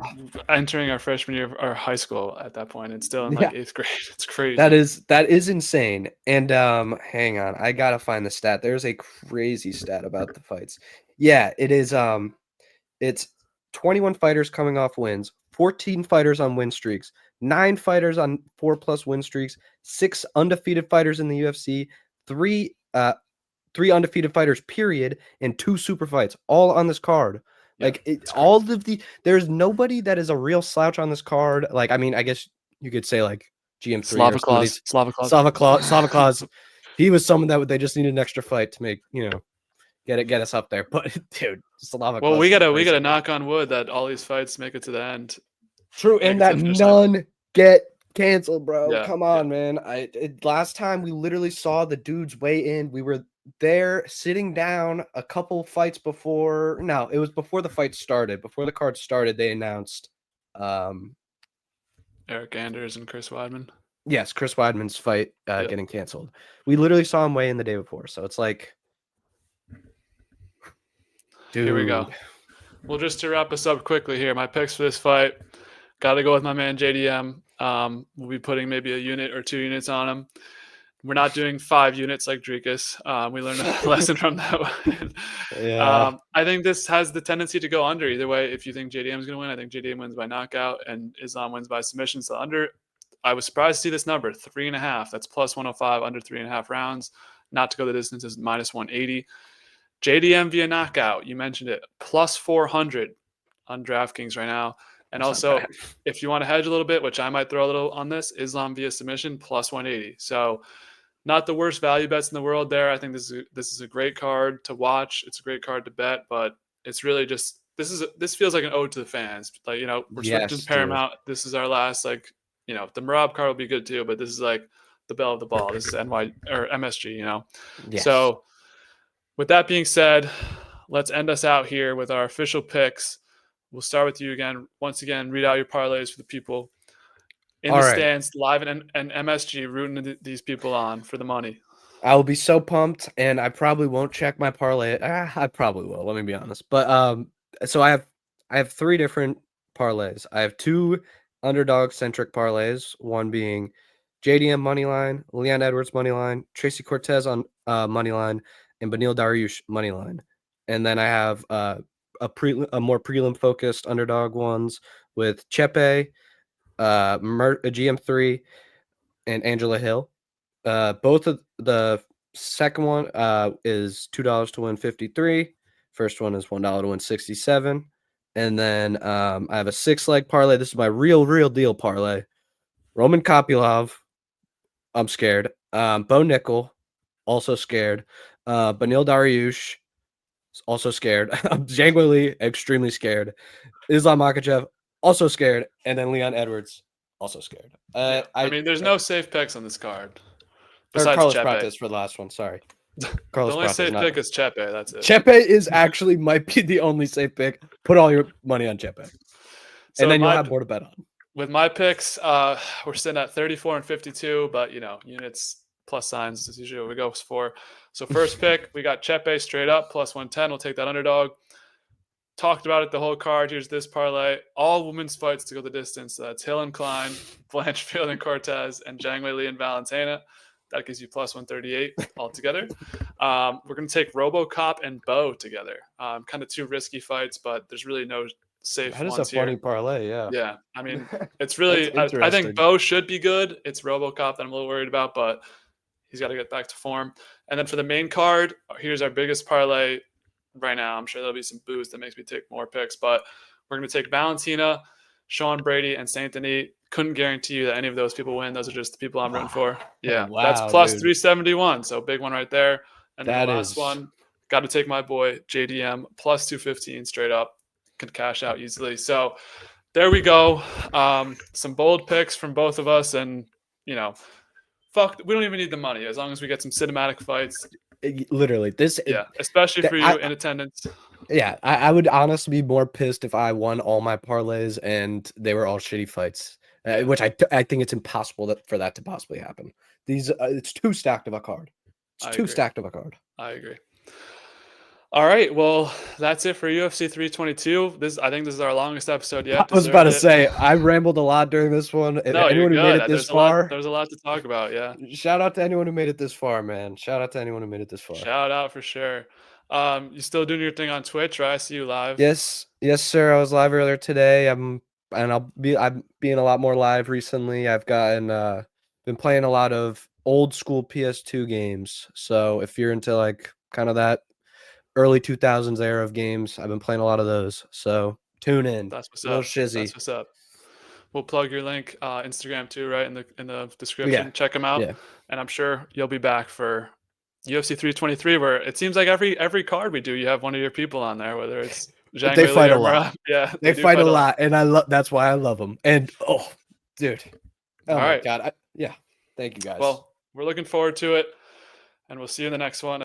entering our freshman year of our high school at that point, and still in like 8th grade. It's crazy. That is insane. And hang on, I gotta find the stat. There's a crazy stat about the fights. Yeah, it is. It's 21 fighters coming off wins, 14 fighters on win streaks, 9 fighters on 4+ win streaks, 6 undefeated fighters in the UFC, 3 undefeated fighters, period, and 2 super fights, all on this card. Like, there's nobody that is a real slouch on this card. Like, I mean, I guess you could say like GM3 Slavaclaus. He was someone that they just needed an extra fight to make, get us up there. But dude, Slavaclaus. Well, we gotta knock on wood that all these fights make it to the end. True, and that none get canceled, bro. Yeah, Come on, man. Last time we literally saw the dudes weigh in. We were there sitting down a couple fights before. No, it was before the fight started. Before the card started, they announced Eric Anders and Chris Weidman. Yes, Chris Weidman's fight getting canceled. We literally saw him weigh in the day before. So it's like, dude. Here we go. Well, just to wrap us up quickly here, my picks for this fight, got to go with my man JDM. We'll be putting maybe a unit or 2 units on him. We're not doing 5 units like Rodrigues. We learned a lesson from that one. I think this has the tendency to go under either way. If you think JDM is going to win, I think JDM wins by knockout and Islam wins by submission. So under, I was surprised to see this number, 3.5. That's plus 105, under 3.5 rounds. Not to go the distance is minus 180. JDM via knockout, you mentioned it, plus 400 on DraftKings right now. And also, if you want to hedge a little bit, which I might throw a little on this, Islam via submission, plus 180. So not the worst value bets in the world there. I think this is a great card to watch. It's a great card to bet, but it's really just this feels like an ode to the fans. Like, we're switching to Paramount. This is our last, the Marab card will be good too, but this is like the bell of the ball. This is NY or MSG, Yes. So with that being said, let's end us out here with our official picks. We'll start with you again. Once again, read out your parlays for the people in the stands, live and MSG, rooting these people on for the money. I will be so pumped, and I probably won't check my parlay. I probably will. Let me be honest. But so I have 3 different parlays. I have 2 underdog-centric parlays. One being JDM moneyline, Leon Edwards moneyline, Tracy Cortez on moneyline, and Beneil Dariush moneyline. And then I have a more prelim-focused underdog ones with Chepe, GM3, and Angela Hill. Both of the second one is $2 to win 53. First one is $1 to win 67. And then I have a 6-leg parlay. This is my real deal parlay. Roman Kopylov, I'm scared. Bo Nickal, also scared. Beneil Dariush, also scared. Zhang Weili, extremely scared. Islam Makhachev, also scared. And then Leon Edwards, also scared. I mean, there's no safe picks on this card. Besides Carlos Prates for the last one. Sorry. Carlos the only safe pick is Chepe. That's it. Chepe is actually might be the only safe pick. Put all your money on Chepe. So and then you'll have more to bet on. With my picks, we're sitting at 34 and 52, but units plus signs is usually what we go for. So first pick, we got Chepe straight up plus 110. We'll take that underdog. Talked about it the whole card. Here's this parlay. All women's fights to go the distance. So that's Hill and Kline, Blanchfield and Cortez, and Zhang Weili and Valentina. That gives you plus 138 altogether. We're going to take RoboCop and Bo together. Kind of two risky fights, but there's really no safe That is ones a funny here. parlay, yeah. Yeah, I mean, it's really. That's I think interesting. Bo should be good. It's RoboCop that I'm a little worried about, but he's got to get back to form. And then for the main card, here's our biggest parlay right now. I'm sure there'll be some boost that makes me take more picks, but we're going to take Valentina, Sean Brady, and Saint Denis. Couldn't guarantee you that any of those people win. Those are just the people I'm rooting for. Yeah, Wow, that's plus dude. 371. So big one right there. And then That the last is- one, got to take my boy JDM plus 215 straight up. Could cash out easily. So there we go. Some bold picks from both of us, and fuck, we don't even need the money as long as we get some cinematic fights. Literally, this. Yeah, especially for you in attendance. Yeah, I would honestly be more pissed if I won all my parlays and they were all shitty fights, which I think it's impossible for that to possibly happen. It's too stacked of a card. It's too stacked of a card. I agree. All right, well, that's it for UFC 322. I think this is our longest episode yet. I was about to say I rambled a lot during this one. No, anyone who made it this far, there's a lot to talk about. Yeah. Shout out to anyone who made it this far, man. Shout out to anyone who made it this far. Shout out for sure. You still doing your thing on Twitch, right? I see you live. Yes, sir. I was live earlier today. I'm being a lot more live recently. I've been playing a lot of old school PS2 games. So if you're into like kind of that early 2000s era of games, I've been playing a lot of those. So tune in. That's what's Little up. shizzy. That's what's up. We'll plug your link, Instagram too, right in the description. Yeah. Check them out, and I'm sure you'll be back for UFC 323, where it seems like every card we do, you have one of your people on there, whether it's Zhang They Weili fight or a lot. Yeah, They fight a lot, and that's why I love them. And dude, oh my God, thank you guys. Well, we're looking forward to it, and we'll see you in the next one.